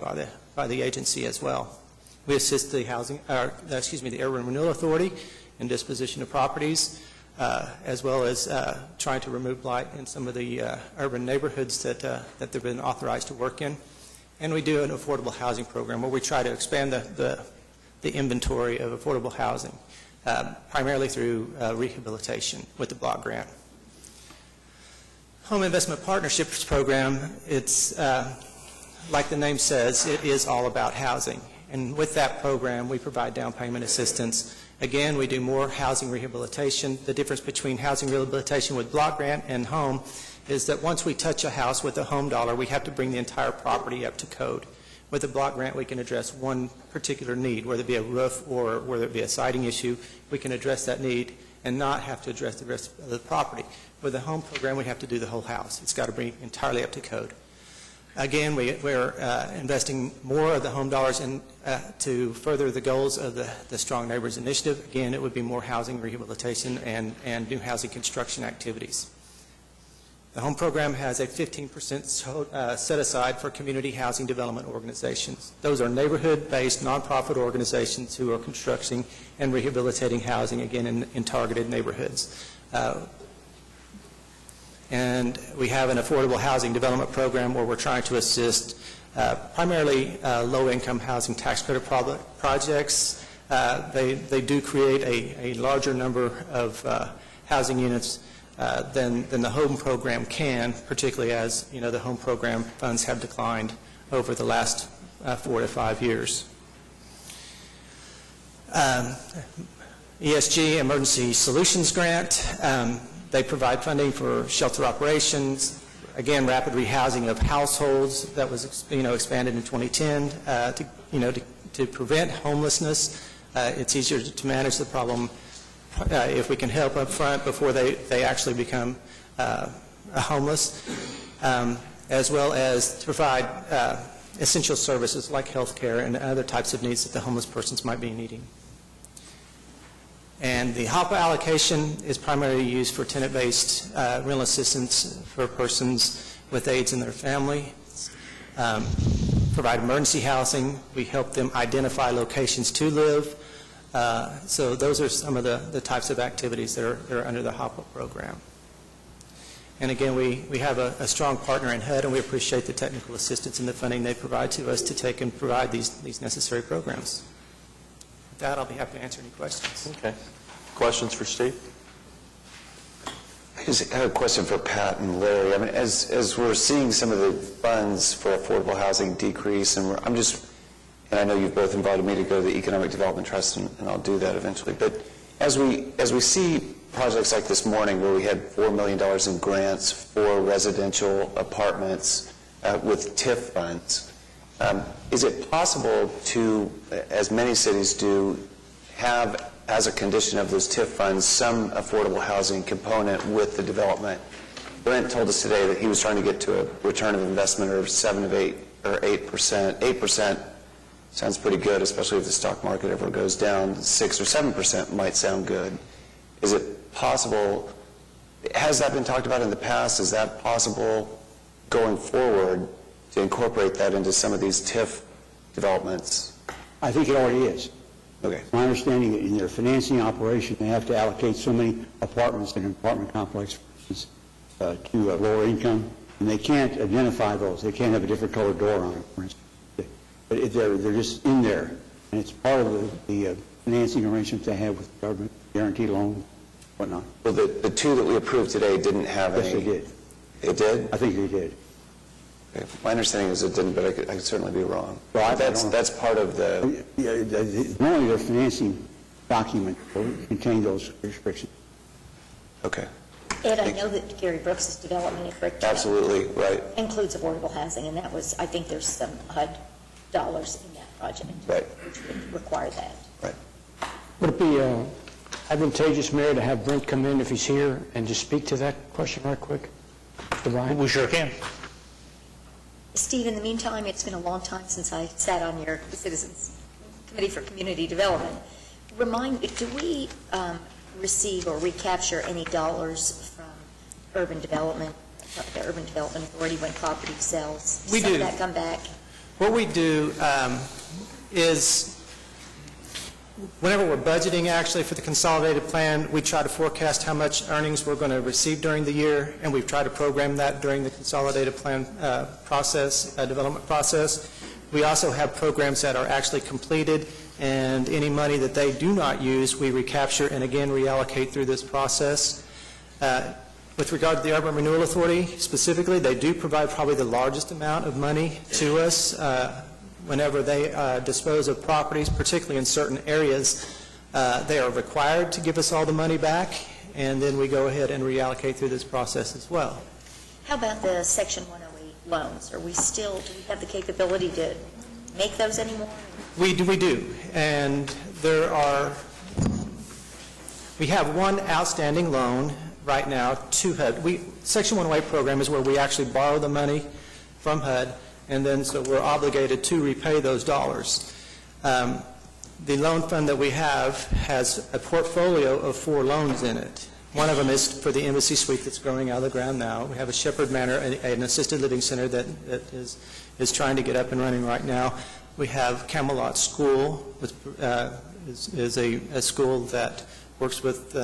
by the agency as well. We assist the Urban Renewal Authority in disposition of properties, as well as trying to remove blight in some of the urban neighborhoods that they've been authorized to work in. And we do an affordable housing program where we try to expand the inventory of affordable housing, primarily through rehabilitation with the block grant. Home Investment Partnerships Program, it's like the name says, it is all about housing. And with that program, we provide down payment assistance. Again, we do more housing rehabilitation. The difference between housing rehabilitation with block grant and home is that once we touch a house with a home dollar, we have to bring the entire property up to code. With a block grant, we can address one particular need, whether it be a roof or whether it be a siding issue. We can address that need and not have to address the rest of the property. With a home program, we have to do the whole house. It's got to be entirely up to code. Again, we're investing more of the home dollars to further the goals of the Strong Neighbors Initiative. Again, it would be more housing rehabilitation and new housing construction activities. The home program has a 15% set aside for community housing development organizations. Those are neighborhood-based nonprofit organizations who are constructing and rehabilitating housing, again, in targeted neighborhoods. And we have an affordable housing development program where we're trying to assist primarily low-income housing tax credit projects. They do create a larger number of housing units than the home program can, particularly as the home program funds have declined over the last 4 to 5 years. ESG, Emergency Solutions Grant, they provide funding for shelter operations, again, rapid rehousing of households that was, expanded in 2010 to prevent homelessness. It's easier to manage the problem if we can help up front before they actually become homeless, as well as to provide essential services like health care and other types of needs that the homeless persons might be needing. And the HAPA allocation is primarily used for tenant-based rental assistance for persons with AIDS in their family. Provide emergency housing. We help them identify locations to live. So those are some of the types of activities that are under the HAPA program. And again, we have a strong partner in HUD, and we appreciate the technical assistance and the funding they provide to us to take and provide these necessary programs. With that, I'll be happy to answer any questions. Okay. Questions for Steve? I just have a question for Pat and Larry. I mean, as we're seeing some of the funds for affordable housing decrease, and I know you've both invited me to go to the Economic Development Trust, and I'll do that eventually. But as we see projects like this morning, where we had $4 million in grants for residential apartments with TIF funds, is it possible to, as many cities do, have as a condition of those TIF funds some affordable housing component with the development? Brent told us today that he was trying to get to a return of investment of 8%. 8% sounds pretty good, especially if the stock market ever goes down. 6 or 7% might sound good. Is it possible? Has that been talked about in the past? Is that possible going forward to incorporate that into some of these TIF developments? I think it already is. Okay. My understanding, in their financing operation, they have to allocate so many apartments in an apartment complex, for instance, to lower income, and they can't identify those. They can't have a different colored door on it, for instance. But they're just in there, and it's part of the financing arrangements they have with the government, guaranteed loan, whatnot. Well, the two that we approved today didn't have any. Yes, they did. It did? I think they did. Okay. My understanding is it didn't, but I could certainly be wrong. Well, that's part of the... Normally, their financing document will contain those restrictions. Okay. Ed, I know that Gary Brooks' development at Bricktown Absolutely, right. includes affordable housing, and that was, I think there's some HUD dollars in that project. Right. Which would require that. Right. Would it be advantageous, Mayor, to have Brent come in if he's here and just speak to that question right quick? Mr. Ryan? We sure can. Steve, in the meantime, it's been a long time since I sat on your Citizens Committee for Community Development. Remind me, do we receive or recapture any dollars from urban development, the Urban Development Authority, when property sells? We Some do. of that come back? What we do is, whenever we're budgeting actually for the consolidated plan, we try to forecast how much earnings we're going to receive during the year, and we've tried to program that during the consolidated plan development process. We also have programs that are actually completed, and any money that they do not use, we recapture and again reallocate through this process. With regard to the Urban Renewal Authority specifically, they do provide probably the largest amount of money to us whenever they dispose of properties, particularly in certain areas. They are required to give us all the money back, and then we go ahead and reallocate through this process as well. How about the Section 108 loans? Do we have the capability to make those anymore? We do, and we have one outstanding loan right now to HUD. Section 108 program is where we actually borrow the money from HUD, and then so we're obligated to repay those dollars. The loan fund that we have has a portfolio of 4 loans in it. One of them is for the Embassy Suite that's growing out of the ground now. We have a Shepherd Manor, an assisted living center that is trying to get up and running right now. We have Camelot School, which is a school that works with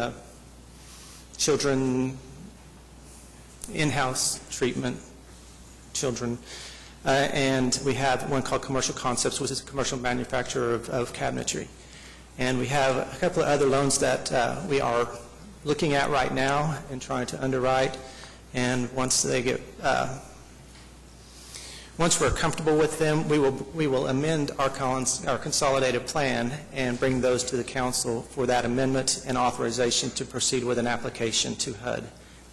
children, in-house treatment children. And we have one called Commercial Concepts, which is a commercial manufacturer of cabinetry. And we have a couple of other loans that we are looking at right now and trying to underwrite. And once we're comfortable with them, we will amend our consolidated plan and bring those to the council for that amendment and authorization to proceed with an application to HUD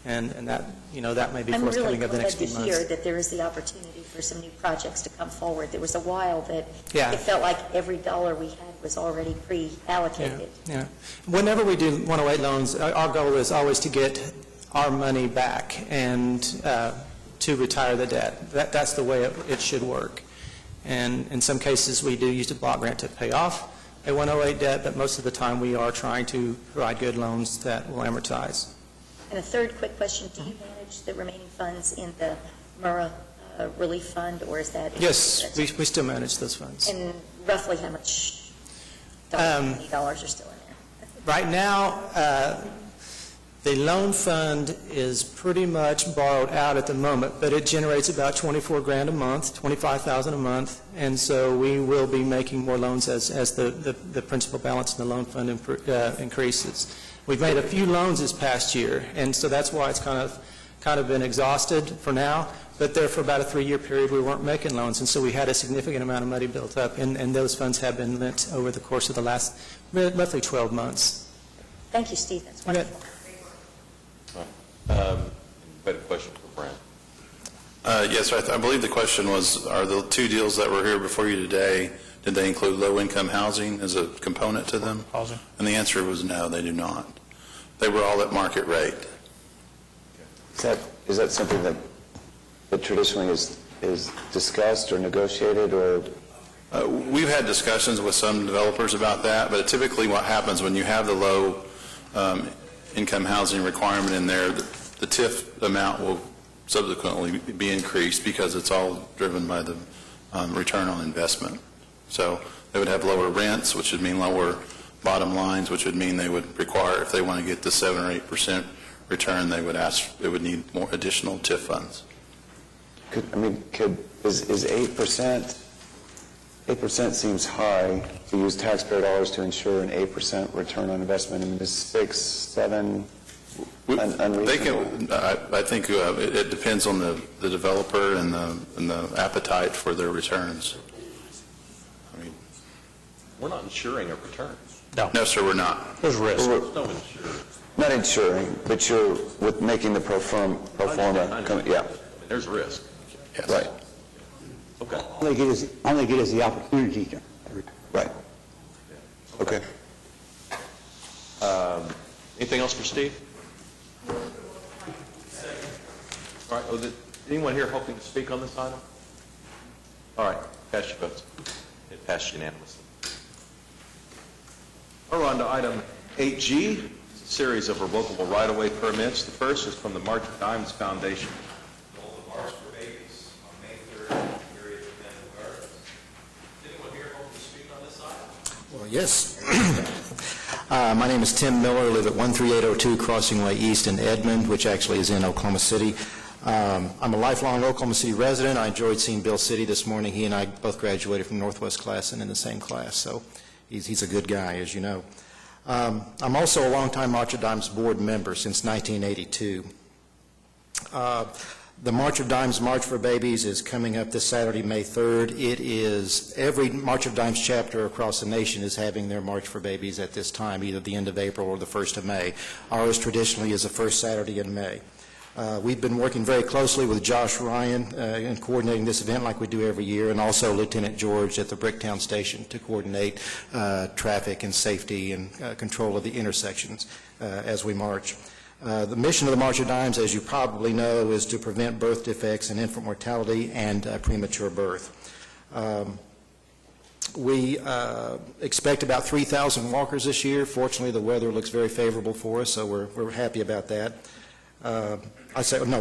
And that, that may be I'm forthcoming really over the glad next to few hear months. that there is the opportunity for some new projects to come forward. There was a while that Yeah. it felt like every dollar we had was already pre-allocated. Yeah. Whenever we do 108 loans, our goal is always to get our money back and to retire the debt. That's the way it should work. And in some cases, we do use the block grant to pay off a 108 debt, but most of the time we are trying to provide good loans that will amortize. And a third quick question, do you manage the remaining funds in the MURA Relief Fund, or is that? Yes, we still manage those funds. And roughly how much dollars are still in there? Right now, the loan fund is pretty much borrowed out at the moment, but it generates about $24,000 a month, $25,000 a month, and so we will be making more loans as the principal balance in the loan fund increases. We've made a few loans this past year, and so that's why it's kind of been exhausted for now. But there for about a 3-year period we weren't making loans, and so we had a significant amount of money built up, and those funds have been lent over the course of the last roughly 12 months. Thank you, Steve. That's wonderful. Better question for Brent. Yes, sir. I believe the question was, are the two deals that were here before you today, did they include low-income housing as a component to them? Housing. And the answer was no, they do not. They were all at market rate. Is that something that traditionally is discussed or negotiated, or? We've had discussions with some developers about that, but typically what happens when you have the low income housing requirement in there, the TIF amount will subsequently be increased because it's all driven by the return on investment. So they would have lower rents, which would mean lower bottom lines, which would mean they would require, if they want to get the 7 or 8% return, they would need more additional TIF funds. Is 8%? 8% seems high to use taxpayer dollars to ensure an 8% return on investment. I mean, is 6, 7 unreasonable? I think it depends on the developer and the appetite for their returns. We're not ensuring a return. No, sir, we're not. There's risk. No insurance. Not insuring, but you're with making the pro forma. Yeah. There's risk. Yes. Right. Okay. All they get is the opportunity to. Right. Okay. Anything else for Steve? All right. Anyone here hoping to speak on this item? All right. Cast your votes. It passed unanimously. We're on to item 8G, a series of revocable right-of-way permits. The first is from the March of Dimes Foundation. March for Babies on May 3rd, period of Menlo Gardens. Anyone here hoping to speak on this item? Well, yes. My name is Tim Miller. I live at 13802 Crossing Way East in Edmond, which actually is in Oklahoma City. I'm a lifelong Oklahoma City resident. I enjoyed seeing Bill City this morning. He and I both graduated from Northwest class and in the same class, so he's a good guy, as you know. I'm also a longtime March of Dimes board member since 1982. The March of Dimes March for Babies is coming up this Saturday, May 3rd. It is every March of Dimes chapter across the nation is having their March for Babies at this time, either the end of April or the 1st of May. Ours traditionally is the first Saturday in May. We've been working very closely with Josh Ryan in coordinating this event like we do every year, and also Lieutenant George at the Bricktown Station to coordinate traffic and safety and control of the intersections as we march. The mission of the March of Dimes, as you probably know, is to prevent birth defects and infant mortality and premature birth. We expect about 3,000 walkers this year. Fortunately, the weather looks very favorable for us, so we're happy about that.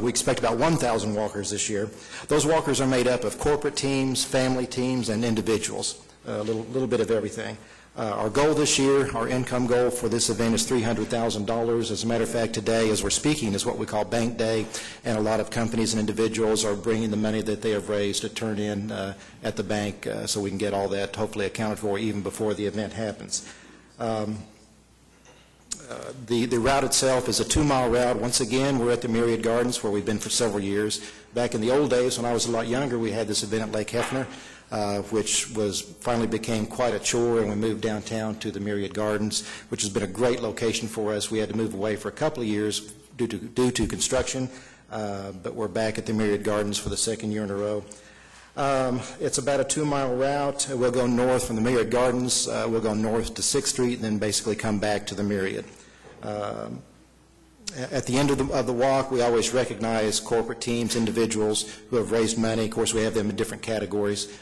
We expect about 1,000 walkers this year. Those walkers are made up of corporate teams, family teams, and individuals, a little bit of everything. Our goal this year, our income goal for this event is $300,000. As a matter of fact, today, as we're speaking, is what we call Bank Day, and a lot of companies and individuals are bringing the money that they have raised to turn in at the bank so we can get all that hopefully accounted for even before the event happens. The route itself is a 2-mile route. Once again, we're at the Myriad Gardens, where we've been for several years. Back in the old days, when I was a lot younger, we had this event at Lake Hefner, which finally became quite a chore, and we moved downtown to the Myriad Gardens, which has been a great location for us. We had to move away for a couple of years due to construction, but we're back at the Myriad Gardens for the second year in a row. It's about a 2-mile route. We'll go north from the Myriad Gardens, we'll go north to 6th Street, and then basically come back to the Myriad. At the end of the walk, we always recognize corporate teams, individuals who have raised money. Of course, we have them in different categories,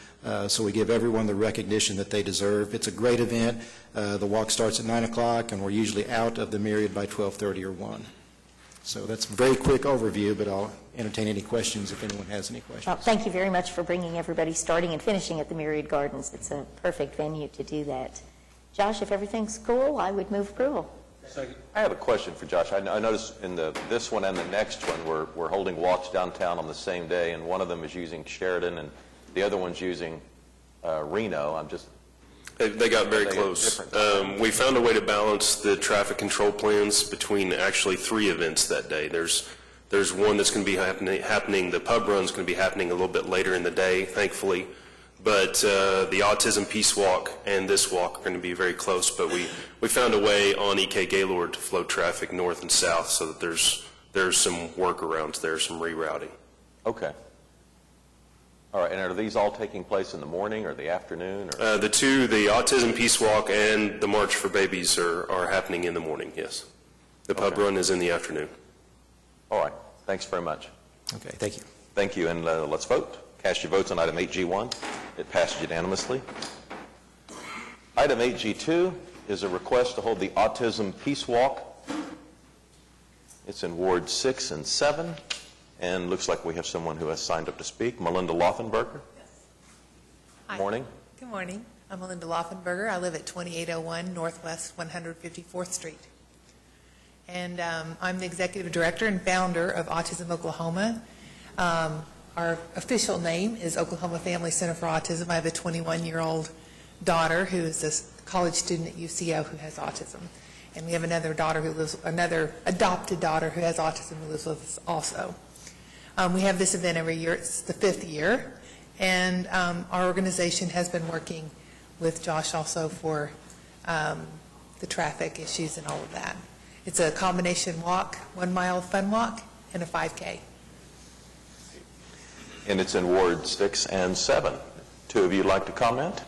so we give everyone the recognition that they deserve. It's a great event. The walk starts at 9 o'clock, and we're usually out of the Myriad by 12:30 or 1. So that's a very quick overview, but I'll entertain any questions if anyone has any questions. Well, thank you very much for bringing everybody starting and finishing at the Myriad Gardens. It's a perfect venue to do that. Josh, if everything's cool, I would move approval. I have a question for Josh. I noticed in this one and the next one, we're holding walks downtown on the same day, and one of them is using Sheridan, and the other one's using Reno. They got very close. We found a way to balance the traffic control plans between actually 3 events that day. There's one that's going to be happening. The pub run's going to be happening a little bit later in the day, thankfully. But the Autism Peace Walk and this walk are going to be very close. But we found a way on E.K. Gaylord to flow traffic north and south so that there's some workarounds there, some rerouting. Okay. All right, and are these all taking place in the morning or the afternoon? Or? The Autism Peace Walk and the March for Babies are happening in the morning, yes. The pub run is in the afternoon. All right, thanks very much. Okay, thank you. Thank you, and let's vote. Cast your votes on item 8G1. It passed unanimously. Item 8G2 is a request to hold the Autism Peace Walk. It's in Ward 6 and 7. And looks like we have someone who has signed up to speak. Melinda Laufenberger. Hi. Morning. Good morning. I'm Melinda Laufenberger. I live at 2801 Northwest 154th Street. And I'm the executive director and founder of Autism Oklahoma. Our official name is Oklahoma Family Center for Autism. I have a 21-year-old daughter who is a college student at UCO who has autism. And we have another adopted daughter who has autism who lives with us also. We have this event every year. It's the 5th year. And our organization has been working with Josh also for the traffic issues and all of that. It's a combination walk, 1-mile fun walk, and a 5K. And it's in Ward 6 and 7. 2 of you like to comment?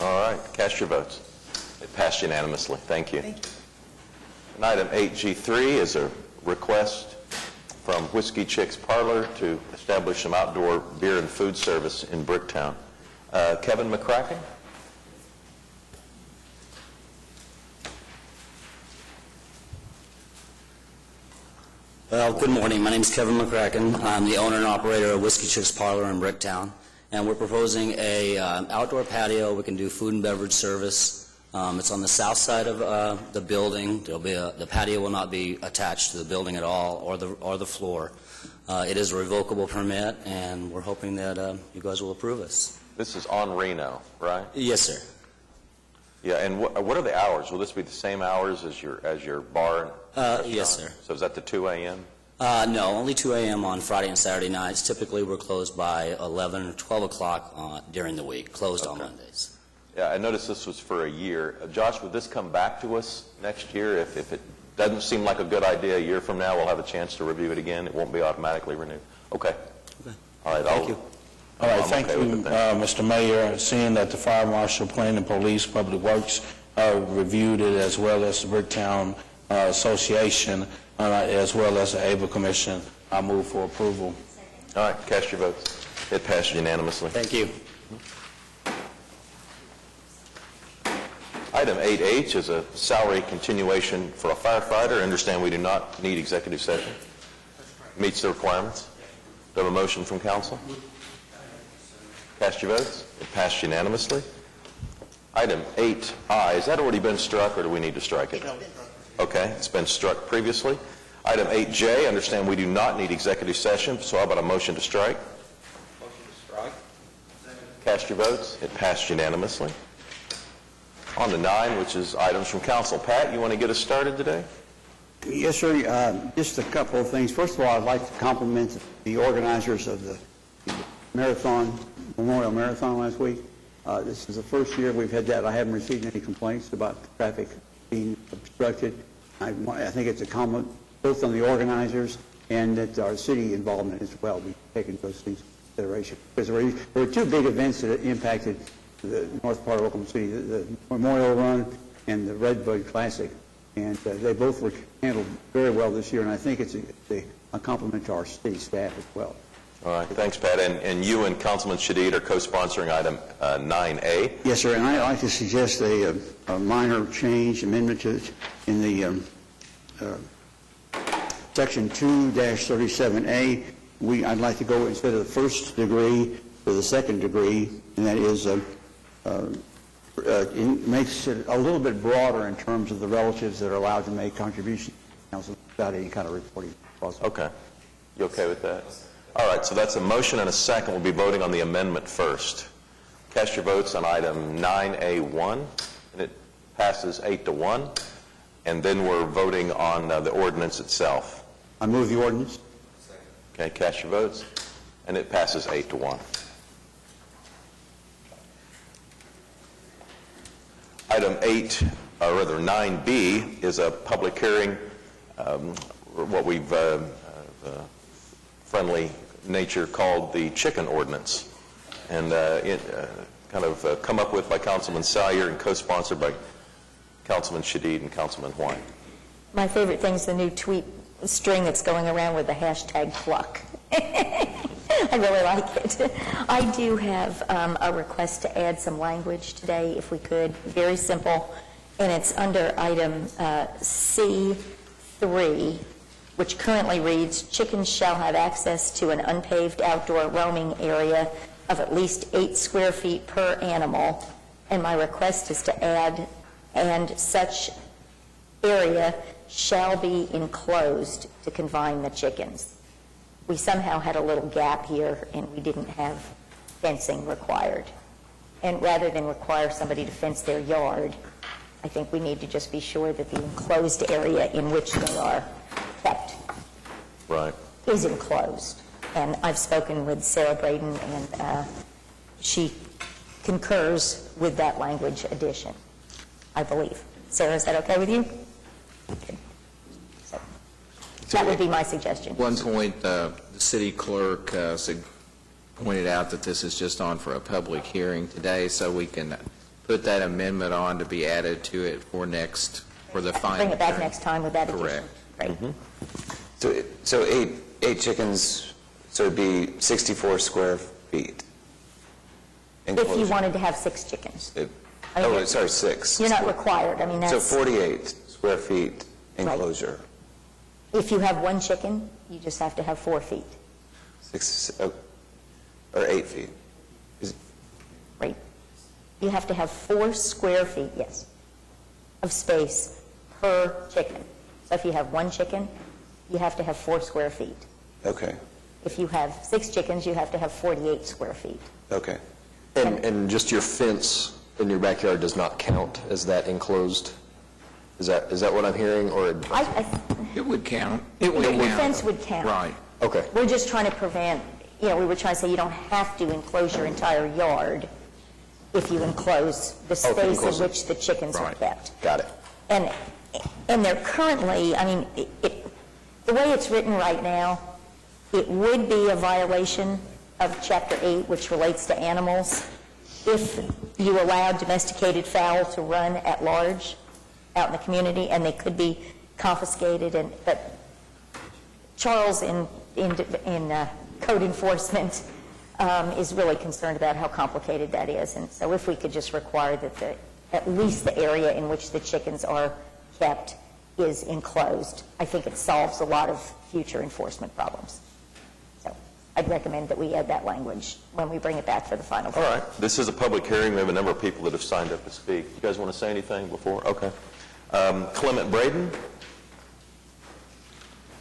All right, cast your votes. It passed unanimously. Thank you. Thank you. And item 8G3 is a request from Whiskey Chicks Parlor to establish some outdoor beer and food service in Bricktown. Kevin McCracken? Well, good morning. My name is Kevin McCracken. I'm the owner and operator of Whiskey Chicks Parlor in Bricktown. And we're proposing a outdoor patio. We can do food and beverage service. It's on the south side of the building. The patio will not be attached to the building at all, or the floor. It is a revocable permit, and we're hoping that you guys will approve us. This is on Reno, right? Yes, sir. Yeah, and what are the hours? Will this be the same hours as your bar? Yes, sir. So is that the 2 a.m.? No, only 2 a.m. on Friday and Saturday nights. Typically, we're closed by 11 or 12 o'clock during the week, closed on Mondays. Yeah, I noticed this was for a year. Josh, would this come back to us next year? If it doesn't seem like a good idea a year from now, we'll have a chance to review it again. It won't be automatically renewed. Okay. All right. Thank you. All right, thank you, Mr. Mayor. Seeing that the Fire Marshal, Planning, Police, Public Works reviewed it, as well as the Bricktown Association, as well as the Able Commission, I move for approval. All right, cast your votes. It passed unanimously. Thank you. Item 8H is a salary continuation for a firefighter. I understand we do not need executive session. Meets the requirements. Do I have a motion from council? Cast your votes. It passed unanimously. Item 8I, has that already been struck, or do we need to strike it? Okay, it's been struck previously. Item 8J, I understand we do not need executive session, so how about a motion to strike? Motion to strike. Cast your votes. It passed unanimously. On to 9, which is items from council. Pat, you want to get us started today? Yes, sir. Just a couple of things. First of all, I'd like to compliment the organizers of the marathon, Memorial Marathon last week. This is the first year we've had that. I haven't received any complaints about traffic being obstructed. I think it's a comment both on the organizers and that our city involvement as well be taken those things into consideration. Because there were two big events that impacted the north part of Oklahoma City, the Memorial Run and the Redbud Classic. And they both were handled very well this year, and I think it's a compliment to our city staff as well. All right, thanks, Pat. And you and Councilman Shadid are co-sponsoring item 9A. Yes, sir, and I'd like to suggest a minor change, amendment to in the section 2-37A. I'd like to go instead of the first degree to the second degree, and that is it makes it a little bit broader in terms of the relatives that are allowed to make contributions without any kind of reporting process. Okay. You okay with that? All right, so that's a motion and a second. We'll be voting on the amendment first. Cast your votes on item 9A1, and it passes 8-1. And then we're voting on the ordinance itself. I move the ordinance. Okay, cast your votes, and it passes 8-1. Item 9B is a public hearing, what we've friendly nature called the chicken ordinance, and kind of come up with by Councilman Salyer and co-sponsored by Councilman Shadid and Councilman White. My favorite thing is the new tweet string that's going around with the hashtag Cluck. I really like it. I do have a request to add some language today, if we could. Very simple, and it's under item C3, which currently reads, chickens shall have access to an unpaved outdoor roaming area of at least 8 square feet per animal. And my request is to add, and such area shall be enclosed to confine the chickens. We somehow had a little gap here, and we didn't have fencing required. And rather than require somebody to fence their yard, I think we need to just be sure that the enclosed area in which they are kept is enclosed. And I've spoken with Sarah Braden, and she concurs with that language addition, I believe. Sarah, is that okay with you? Okay. So that would be my suggestion. At one point, the city clerk pointed out that this is just on for a public hearing today, so we can put that amendment on to be added to it for the final Bring it back hearing. next time with that Correct. addition. Great. So eight chickens, so it'd be 64 square feet. If you wanted to have 6 chickens. Sorry, 6. You're not required. I mean, that's... So 48 square feet enclosure. Right. If you have 1 chicken, you just have to have 4 feet. 8 feet. Right. You have to have 4 square feet, yes, of space per chicken. So if you have 1 chicken, you have to have 4 square feet. Okay. If you have 6 chickens, you have to have 48 square feet. Okay. And just your fence in your backyard does not count as that enclosed? Is that what I'm hearing, or? It would count. The fence would count. Right. Okay. We're just trying to prevent, we were trying to say you don't have to enclose your entire yard if you enclose the space in which the chickens are kept. Got it. And they're currently, the way it's written right now, it would be a violation of Chapter 8, which relates to animals, if you allowed domesticated fowl to run at large out in the community, and they could be confiscated. But Charles in code enforcement is really concerned about how complicated that is. And so if we could just require that at least the area in which the chickens are kept is enclosed, I think it solves a lot of future enforcement problems. So I'd recommend that we add that language when we bring it back for the final vote. All right. This is a public hearing. We have a number of people that have signed up to speak. You guys want to say anything before? Okay. Clement Braden?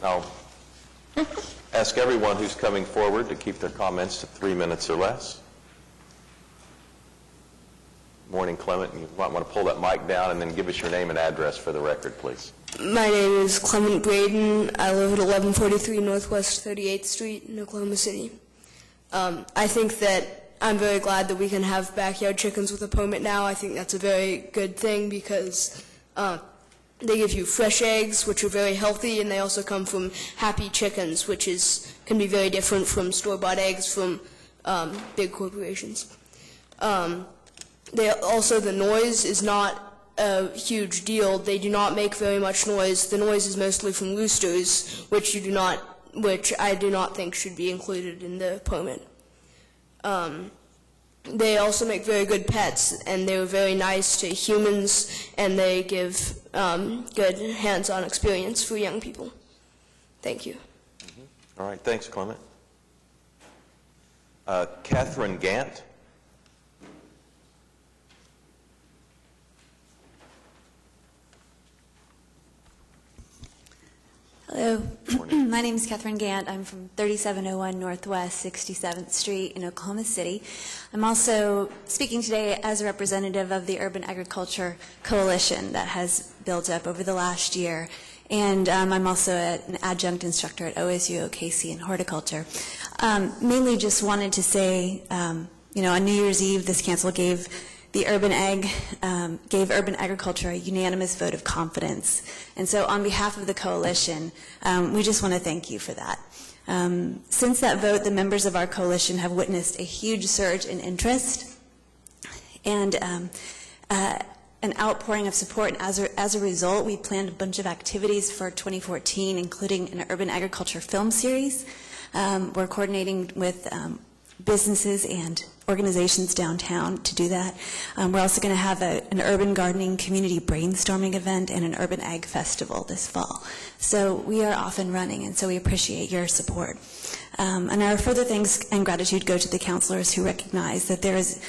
I'll ask everyone who's coming forward to keep their comments to 3 minutes or less. Morning, Clement. You might want to pull that mic down and then give us your name and address for the record, please. My name is Clement Braden. I live at 1143 Northwest 38th Street in Oklahoma City. I think that I'm very glad that we can have backyard chickens with a permit now. I think that's a very good thing because They give you fresh eggs, which are very healthy, and they also come from happy chickens, which can be very different from store-bought eggs from big corporations. The noise is not a huge deal. They do not make very much noise. The noise is mostly from roosters, which I do not think should be included in the permit. They also make very good pets, and they're very nice to humans, and they give good hands-on experience for young people. Thank you. All right, thanks, Clement. Catherine Gant. Hello, my name is Catherine Gant. I'm from 3701 Northwest 67th Street in Oklahoma City. I'm also speaking today as a representative of the Urban Agriculture Coalition that has built up over the last year. And I'm also an adjunct instructor at OSU OKC in horticulture. Mainly just wanted to say, on New Year's Eve, this council gave Urban Agriculture a unanimous vote of confidence. And so on behalf of the coalition, we just want to thank you for that. Since that vote, the members of our coalition have witnessed a huge surge in interest and an outpouring of support. And as a result, we planned a bunch of activities for 2014, including an urban agriculture film series. We're coordinating with businesses and organizations downtown to do that. We're also going to have an urban gardening community brainstorming event and an urban ag festival this fall. So we are off and running, and so we appreciate your support. And our further thanks and gratitude go to the councilors who recognize that there is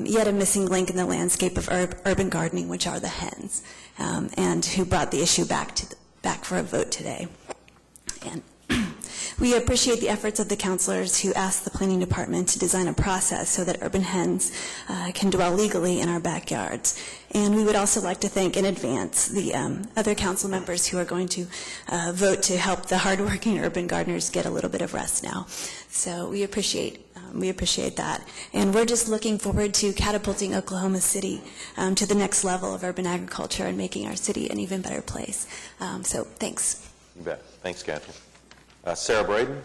yet a missing link in the landscape of urban gardening, which are the hens, and who brought the issue back for a vote today. And we appreciate the efforts of the councilors who asked the planning department to design a process so that urban hens can dwell legally in our backyards. And we would also like to thank in advance the other council members who are going to vote to help the hardworking urban gardeners get a little bit of rest now. So we appreciate that. And we're just looking forward to catapulting Oklahoma City to the next level of urban agriculture and making our city an even better place. So thanks. You bet. Thanks, Catherine. Sarah Braden.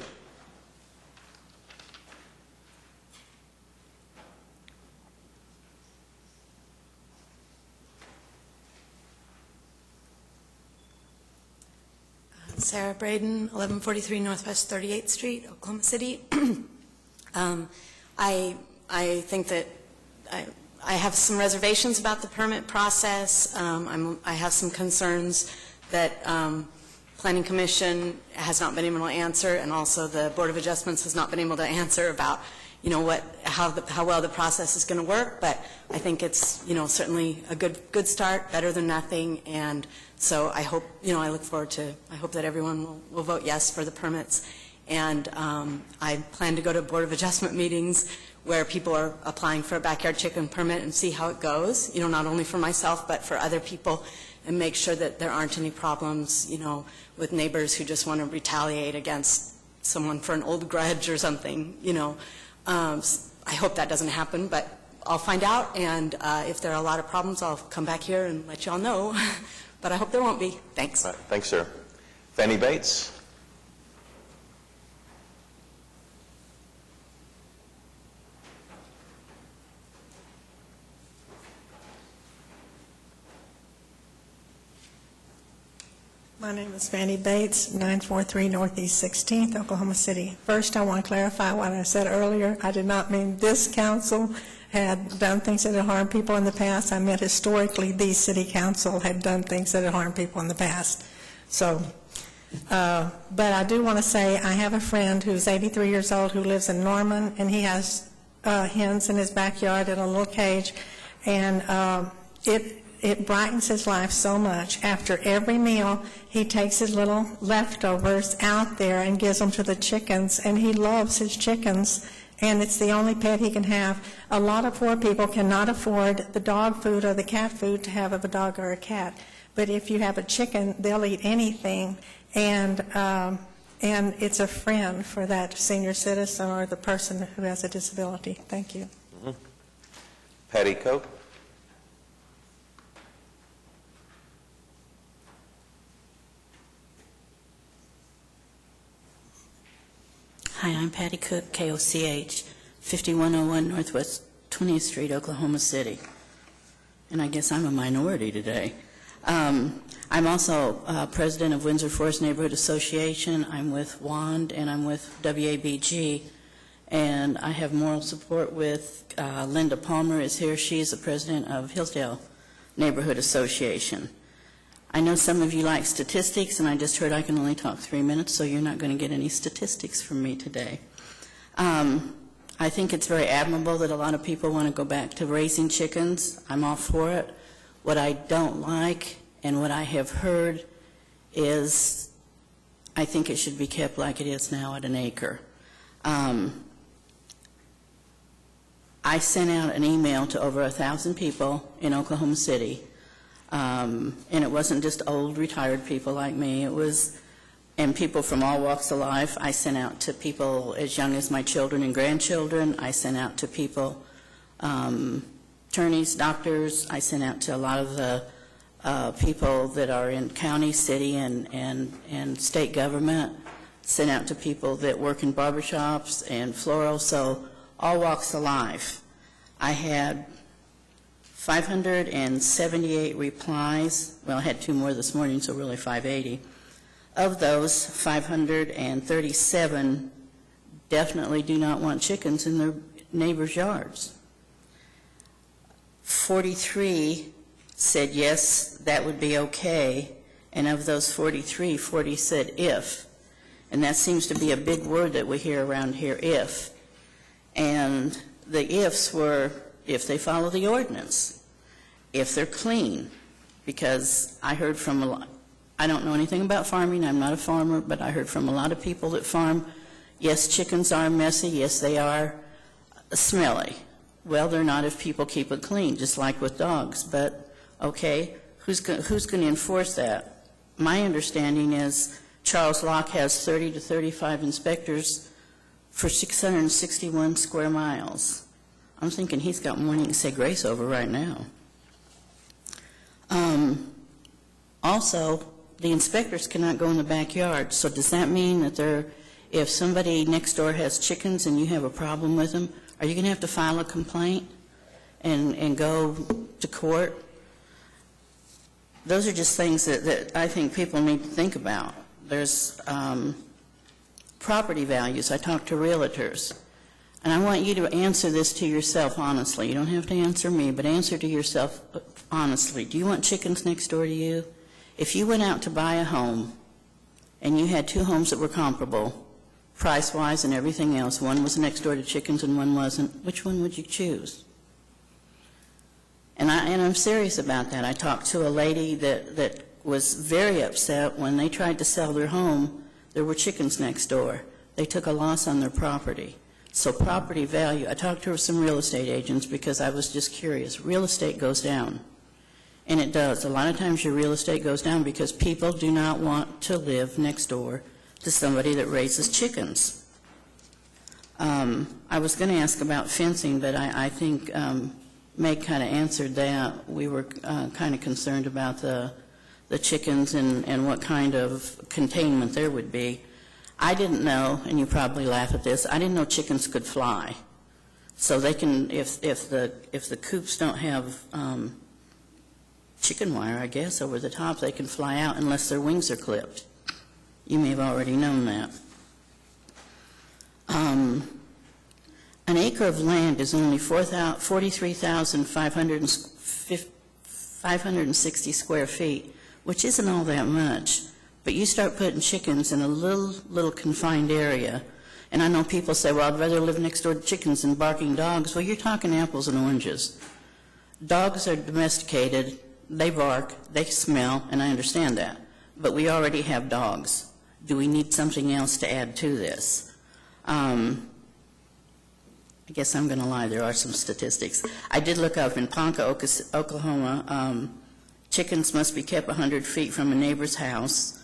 Sarah Braden, 1143 Northwest 38th Street, Oklahoma City. I think that I have some reservations about the permit process. I have some concerns that Planning Commission has not been able to answer, and also the Board of Adjustments has not been able to answer about, how well the process is going to work. But I think it's, certainly a good start, better than nothing. And so I hope, I look forward to, I hope that everyone will vote yes for the permits. And I plan to go to Board of Adjustment meetings where people are applying for a backyard chicken permit and see how it goes, not only for myself but for other people, and make sure that there aren't any problems, with neighbors who just want to retaliate against someone for an old grudge or something, I hope that doesn't happen, but I'll find out, and if there are a lot of problems, I'll come back here and let you all know, but I hope there won't be. Thanks. All right. Thanks, sir. Fanny Bates. My name is Fanny Bates, 943 Northeast 16th, Oklahoma City. First, I want to clarify what I said earlier. I did not mean this council had done things that had harmed people in the past. I meant historically these city council had done things that had harmed people in the past. So, but I do want to say I have a friend who's 83 years old who lives in Norman, and he has hens in his backyard in a little cage, and it brightens his life so much. After every meal, he takes his little leftovers out there and gives them to the chickens, and he loves his chickens, and it's the only pet he can have. A lot of poor people cannot afford the dog food or the cat food to have of a dog or a cat, but if you have a chicken, they'll eat anything, and it's a friend for that senior citizen or the person who has a disability. Thank you. Mm-hmm. Patty Cope. Hi, I'm Patty Cook, KOCH, 5101 Northwest 20th Street, Oklahoma City. And I guess I'm a minority today. I'm also president of Windsor Forest Neighborhood Association. I'm with WAND, and I'm with WABG. And I have moral support with Linda Palmer is here. She is the president of Hillsdale Neighborhood Association. I know some of you like statistics, and I just heard I can only talk 3 minutes, so you're not going to get any statistics from me today. I think it's very admirable that a lot of people want to go back to raising chickens. I'm all for it. What I don't like and what I have heard is I think it should be kept like it is now at an acre. I sent out an email to over 1,000 people in Oklahoma City, and it wasn't just old retired people like me. It was, and people from all walks of life. I sent out to people as young as my children and grandchildren. I sent out to people, attorneys, doctors. I sent out to a lot of the people that are in county, city, and state government. Sent out to people that work in barbershops and floral. So all walks of life. I had 578 replies. Well, I had 2 more this morning, so really 580. Of those, 537 definitely do not want chickens in their neighbors' yards. 43 said yes, that would be okay, and of those 43, 40 said if. And that seems to be a big word that we hear around here, if. And the ifs were if they follow the ordinance, if they're clean, because I heard from a lot, I don't know anything about farming, I'm not a farmer, but I heard from a lot of people that farm, yes, chickens are messy, yes, they are smelly. Well, they're not if people keep it clean, just like with dogs, but okay, who's going to enforce that? My understanding is Charles Locke has 30 to 35 inspectors for 661 square miles. I'm thinking he's got more than he can say grace over right now. Also, the inspectors cannot go in the backyard. So does that mean that if somebody next door has chickens and you have a problem with them, are you going to have to file a complaint and go to court? Those are just things that I think people need to think about. There's property values. I talk to realtors. And I want you to answer this to yourself honestly. You don't have to answer me, but answer to yourself honestly. Do you want chickens next door to you? If you went out to buy a home and you had 2 homes that were comparable, price-wise and everything else, one was next door to chickens and one wasn't, which one would you choose? And I'm serious about that. I talked to a lady that was very upset when they tried to sell their home. There were chickens next door. They took a loss on their property. So property value, I talked to some real estate agents because I was just curious. Real estate goes down, and it does. A lot of times your real estate goes down because people do not want to live next door to somebody that raises chickens. I was going to ask about fencing, but I think Meg kind of answered that. We were kind of concerned about the chickens and what kind of containment there would be. I didn't know, and you probably laugh at this, I didn't know chickens could fly. So they can, if the coops don't have chicken wire, I guess, over the top, they can fly out unless their wings are clipped. You may have already known that. An acre of land is only 43,560 square feet, which isn't all that much. But you start putting chickens in a little confined area, and I know people say, well, I'd rather live next door to chickens than barking dogs. Well, you're talking apples and oranges. Dogs are domesticated, they bark, they smell, and I understand that. But we already have dogs. Do we need something else to add to this? I guess I'm going to lie, there are some statistics. I did look up in Ponca, Oklahoma, chickens must be kept 100 feet from a neighbor's house.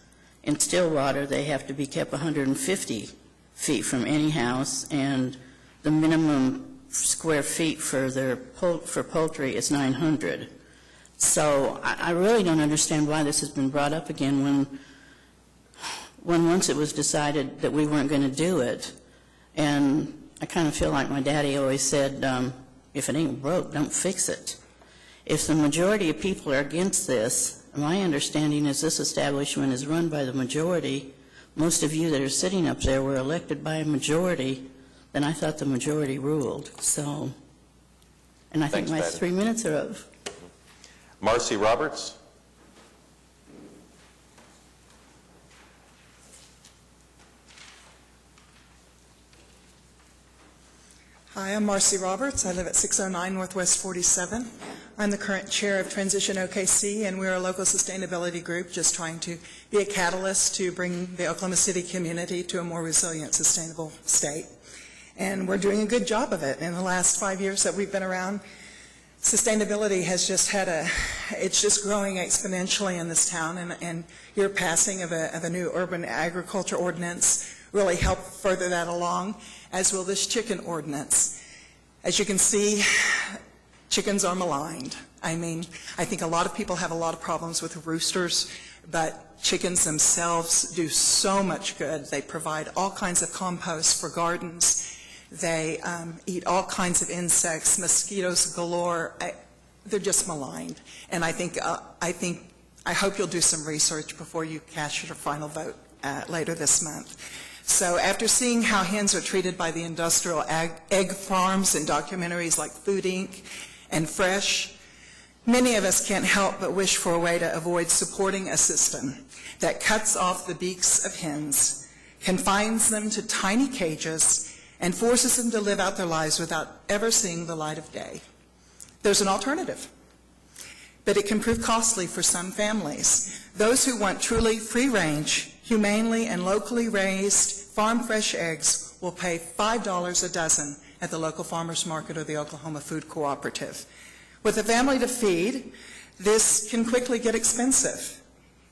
In Stillwater, they have to be kept 150 feet from any house, and the minimum square feet for poultry is 900. So I really don't understand why this has been brought up again when once it was decided that we weren't going to do it. And I kind of feel like my daddy always said, if it ain't broke, don't fix it. If the majority of people are against this, my understanding is this establishment is run by the majority. Most of you that are sitting up there were elected by a majority, then I thought the majority ruled. So, and I think Thanks, my Patty. 3 minutes are up. Marcy Roberts? Hi, I'm Marcy Roberts. I live at 609 Northwest 47. I'm the current chair of Transition OKC, and we're a local sustainability group just trying to be a catalyst to bring the Oklahoma City community to a more resilient, sustainable state. And we're doing a good job of it. In the last 5 years that we've been around, sustainability has just it's just growing exponentially in this town, and your passing of a new urban agriculture ordinance really helped further that along, as will this chicken ordinance. As you can see, chickens are maligned. I mean, I think a lot of people have a lot of problems with roosters, but chickens themselves do so much good. They provide all kinds of compost for gardens. They eat all kinds of insects, mosquitoes galore. They're just maligned. And I hope you'll do some research before you cast your final vote later this month. So after seeing how hens are treated by the industrial egg farms in documentaries like Food Inc. and Fresh, many of us can't help but wish for a way to avoid supporting a system that cuts off the beaks of hens, confines them to tiny cages, and forces them to live out their lives without ever seeing the light of day. There's an alternative, but it can prove costly for some families. Those who want truly free-range, humanely and locally raised farm-fresh eggs will pay $5 a dozen at the local farmers market or the Oklahoma Food Cooperative. With a family to feed, this can quickly get expensive.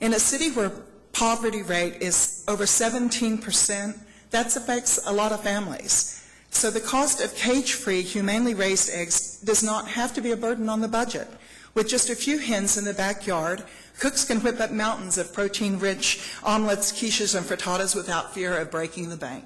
In a city where poverty rate is over 17%, that affects a lot of families. So the cost of cage-free, humanely raised eggs does not have to be a burden on the budget. With just a few hens in the backyard, cooks can whip up mountains of protein-rich omelets, quiches, and frittatas without fear of breaking the bank.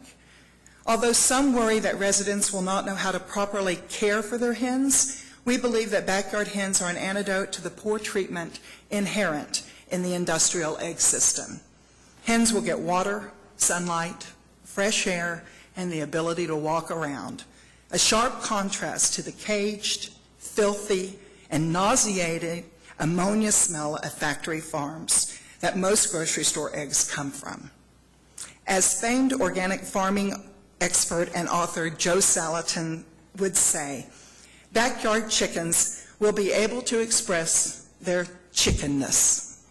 Although some worry that residents will not know how to properly care for their hens, we believe that backyard hens are an antidote to the poor treatment inherent in the industrial egg system. Hens will get water, sunlight, fresh air, and the ability to walk around. A sharp contrast to the caged, filthy, and nauseating ammonia smell of factory farms that most grocery store eggs come from. As famed organic farming expert and author Joe Salatin would say, backyard chickens will be able to express their chickenness.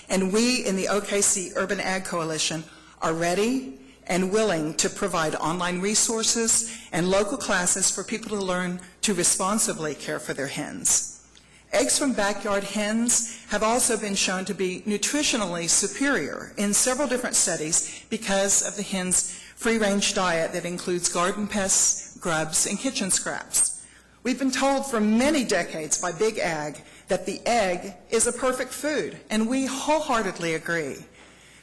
And we in the OKC Urban Ag Coalition are ready and willing to provide online resources and local classes for people to learn to responsibly care for their hens. Eggs from backyard hens have also been shown to be nutritionally superior in several different studies because of the hen's free-range diet that includes garden pests, grubs, and kitchen scraps. We've been told for many decades by Big Ag that the egg is a perfect food, and we wholeheartedly agree.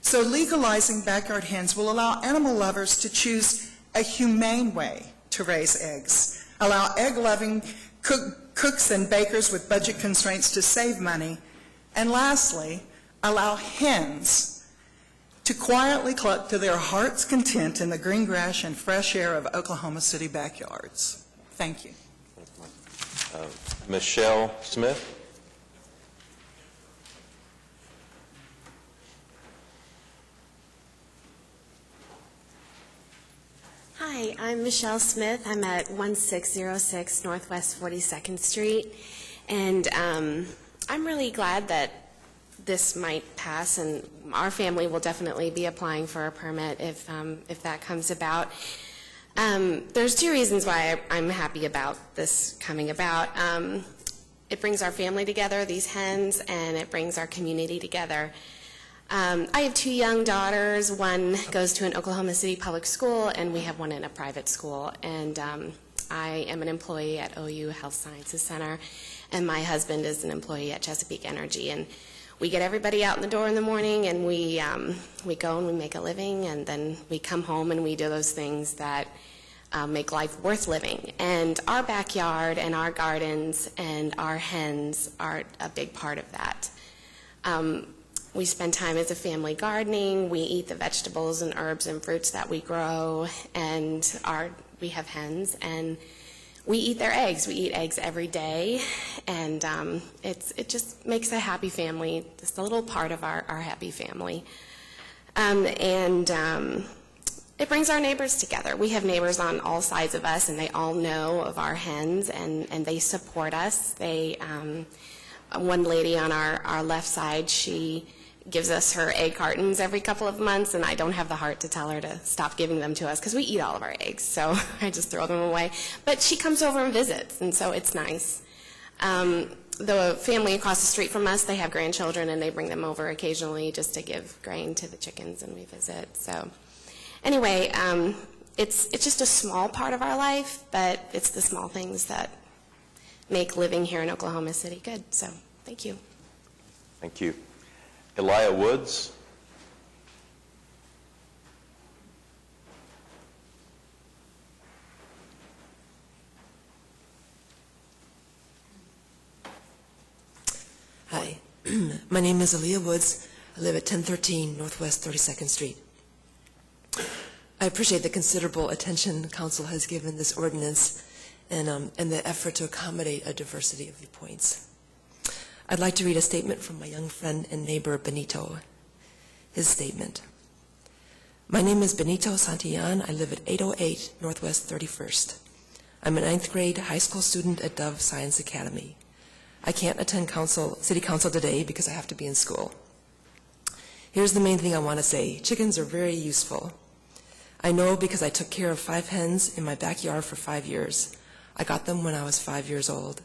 So legalizing backyard hens will allow animal lovers to choose a humane way to raise eggs, allow egg-loving cooks and bakers with budget constraints to save money, and lastly, allow hens to quietly cluck to their heart's content in the green grass and fresh air of Oklahoma City backyards. Thank you. Michelle Smith? Hi, I'm Michelle Smith. I'm at 1606 Northwest 42nd Street, and I'm really glad that this might pass, and our family will definitely be applying for a permit if that comes about. There's two reasons why I'm happy about this coming about. It brings our family together, these hens, and it brings our community together. I have two young daughters. One goes to an Oklahoma City public school, and we have one in a private school. And I am an employee at OU Health Sciences Center, and my husband is an employee at Chesapeake Energy. And we get everybody out in the door in the morning, and we go and we make a living, and then we come home and we do those things that make life worth living. And our backyard and our gardens and our hens are a big part of that. We spend time as a family gardening. We eat the vegetables and herbs and fruits that we grow, and we have hens, and we eat their eggs. We eat eggs every day, and it just makes a happy family, just a little part of our happy family. It brings our neighbors together. We have neighbors on all sides of us, and they all know of our hens, and they support us. One lady on our left side, she gives us her egg cartons every couple of months, and I don't have the heart to tell her to stop giving them to us because we eat all of our eggs, so I just throw them away. But she comes over and visits, and so it's nice. The family across the street from us, they have grandchildren, and they bring them over occasionally just to give grain to the chickens, and we visit. So anyway, it's just a small part of our life, but it's the small things that make living here in Oklahoma City good. So thank you. Thank you. Elia Woods. Hi, my name is Aaliyah Woods. I live at 1013 Northwest 32nd Street. I appreciate the considerable attention the council has given this ordinance and the effort to accommodate a diversity of viewpoints. I'd like to read a statement from my young friend and neighbor, Benito. His statement. My name is Benito Santillan. I live at 808 Northwest 31st. I'm a 9th grade high school student at Dove Science Academy. I can't attend city council today because I have to be in school. Here's the main thing I want to say. Chickens are very useful. I know because I took care of 5 hens in my backyard for 5 years. I got them when I was 5 years old.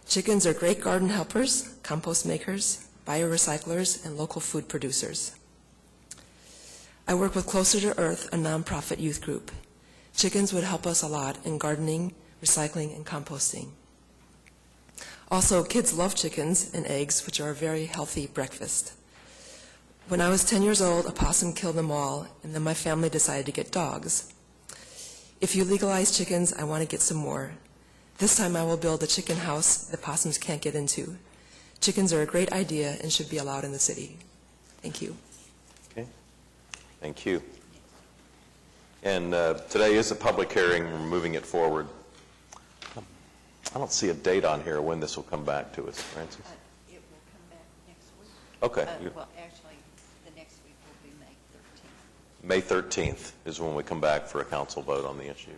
Chickens are great garden helpers, compost makers, biorecyclers, and local food producers. I work with Closer to Earth, a nonprofit youth group. Chickens would help us a lot in gardening, recycling, and composting. Also, kids love chickens and eggs, which are a very healthy breakfast. When I was 10 years old, a possum killed them all, and then my family decided to get dogs. If you legalize chickens, I want to get some more. This time I will build a chicken house that possums can't get into. Chickens are a great idea and should be allowed in the city. Thank you. Okay. Thank you. And today is a public hearing. We're moving it forward. I don't see a date on here when this will come back to us, Francis. It will come back next week. Okay. Well, actually, the next week will be May 13th. May 13th is when we come back for a council vote on the issue.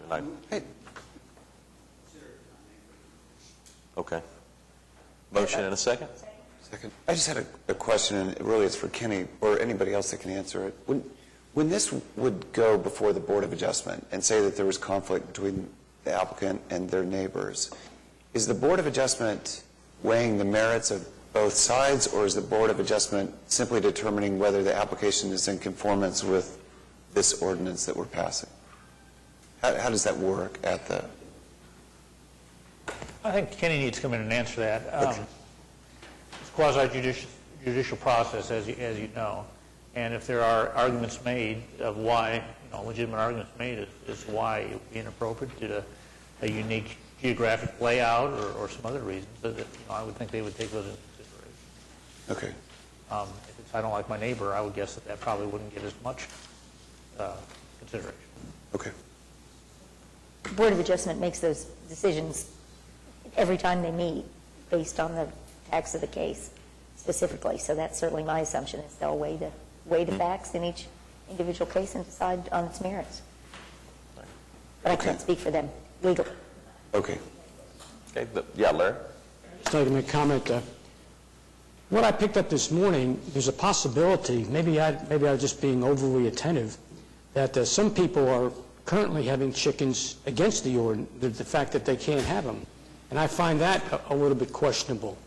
Okay. Motion and a second? Second. I just had a question, and really it's for Kenny or anybody else that can answer it. When this would go before the Board of Adjustment and say that there was conflict between the applicant and their neighbors, is the Board of Adjustment weighing the merits of both sides, or is the Board of Adjustment simply determining whether the application is in conformance with this ordinance that we're passing? How does that work at the... I think Kenny needs to come in and answer that. It's quasi-judicial process, as you know, and if there are arguments made of why, legitimate arguments made as to why it would be inappropriate due to a unique geographic layout or some other reasons, that I would think they would take those into consideration. Okay. If it's, I don't like my neighbor, I would guess that probably wouldn't get as much consideration. Okay. The Board of Adjustment makes those decisions every time they meet based on the facts of the case specifically. So that's certainly my assumption, is they'll weigh the facts in each individual case and decide on its merits. But I can't speak for them legally. Okay. Okay. Yeah, Larry? Just like to make a comment. What I picked up this morning, there's a possibility, maybe I was just being overly attentive, that some people are currently having chickens against the fact that they can't have them. And I find that a little bit questionable,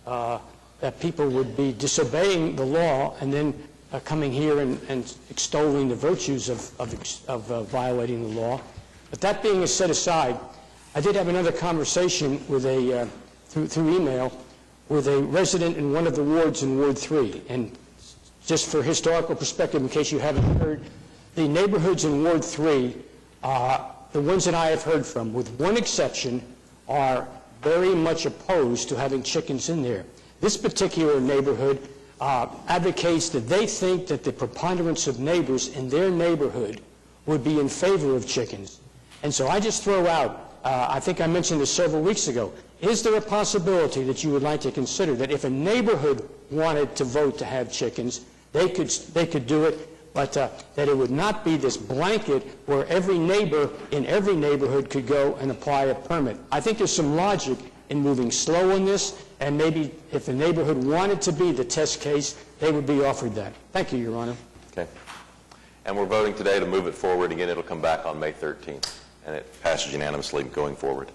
that people would be disobeying the law and then coming here and extolling the virtues of violating the law. But that being set aside, I did have another conversation with through email with a resident in one of the wards in Ward 3. And just for historical perspective, in case you haven't heard, the neighborhoods in Ward 3, the ones that I have heard from, with one exception, are very much opposed to having chickens in there. This particular neighborhood advocates that they think that the preponderance of neighbors in their neighborhood would be in favor of chickens. And so I just throw out, I think I mentioned this several weeks ago, is there a possibility that you would like to consider that if a neighborhood wanted to vote to have chickens, they could do it, but that it would not be this blanket where every neighbor in every neighborhood could go and apply a permit. I think there's some logic in moving slow on this, and maybe if the neighborhood wanted to be the test case, they would be offered that. Thank you, Your Honor. Okay. And we're voting today to move it forward. Again, it'll come back on May 13th, and it passes unanimously going forward.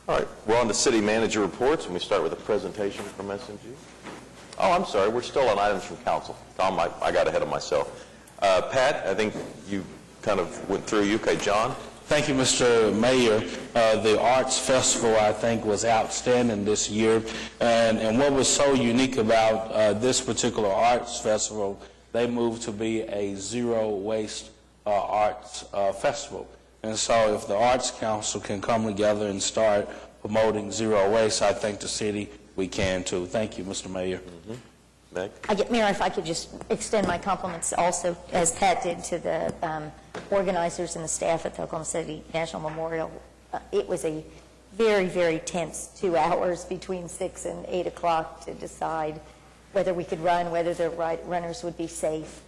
All right, we're on to city manager reports, and we start with a presentation from SMG. Oh, I'm sorry, we're still on items from council. Tom, I got ahead of myself. Pat, I think you kind of went through. Okay, John? Thank you, Mr. Mayor. The Arts Festival, I think, was outstanding this year. And what was so unique about this particular Arts Festival, they moved to be a zero-waste arts festival. And so if the Arts Council can come together and start promoting zero waste, I think the city, we can too. Thank you, Mr. Mayor. Meg? Mayor, if I could just extend my compliments also, as Pat did, to the organizers and the staff at the Oklahoma City National Memorial. It was a very, very tense 2 hours between 6 and 8 o'clock to decide whether we could run, whether the runners would be safe.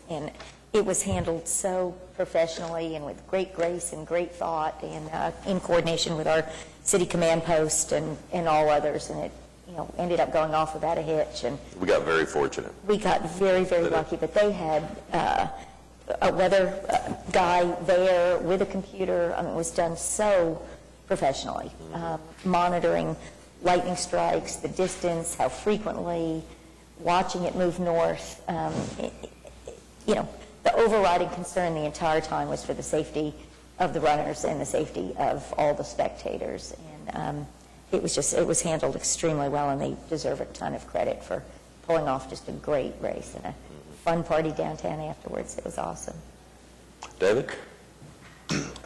And it was handled so professionally and with great grace and great thought, and in coordination with our city command post and all others. And it ended up going off without a hitch. And we got very fortunate. We got very, very lucky. But they had a weather guy there with a computer. I mean, it was done so professionally, monitoring lightning strikes, the distance, how frequently, watching it move north. The overriding concern the entire time was for the safety of the runners and the safety of all the spectators. And it was handled extremely well, and they deserve a ton of credit for pulling off just a great race and a fun party downtown afterwards. It was awesome. David?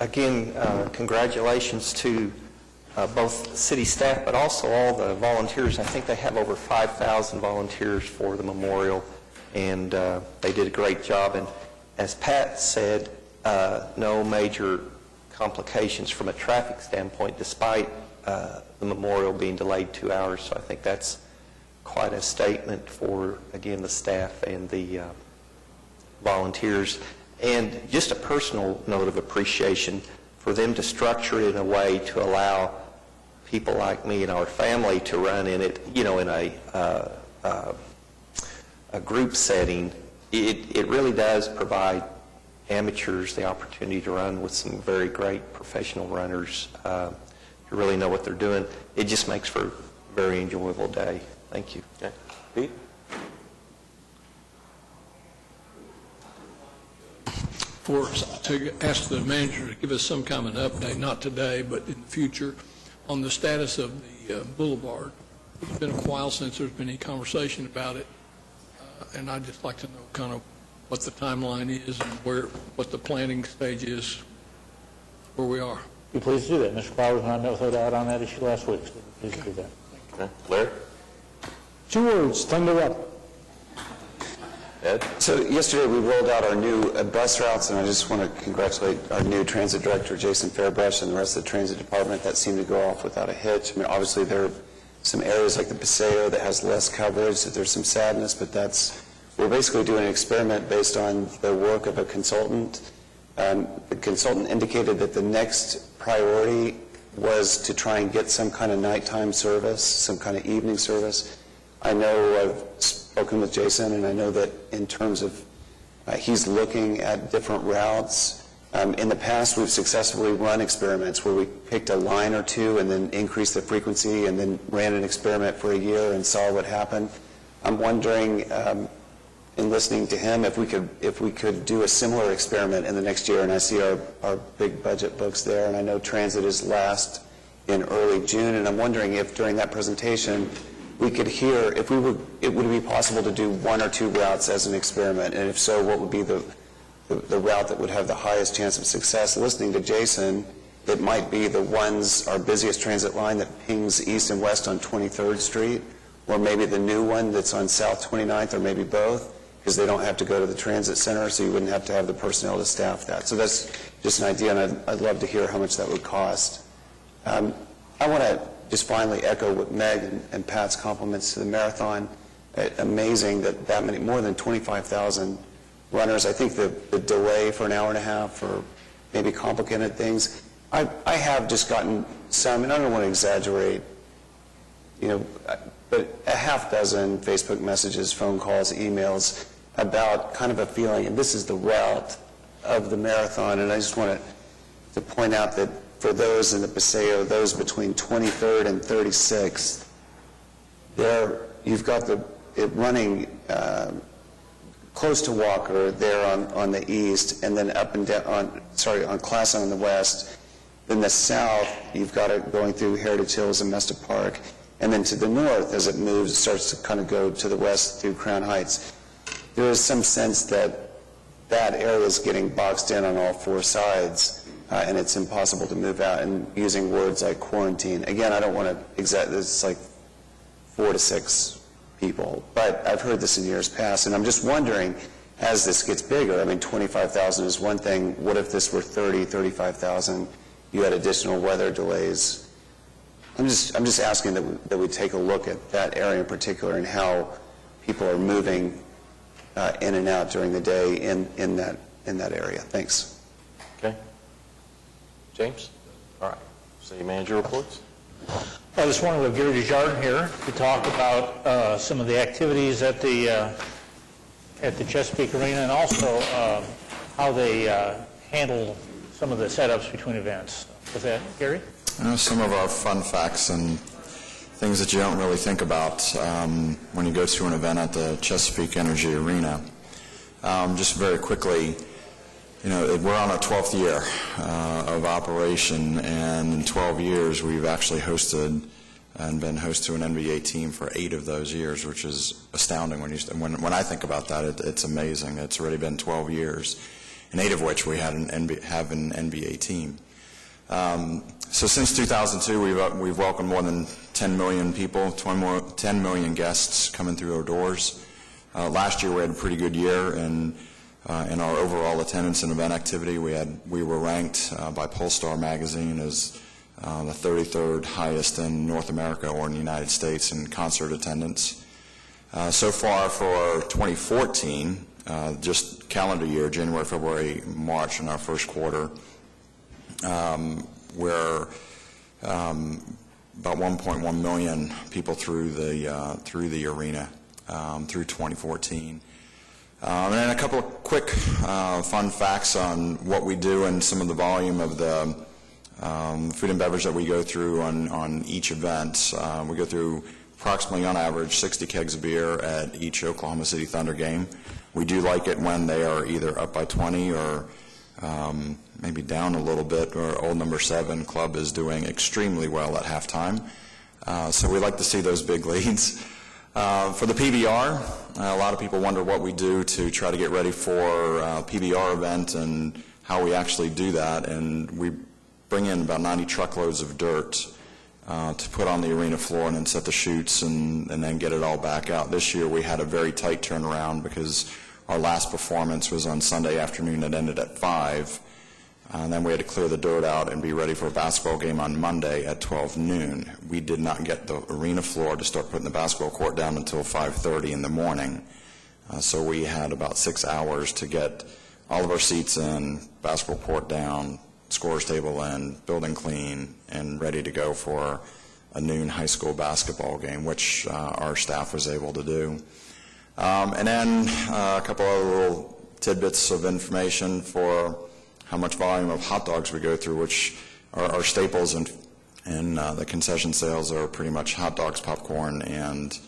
Again, congratulations to both city staff, but also all the volunteers. I think they have over 5,000 volunteers for the memorial, and they did a great job. And as Pat said, no major complications from a traffic standpoint, despite the memorial being delayed 2 hours. So I think that's quite a statement for, again, the staff and the volunteers. And just a personal note of appreciation for them to structure it in a way to allow people like me and our family to run in it, in a group setting. It really does provide amateurs the opportunity to run with some very great professional runners who really know what they're doing. It just makes for a very enjoyable day. Thank you. Okay. Pete? To ask the manager to give us some kind of an update, not today, but in the future, on the status of the boulevard. It's been a while since there's been any conversation about it, and I'd just like to know kind of what the timeline is and what the planning stage is, where we are. You please do that. Mr. Flowers and I met with ODOT on that issue last week, so please do that. Okay. Larry? 2 words, thunder up. Ed? So yesterday we rolled out our new bus routes, and I just want to congratulate our new transit director, Jason Fairbrush, and the rest of the transit department. That seemed to go off without a hitch. I mean, obviously there are some areas like the Paseo that has less coverage, that there's some sadness, but we're basically doing an experiment based on the work of a consultant. The consultant indicated that the next priority was to try and get some kind of nighttime service, some kind of evening service. I know I've spoken with Jason, and I know that in terms of he's looking at different routes. In the past, we've successfully run experiments where we picked a line or two and then increased the frequency and then ran an experiment for a year and saw what happened. I'm wondering, in listening to him, if we could do a similar experiment in the next year. And I see our big budget books there, and I know transit is last in early June, and I'm wondering if during that presentation we could hear, if we would, it would be possible to do 1 or 2 routes as an experiment, and if so, what would be the route that would have the highest chance of success? Listening to Jason, it might be our busiest transit line that pings east and west on 23rd Street, or maybe the new one that's on South 29th, or maybe both, because they don't have to go to the transit center, so you wouldn't have to have the personnel to staff that. So that's just an idea, and I'd love to hear how much that would cost. I want to just finally echo what Meg and Pat's compliments to the marathon. Amazing that many, more than 25,000 runners. I think the delay for an hour and a half for maybe complicated things. I have just gotten some, and I don't want to exaggerate, but a half dozen Facebook messages, phone calls, emails about kind of a feeling, and this is the route of the marathon, and I just want to point out that for those in the Paseo, those between 23rd and 36th, you've got it running close to Walker there on the east, and then up and down on Classen on the west. Then the south, you've got it going through Heritage Hills and Mesta Park, and then to the north, as it moves, it starts to kind of go to the west through Crown Heights. There is some sense that area is getting boxed in on all 4 sides, and it's impossible to move out, and using words like quarantine. Again, I don't want to it's like 4 to 6 people, but I've heard this in years past, and I'm just wondering, as this gets bigger, I mean, 25,000 is one thing. What if this were 30, 35,000? You had additional weather delays. I'm just asking that we take a look at that area in particular and how people are moving in and out during the day in that area. Thanks. Okay. James? All right. City manager reports. This morning we have Gary Desjardins here to talk about some of the activities at the Chesapeake Arena, and also how they handle some of the setups between events. With that, Gary? Some of our fun facts and things that you don't really think about when you go to an event at the Chesapeake Energy Arena. Just very quickly, we're on our 12th year of operation, and in 12 years we've actually hosted and been host to an NBA team for 8 of those years, which is astounding. When I think about that, it's amazing. It's already been 12 years, and 8 of which we have an NBA team. So since 2002, we've welcomed more than 10 million people, 10 million guests coming through our doors. Last year we had a pretty good year in our overall attendance and event activity. We were ranked by Pollstar magazine as the 33rd highest in North America or in the United States in concert attendance. So far for 2014, just calendar year, January, February, March, in our first quarter, we're about 1.1 million people through the arena through 2014. And then a couple of quick fun facts on what we do and some of the volume of the food and beverage that we go through on each event. We go through approximately, on average, 60 kegs of beer at each Oklahoma City Thunder game. We do like it when they are either up by 20 or maybe down a little bit. Our old number 7 club is doing extremely well at halftime. So we like to see those big leads. For the PBR, a lot of people wonder what we do to try to get ready for a PBR event and how we actually do that. And we bring in about 90 truckloads of dirt to put on the arena floor and then set the chutes and then get it all back out. This year we had a very tight turnaround because our last performance was on Sunday afternoon. It ended at 5. And then we had to clear the dirt out and be ready for a basketball game on Monday at 12 noon. We did not get the arena floor to start putting the basketball court down until 5:30 in the morning. So we had about 6 hours to get all of our seats in, basketball court down, scorer's table in, building clean, and ready to go for a noon high school basketball game, which our staff was able to do. And then a couple other little tidbits of information for how much volume of hot dogs we go through, which are staples in the concession sales are pretty much hot dogs, popcorn, and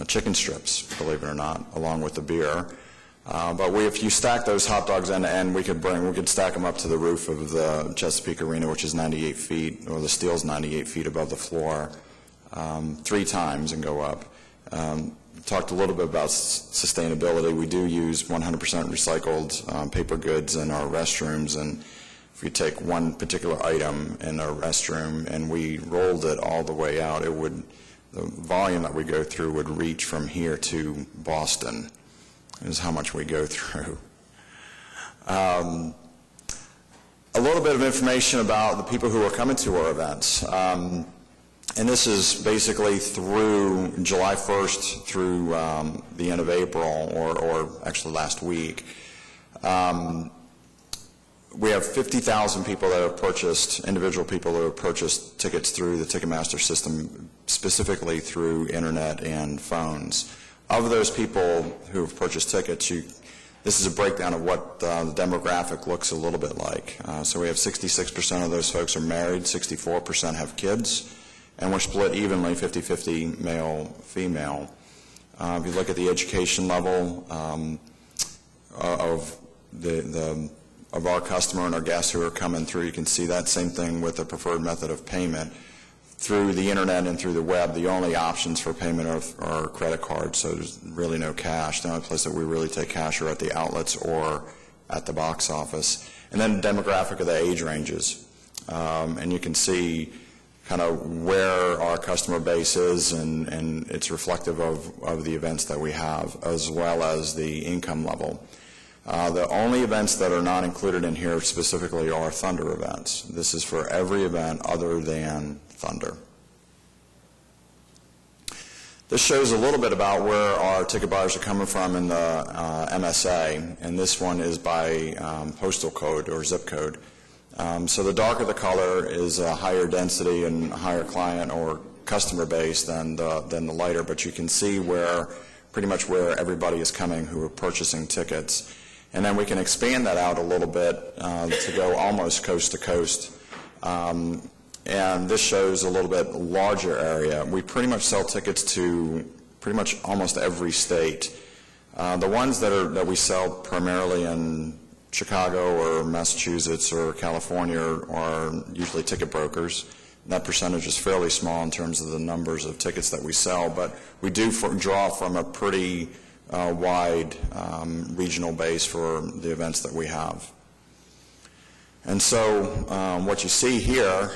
chicken strips, believe it or not, along with the beer. But if you stack those hot dogs end to end, we could stack them up to the roof of the Chesapeake Arena, which is 98 feet, or the steel's 98 feet above the floor, 3 times and go up. Talked a little bit about sustainability. We do use 100% recycled paper goods in our restrooms, and if you take one particular item in a restroom and we rolled it all the way out, the volume that we go through would reach from here to Boston, is how much we go through. A little bit of information about the people who are coming to our events. And this is basically through July 1st through the end of April, or actually last week. We have 50,000 people that have purchased, individual people that have purchased tickets through the Ticketmaster system, specifically through internet and phones. Of those people who have purchased tickets, this is a breakdown of what the demographic looks a little bit like. So we have 66% of those folks are married, 64% have kids, and we're split evenly, 50-50 male-female. If you look at the education level of our customer and our guests who are coming through, you can see that same thing with the preferred method of payment. Through the internet and through the web, the only options for payment are credit cards, so there's really no cash. The only place that we really take cash are at the outlets or at the box office. And then demographic of the age ranges. And you can see kind of where our customer base is, and it's reflective of the events that we have, as well as the income level. The only events that are not included in here specifically are Thunder events. This is for every event other than Thunder. This shows a little bit about where our ticket buyers are coming from in the MSA, and this one is by postal code or zip code. So the darker the color is a higher density and higher client or customer base than the lighter, but you can see pretty much where everybody is coming who are purchasing tickets. And then we can expand that out a little bit to go almost coast to coast. And this shows a little bit larger area. We pretty much sell tickets to pretty much almost every state. The ones that we sell primarily in Chicago or Massachusetts or California are usually ticket brokers. That percentage is fairly small in terms of the numbers of tickets that we sell, but we do draw from a pretty wide regional base for the events that we have. And so what you see here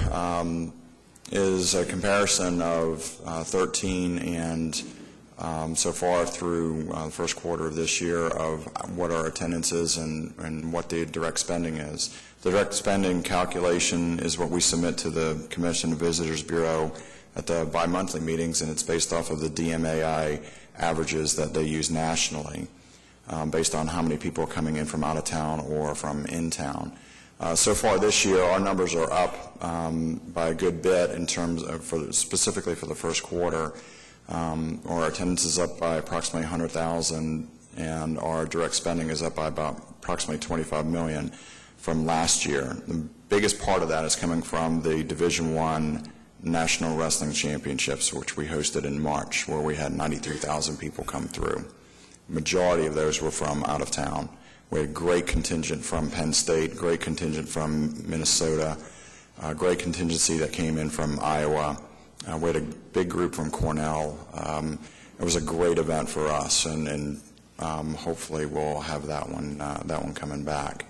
is a comparison of 13 and so far through the first quarter of this year of what our attendance is and what the direct spending is. The direct spending calculation is what we submit to the Commission of Visitors Bureau at the bi-monthly meetings, and it's based off of the DMAI averages that they use nationally based on how many people are coming in from out of town or from in town. So far this year, our numbers are up by a good bit in terms of, specifically for the first quarter. Our attendance is up by approximately 100,000, and our direct spending is up by about approximately 25 million from last year. The biggest part of that is coming from the Division I National Wrestling Championships, which we hosted in March, where we had 93,000 people come through. The majority of those were from out of town. We had a great contingent from Penn State, great contingent from Minnesota, a great contingency that came in from Iowa. We had a big group from Cornell. It was a great event for us, and hopefully we'll have that one coming back.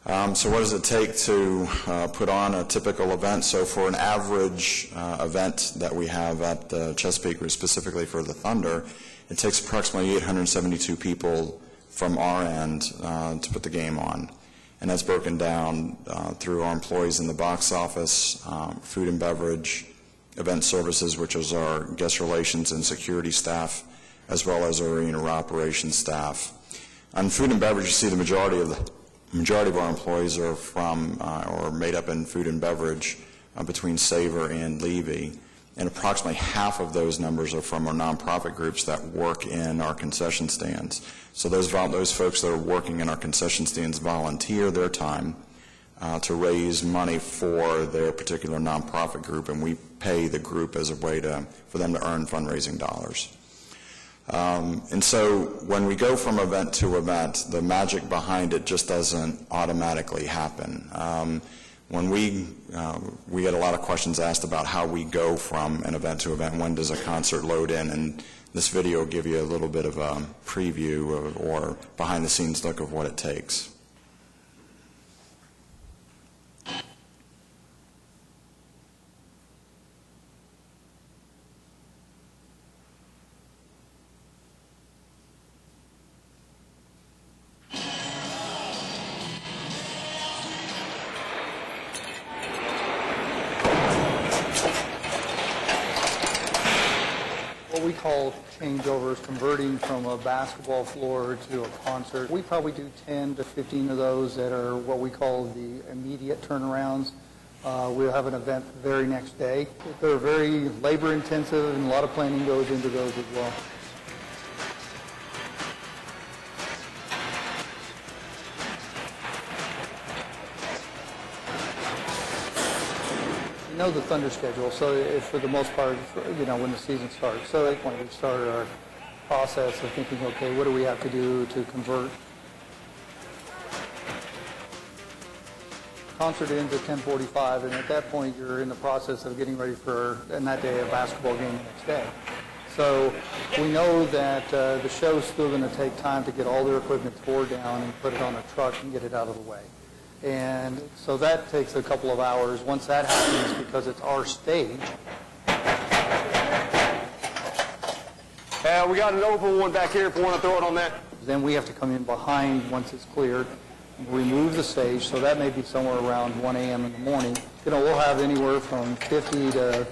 So what does it take to put on a typical event? So for an average event that we have at the Chesapeake, specifically for the Thunder, it takes approximately 872 people from our end to put the game on. And that's broken down through our employees in the box office, food and beverage, event services, which is our guest relations and security staff, as well as our arena operations staff. On food and beverage, you see the majority of our employees are from or made up in food and beverage between Savor and Levy, and approximately half of those numbers are from our nonprofit groups that work in our concession stands. So those folks that are working in our concession stands volunteer their time to raise money for their particular nonprofit group, and we pay the group as a way for them to earn fundraising dollars. And so when we go from event to event, the magic behind it just doesn't automatically happen. When we get a lot of questions asked about how we go from an event to event, when does a concert load in, and this video will give you a little bit of a preview or behind-the-scenes look of what it takes. What we call changeovers, converting from a basketball floor to a concert. We probably do 10 to 15 of those that are what we call the immediate turnarounds. We'll have an event the very next day. They're very labor intensive and a lot of planning goes into those as well. We know the Thunder schedule, so if for the most part, when the season starts. So when we started our process of thinking, okay, what do we have to do to convert? Concert ends at 10:45, and at that point, you're in the process of getting ready for, and that day, a basketball game the next day. So we know that the show's still going to take time to get all their equipment tore down and put it on a truck and get it out of the way. And so that takes a couple of hours. Once that happens, because it's our stage. We got an open one back here if we want to throw it on that. Then we have to come in behind once it's cleared, remove the stage, so that may be somewhere around 1 a.m. in the morning. We'll have anywhere from 50 to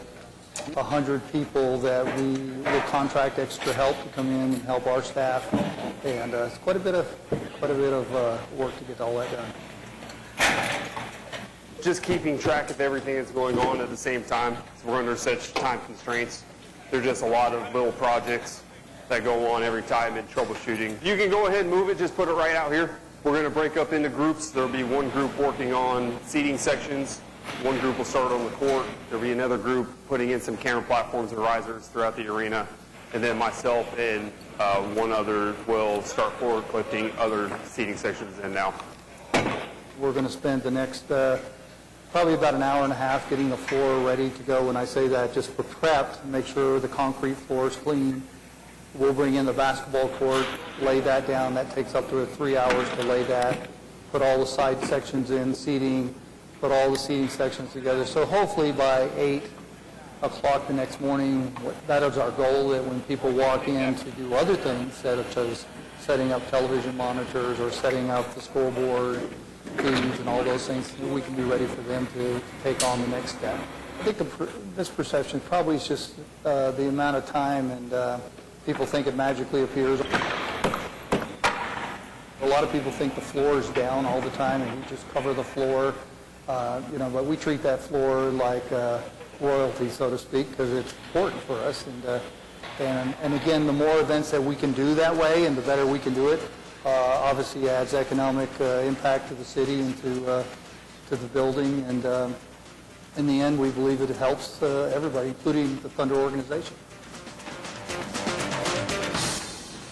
100 people that we will contract extra help to come in and help our staff. And it's quite a bit of work to get all that done. Just keeping track of everything that's going on at the same time. We're under such time constraints. There's just a lot of little projects that go on every time in troubleshooting. You can go ahead and move it, just put it right out here. We're going to break up into groups. There'll be one group working on seating sections. One group will start on the court. There'll be another group putting in some camera platforms and risers throughout the arena. And then myself and one other will start forward lifting other seating sections in now. We're going to spend the next probably about an hour and a half getting the floor ready to go. When I say that, just for prep, make sure the concrete floor is clean. We'll bring in the basketball court, lay that down. That takes up to 3 hours to lay that. Put all the side sections in, seating, put all the seating sections together. So hopefully by 8 o'clock the next morning, that is our goal, that when people walk in to do other things, such as setting up television monitors or setting up the scoreboard, feeds and all those things, we can be ready for them to take on the next step. I think the misperception probably is just the amount of time, and people think it magically appears. A lot of people think the floor is down all the time and we just cover the floor, but we treat that floor like royalty, so to speak, because it's important for us. And again, the more events that we can do that way and the better we can do it, obviously adds economic impact to the city and to the building. And in the end, we believe it helps everybody, including the Thunder organization.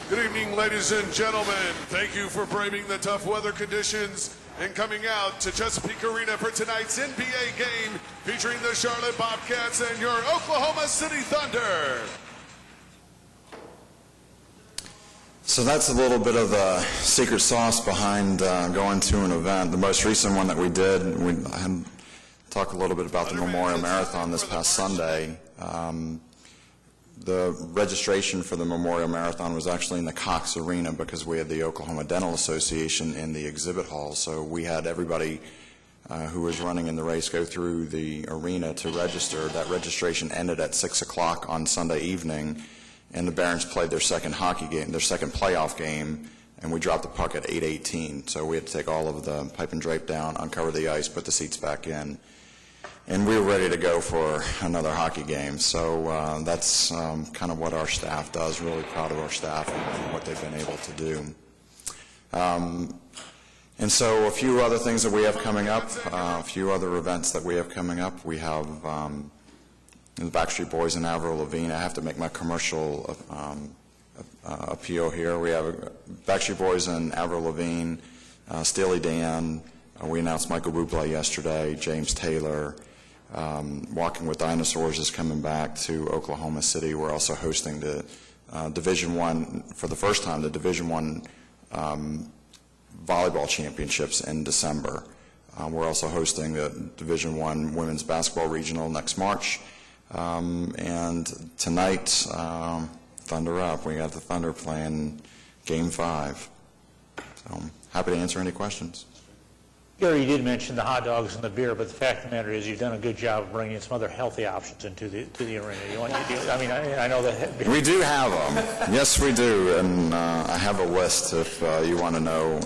Good evening, ladies and gentlemen. Thank you for braving the tough weather conditions and coming out to Chesapeake Arena for tonight's NBA game featuring the Charlotte Bobcats and your Oklahoma City Thunder. So that's a little bit of the secret sauce behind going to an event. The most recent one that we did, we had talk a little bit about the Memorial Marathon this past Sunday. The registration for the Memorial Marathon was actually in the Cox Arena because we had the Oklahoma Dental Association in the exhibit hall. So we had everybody who was running in the race go through the arena to register. That registration ended at 6 o'clock on Sunday evening, and the Barons played their second hockey game, their second playoff game, and we dropped the puck at 8:18. So we had to take all of the pipe and drape down, uncover the ice, put the seats back in. And we were ready to go for another hockey game. So that's kind of what our staff does. Really proud of our staff and what they've been able to do. And so a few other things that we have coming up, a few other events that we have coming up. We have the Backstreet Boys and Avril Lavigne. I have to make my commercial appeal here. We have Backstreet Boys and Avril Lavigne, Steely Dan. We announced Michael Bublé yesterday, James Taylor. Walking with Dinosaurs is coming back to Oklahoma City. We're also hosting the Division I, for the first time, the Division I volleyball championships in December. We're also hosting the Division I women's basketball regional next March. And tonight, Thunder Up. We got the Thunder playing Game 5. So happy to answer any questions. Gary, you did mention the hot dogs and the beer, but the fact of the matter is you've done a good job of bringing some other healthy options into the arena. I know that... We do have them. Yes, we do. And I have a list if you want to know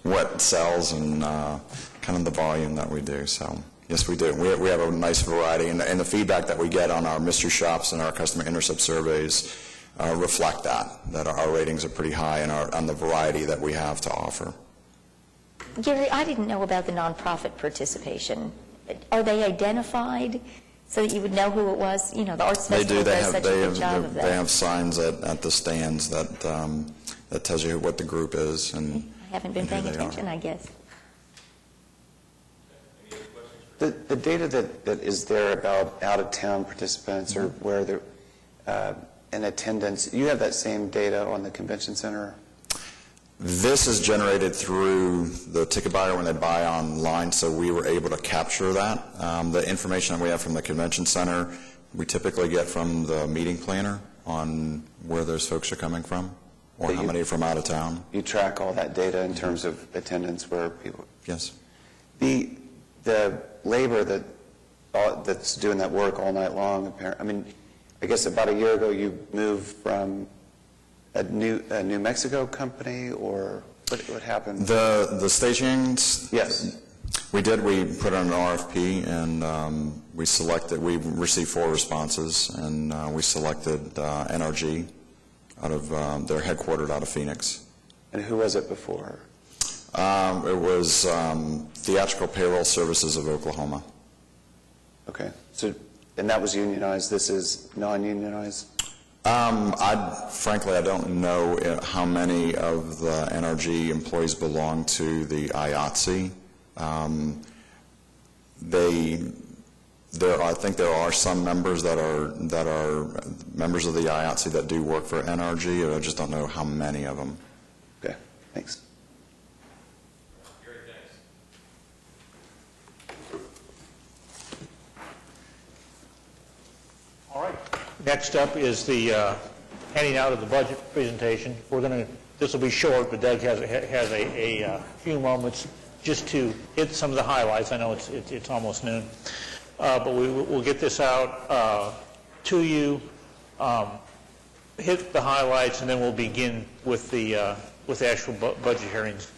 what sells and kind of the volume that we do. So, yes, we do. We have a nice variety. And the feedback that we get on our mystery shops and our customer intercept surveys reflect that our ratings are pretty high on the variety that we have to offer. Gary, I didn't know about the nonprofit participation. Are they identified so that you would know who it was? You know, the Arts Festival does such a good job of that. They have signs at the stands that tells you what the group is. And I haven't been paying attention, I guess. The data that is there about out-of-town participants or where they're in attendance, you have that same data on the convention center? This is generated through the ticket buyer when they buy online, so we were able to capture that. The information that we have from the convention center, we typically get from the meeting planner on where those folks are coming from or how many are from out of town. You track all that data in terms of attendance where people... Yes. The labor that's doing that work all night long, I mean, I guess about a year ago you moved from a New Mexico company, or what happened? The stagings? Yes. We did. We put on an RFP, and we received 4 responses, and we selected NRG they're headquartered out of Phoenix. And who was it before? It was Theatrical Payroll Services of Oklahoma. Okay. So, and that was unionized. This is non-unionized? Frankly, I don't know how many of the NRG employees belong to the IATSE. I think there are some members that are members of the IATSE that do work for NRG. I just don't know how many of them. Okay, thanks. All right. Next up is the handing out of the budget presentation. This will be short, but Doug has a few moments just to hit some of the highlights. I know it's almost noon, but we'll get this out to you, hit the highlights, and then we'll begin with the actual budget hearings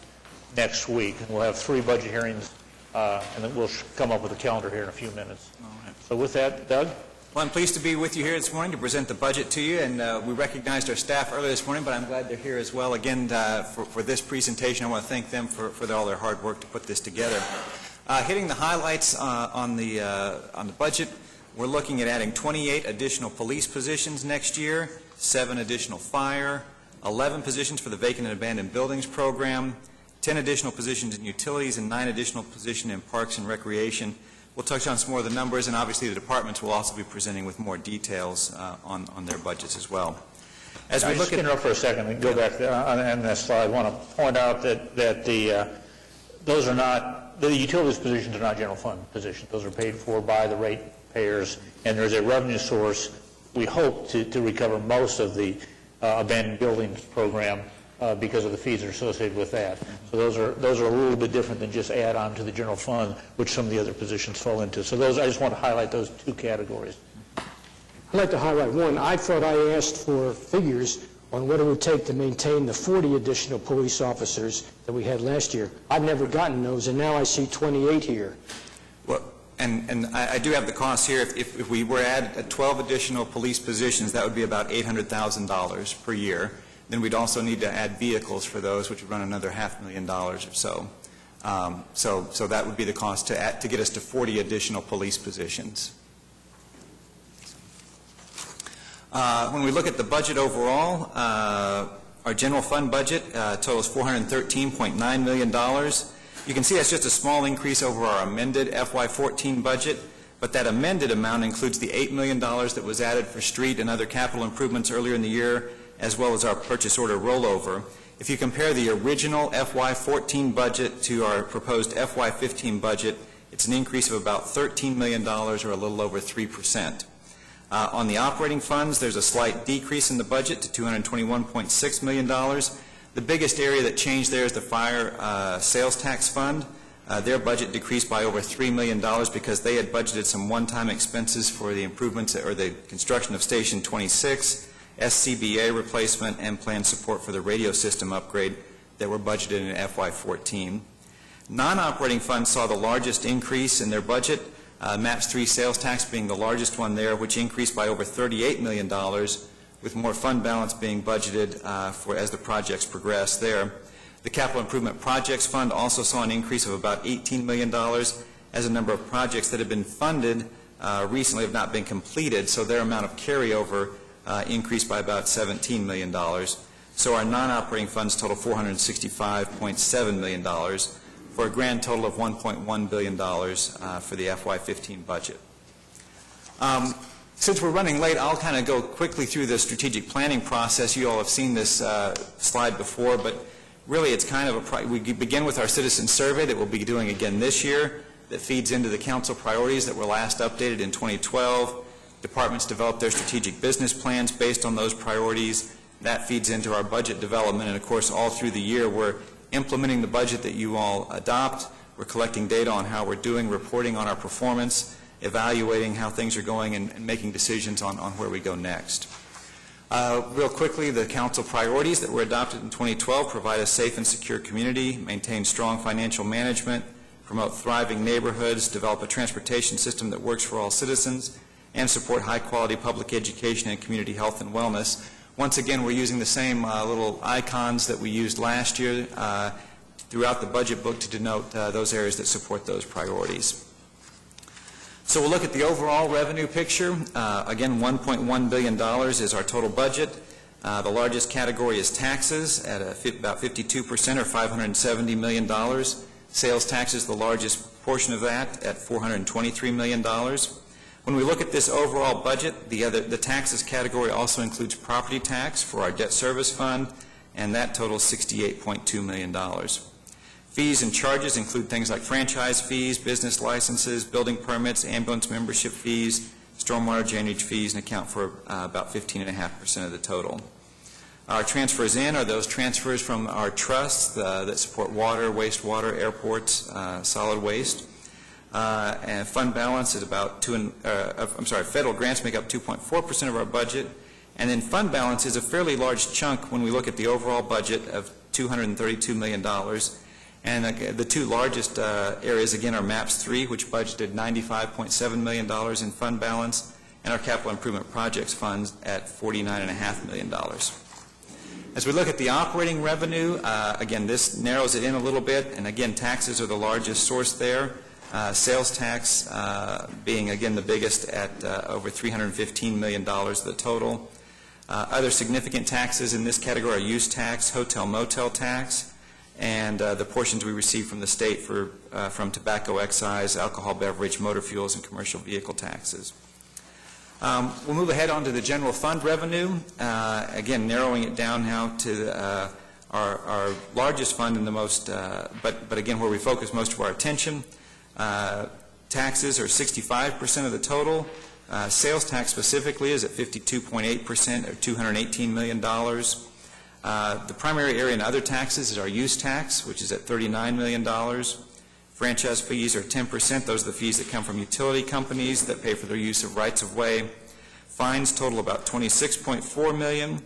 next week. And we'll have 3 budget hearings, and then we'll come up with a calendar here in a few minutes. All right. So with that, Doug? Well, I'm pleased to be with you here this morning to present the budget to you, and we recognized our staff earlier this morning, but I'm glad they're here as well. Again, for this presentation, I want to thank them for all their hard work to put this together. Hitting the highlights on the budget, we're looking at adding 28 additional police positions next year, 7 additional fire, 11 positions for the vacant and abandoned buildings program, 10 additional positions in utilities, and 9 additional positions in parks and recreation. We'll touch on some more of the numbers, and obviously the departments will also be presenting with more details on their budgets as well. As we look at interrupt for a second, we can go back there on this slide. I want to point out that those are not, the utilities positions are not general fund positions. Those are paid for by the rate payers, and there's a revenue source. We hope to recover most of the abandoned buildings program because of the fees that are associated with that. So those are a little bit different than just add on to the general fund, which some of the other positions fall into. So I just want to highlight those 2 categories. I'd like to highlight one. I thought I asked for figures on what it would take to maintain the 40 additional police officers that we had last year. I've never gotten those, and now I see 28 here. Well, and I do have the cost here. If we were to add 12 additional police positions, that would be about $800,000 per year. Then we'd also need to add vehicles for those, which would run another $500,000 or so. So that would be the cost to get us to 40 additional police positions. When we look at the budget overall, our general fund budget totals $413.9 million. You can see that's just a small increase over our amended FY14 budget, but that amended amount includes the $8 million that was added for street and other capital improvements earlier in the year, as well as our purchase order rollover. If you compare the original FY14 budget to our proposed FY15 budget, it's an increase of about $13 million, or a little over 3%. On the operating funds, there's a slight decrease in the budget to $221.6 million. The biggest area that changed there is the fire sales tax fund. Their budget decreased by over $3 million because they had budgeted some one-time expenses for the improvements or the construction of Station 26, SCBA replacement, and planned support for the radio system upgrade that were budgeted in FY14. Non-operating funds saw the largest increase in their budget, MAPS 3 sales tax being the largest one there, which increased by over $38 million, with more fund balance being budgeted for as the projects progress there. The Capital Improvement Projects Fund also saw an increase of about $18 million, as a number of projects that have been funded recently have not been completed, so their amount of carryover increased by about $17 million. So our non-operating funds total $465.7 million, for a grand total of $1.1 billion for the FY15 budget. Since we're running late, I'll kind of go quickly through the strategic planning process. You all have seen this slide before, but really it's kind of we begin with our citizen survey that we'll be doing again this year, that feeds into the council priorities that were last updated in 2012. Departments develop their strategic business plans based on those priorities. That feeds into our budget development, and of course all through the year we're implementing the budget that you all adopt. We're collecting data on how we're doing, reporting on our performance, evaluating how things are going, and making decisions on where we go next. Real quickly, the council priorities that were adopted in 2012 provide a safe and secure community, maintain strong financial management, promote thriving neighborhoods, develop a transportation system that works for all citizens, and support high-quality public education and community health and wellness. Once again, we're using the same little icons that we used last year throughout the budget book to denote those areas that support those priorities. So we'll look at the overall revenue picture. Again, $1.1 billion is our total budget. The largest category is taxes at about 52%, or $570 million. Sales tax is the largest portion of that at $423 million. When we look at this overall budget, the taxes category also includes property tax for our debt service fund, and that totals $68.2 million. Fees and charges include things like franchise fees, business licenses, building permits, ambulance membership fees, stormwater drainage fees, and account for about 15.5% of the total. Our transfers in are those transfers from our trusts that support water, wastewater, airports, solid waste. And fund balance is about federal grants make up 2.4% of our budget, and then fund balance is a fairly large chunk when we look at the overall budget of $232 million. And the two largest areas again are MAPS 3, which budgeted $95.7 million in fund balance, and our Capital Improvement Projects funds at $49.5 million. As we look at the operating revenue, again, this narrows it in a little bit, and again, taxes are the largest source there. Sales tax being, again, the biggest at over $315 million the total. Other significant taxes in this category are use tax, hotel-motel tax, and the portions we receive from the state from tobacco excise, alcohol beverage, motor fuels, and commercial vehicle taxes. We'll move ahead onto the general fund revenue, again, narrowing it down now to our largest fund and the most, but again, where we focus most of our attention. Taxes are 65% of the total. Sales tax specifically is at 52.8%, or $218 million. The primary area in other taxes is our use tax, which is at $39 million. Franchise fees are 10%. Those are the fees that come from utility companies that pay for their use of rights-of-way. Fines total about $26.4 million.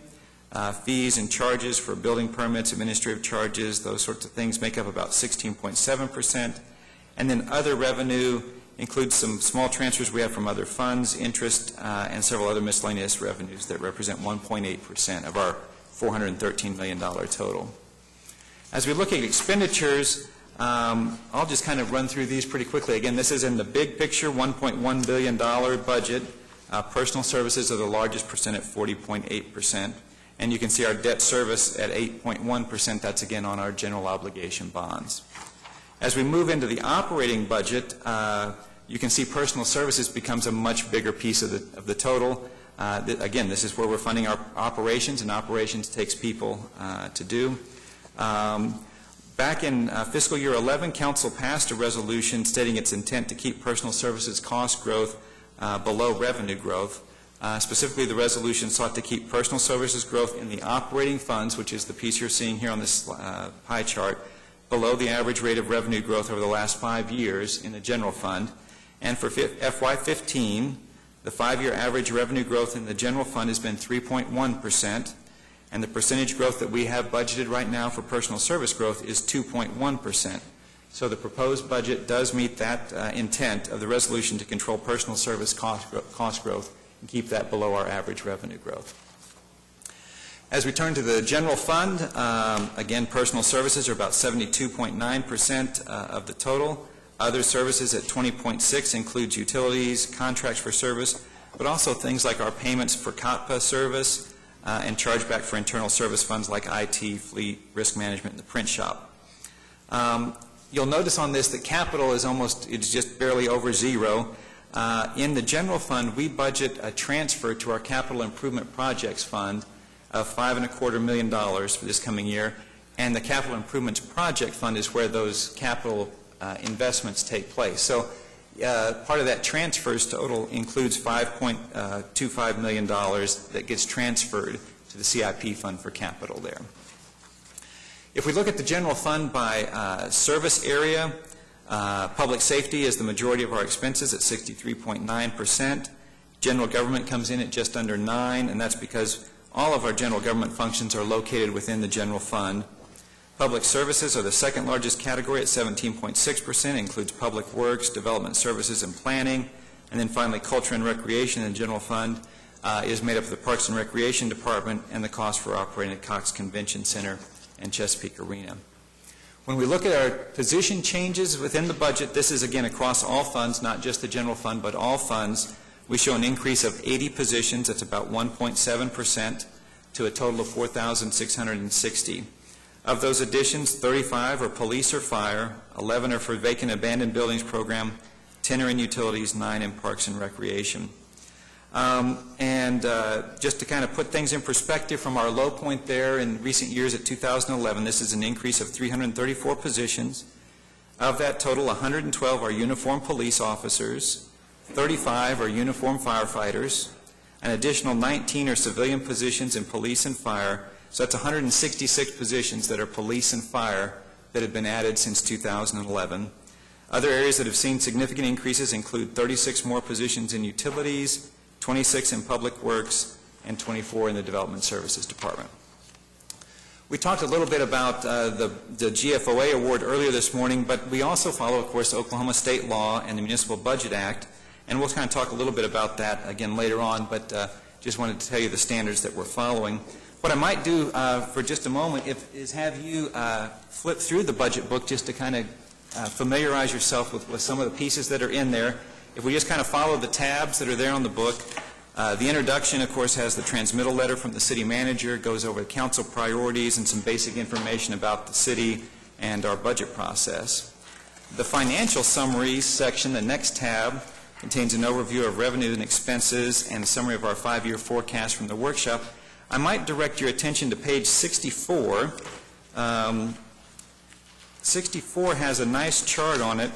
Fees and charges for building permits, administrative charges, those sorts of things make up about 16.7%. And then other revenue includes some small transfers we have from other funds, interest, and several other miscellaneous revenues that represent 1.8% of our $413 million total. As we look at expenditures, I'll just kind of run through these pretty quickly. Again, this is in the big picture, $1.1 billion budget. Personal services are the largest percent at 40.8%. And you can see our debt service at 8.1%. That's again on our general obligation bonds. As we move into the operating budget, you can see personal services becomes a much bigger piece of the total. Again, this is where we're funding our operations, and operations takes people to do. Back in fiscal year 11, Council passed a resolution stating its intent to keep personal services cost growth below revenue growth. Specifically, the resolution sought to keep personal services growth in the operating funds, which is the piece you're seeing here on this pie chart, below the average rate of revenue growth over the last 5 years in the general fund. And for FY15, the 5-year average revenue growth in the general fund has been 3.1%, and the percentage growth that we have budgeted right now for personal service growth is 2.1%. So the proposed budget does meet that intent of the resolution to control personal service cost growth and keep that below our average revenue growth. As we turn to the general fund, again, personal services are about 72.9% of the total. Other services at 20.6% includes utilities, contracts for service, but also things like our payments for COTPA service and chargeback for internal service funds like IT, fleet, risk management, and the print shop. You'll notice on this that capital is it's just barely over zero. In the general fund, we budget a transfer to our capital improvement projects fund of $5.25 million for this coming year, and the capital improvements project fund is where those capital investments take place. So part of that transfers total includes $5.25 million that gets transferred to the CIP fund for capital there. If we look at the general fund by service area, public safety is the majority of our expenses at 63.9%. General government comes in at just under 9%, and that's because all of our general government functions are located within the general fund. Public services are the second largest category at 17.6%, includes public works, development services, and planning. And then finally, culture and recreation in the general fund is made up of the Parks and Recreation Department and the cost for operating the Cox Convention Center and Chesapeake Arena. When we look at our position changes within the budget, this is again across all funds, not just the general fund, but all funds. We show an increase of 80 positions. That's about 1.7% to a total of 4,660. Of those additions, 35 are police or fire, 11 are for vacant abandoned buildings program, 10 are in utilities, 9 in parks and recreation. Just to kind of put things in perspective from our low point there in recent years at 2011, this is an increase of 334 positions. Of that total, 112 are uniformed police officers, 35 are uniformed firefighters, an additional 19 are civilian positions in police and fire. So that's 166 positions that are police and fire that have been added since 2011. Other areas that have seen significant increases include 36 more positions in utilities, 26 in public works, and 24 in the development services department. We talked a little bit about the GFOA award earlier this morning, but we also follow, of course, Oklahoma state law and the Municipal Budget Act, and we'll kind of talk a little bit about that again later on, but just wanted to tell you the standards that we're following. What I might do for just a moment is have you flip through the budget book just to kind of familiarize yourself with some of the pieces that are in there. If we just kind of follow the tabs that are there on the book, the introduction, of course, has the transmittal letter from the city manager, goes over council priorities and some basic information about the city and our budget process. The financial summaries section, the next tab, contains an overview of revenue and expenses and a summary of our 5-year forecast from the workshop. I might direct your attention to page 64. 64 has a nice chart on it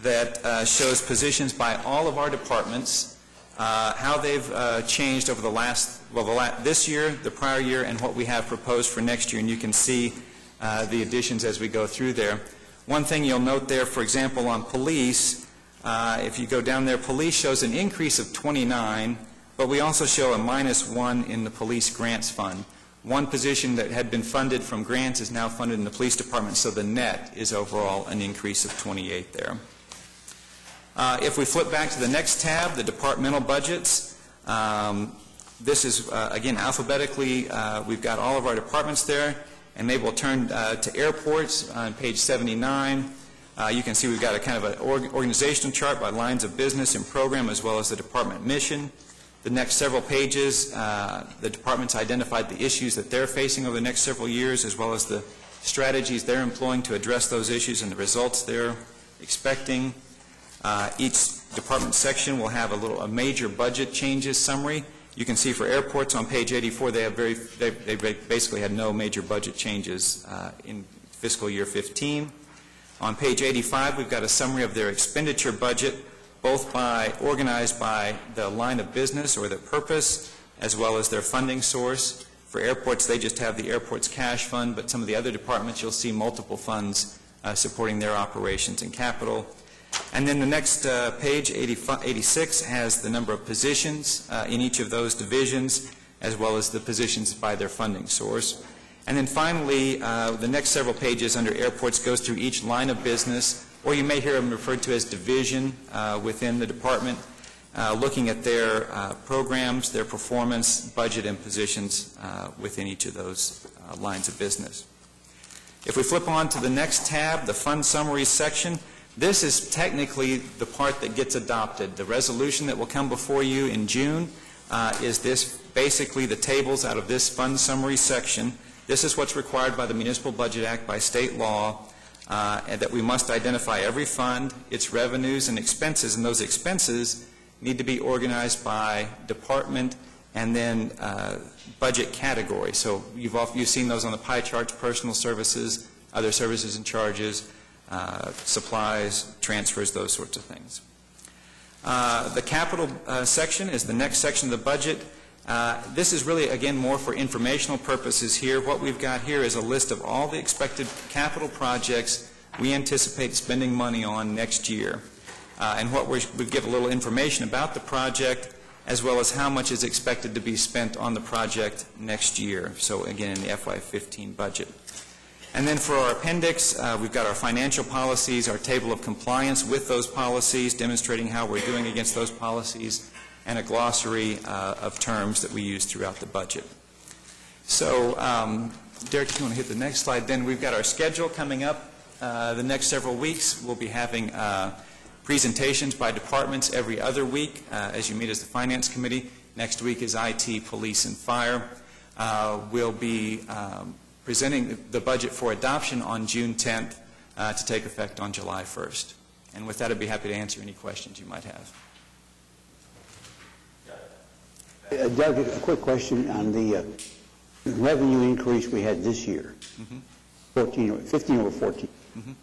that shows positions by all of our departments, how they've changed over this year, the prior year, and what we have proposed for next year. And you can see the additions as we go through there. One thing you'll note there, for example, on police, if you go down there, police shows an increase of 29, but we also show a -1 in the police grants fund. One position that had been funded from grants is now funded in the police department, so the net is overall an increase of 28 there. If we flip back to the next tab, the departmental budgets, this is, again, alphabetically, we've got all of our departments there, and maybe we'll turn to airports on page 79. You can see we've got a kind of an organizational chart by lines of business and program as well as the department mission. the next several pages, the department's identified the issues that they're facing over the next several years, as well as the strategies they're employing to address those issues and the results they're expecting. Each department section will have a major budget changes summary. You can see for airports on page 84, they basically had no major budget changes in fiscal year 15. On page 85, we've got a summary of their expenditure budget, both organized by the line of business or their purpose, as well as their funding source. For airports, they just have the airport's cash fund, but some of the other departments, you'll see multiple funds supporting their operations and capital. And then the next page, 86, has the number of positions in each of those divisions, as well as the positions by their funding source. And then finally, the next several pages under airports goes through each line of business, or you may hear them referred to as division within the department, looking at their programs, their performance, budget, and positions within each of those lines of business. If we flip on to the next tab, the fund summaries section, this is technically the part that gets adopted. The resolution that will come before you in June is this, basically the tables out of this fund summary section. This is what's required by the Municipal Budget Act, by state law, and that we must identify every fund, its revenues and expenses, and those expenses need to be organized by department and then budget category. So you've seen those on the pie charts: personal services, other services and charges, supplies, transfers, those sorts of things. The capital section is the next section of the budget. This is really, again, more for informational purposes here. What we've got here is a list of all the expected capital projects we anticipate spending money on next year. And what we give a little information about the project, as well as how much is expected to be spent on the project next year. So again, in the FY15 budget. And then for our appendix, we've got our financial policies, our table of compliance with those policies, demonstrating how we're doing against those policies, and a glossary of terms that we use throughout the budget. So, Derek, if you want to hit the next slide, then we've got our schedule coming up. The next several weeks, we'll be having presentations by departments every other week as you meet as the Finance Committee. Next week is IT, Police, and Fire. We'll be presenting the budget for adoption on June 10th to take effect on July 1st. And with that, I'd be happy to answer any questions you might have. Doug, a quick question on the revenue increase we had this year, 15 over 14.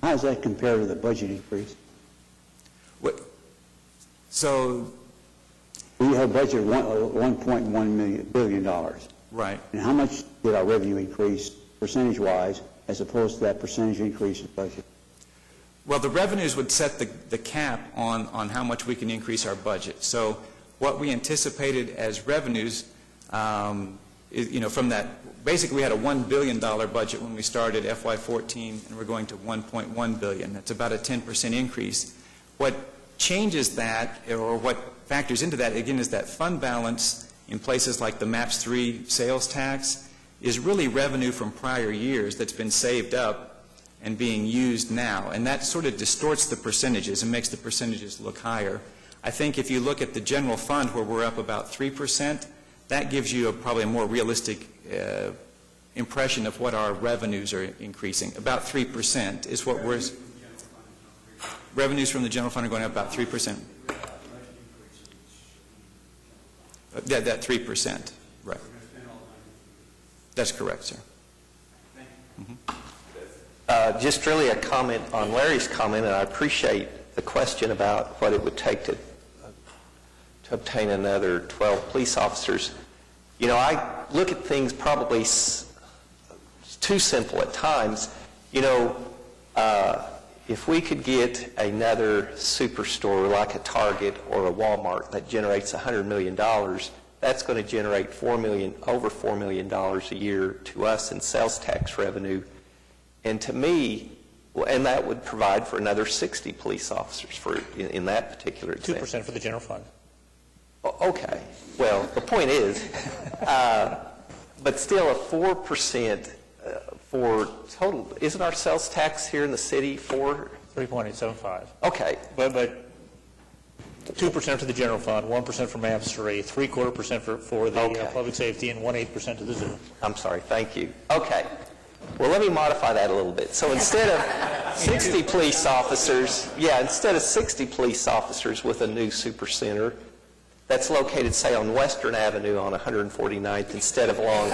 How does that compare to the budget increase? So we have a budget of $1.1 billion. Right. And how much did our revenue increase percentage-wise as opposed to that percentage increase in budget? Well, the revenues would set the cap on how much we can increase our budget. So what we anticipated as revenues, from that, basically we had a $1 billion budget when we started FY14, and we're going to $1.1 billion. That's about a 10% increase. What changes that, or what factors into that, again, is that fund balance in places like the MAPS 3 sales tax is really revenue from prior years that's been saved up and being used now. And that sort of distorts the percentages and makes the percentages look higher. I think if you look at the general fund where we're up about 3%, that gives you probably a more realistic impression of what our revenues are increasing. About 3% is what we're... Revenues from the general fund are going up about 3%. That 3%, right. That's correct, sir. Just really a comment on Larry's comment, and I appreciate the question about what it would take to obtain another 12 police officers. You know, I look at things probably too simple at times. You know, if we could get another superstore like a Target or a Walmart that generates $100 million, that's going to generate over $4 million a year to us in sales tax revenue. And to me, and that would provide for another 60 police officers in that particular example. 2% for the general fund. Okay. Well, the point is, but still a 4% for total. Isn't our sales tax here in the city 3.875? Okay. But 2% for the general fund, 1% for MAPS 3, 3/4% for the Okay. public safety, and 1/8% to the zoo. I'm sorry, thank you. Okay. Well, let me modify that a little bit. So instead of 60 police officers, instead of 60 police officers with a new supercenter that's located, say, on Western Avenue on 149th instead of along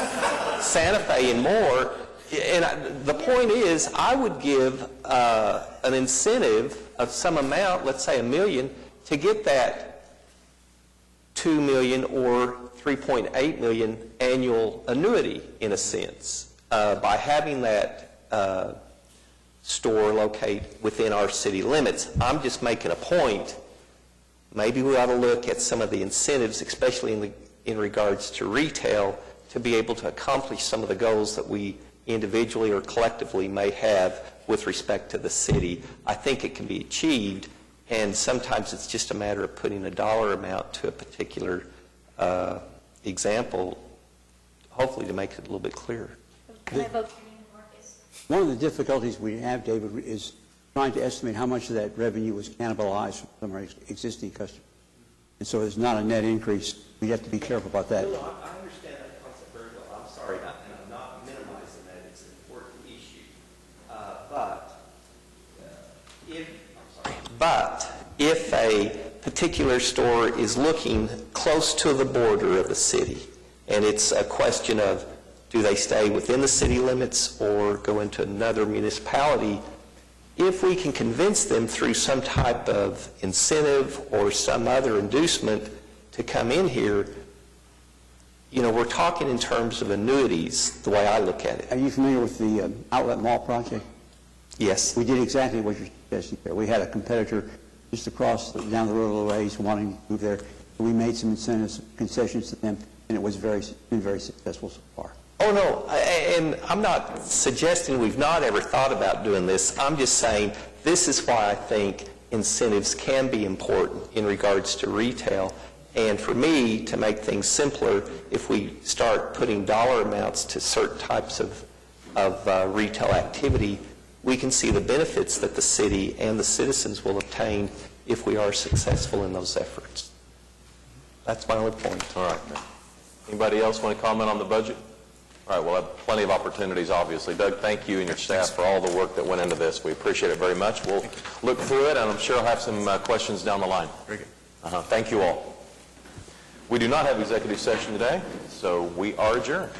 Santa Fe and more, and the point is, I would give an incentive of some amount, let's say $1 million, to get that $2 million or $3.8 million annual annuity, in a sense, by having that store locate within our city limits. I'm just making a point. Maybe we ought to look at some of the incentives, especially in regards to retail, to be able to accomplish some of the goals that we individually or collectively may have with respect to the city. I think it can be achieved, and sometimes it's just a matter of putting a dollar amount to a particular example, hopefully to make it a little bit clearer. Can I vote for you, Marcus? One of the difficulties we have, David, is trying to estimate how much of that revenue was cannibalized from our existing customers. And so there's not a net increase. We have to be careful about that. No, I understand that concept very well. I'm sorry, and I'm not minimizing that. It's an important issue. But if a particular store is looking close to the border of the city, and it's a question of do they stay within the city limits or go into another municipality, if we can convince them through some type of incentive or some other inducement to come in here, we're talking in terms of annuities, the way I look at it. Are you familiar with the Outlet Mall project? Yes. We did exactly what you're suggesting there. We had a competitor just down the road a little ways wanting to move there. We made some incentives, concessions to them, and it was been very successful so far. Oh, no, and I'm not suggesting we've not ever thought about doing this. I'm just saying this is why I think incentives can be important in regards to retail. And for me, to make things simpler, if we start putting dollar amounts to certain types of retail activity, we can see the benefits that the city and the citizens will obtain if we are successful in those efforts. That's my only point. All right. Anybody else want to comment on the budget? All right, we'll have plenty of opportunities, obviously. Doug, thank you and your staff for all the work that went into this. We appreciate it very much. We'll look through it, and I'm sure I'll have some questions down the line. Very good. Thank you all. We do not have executive session today, so we are adjourned.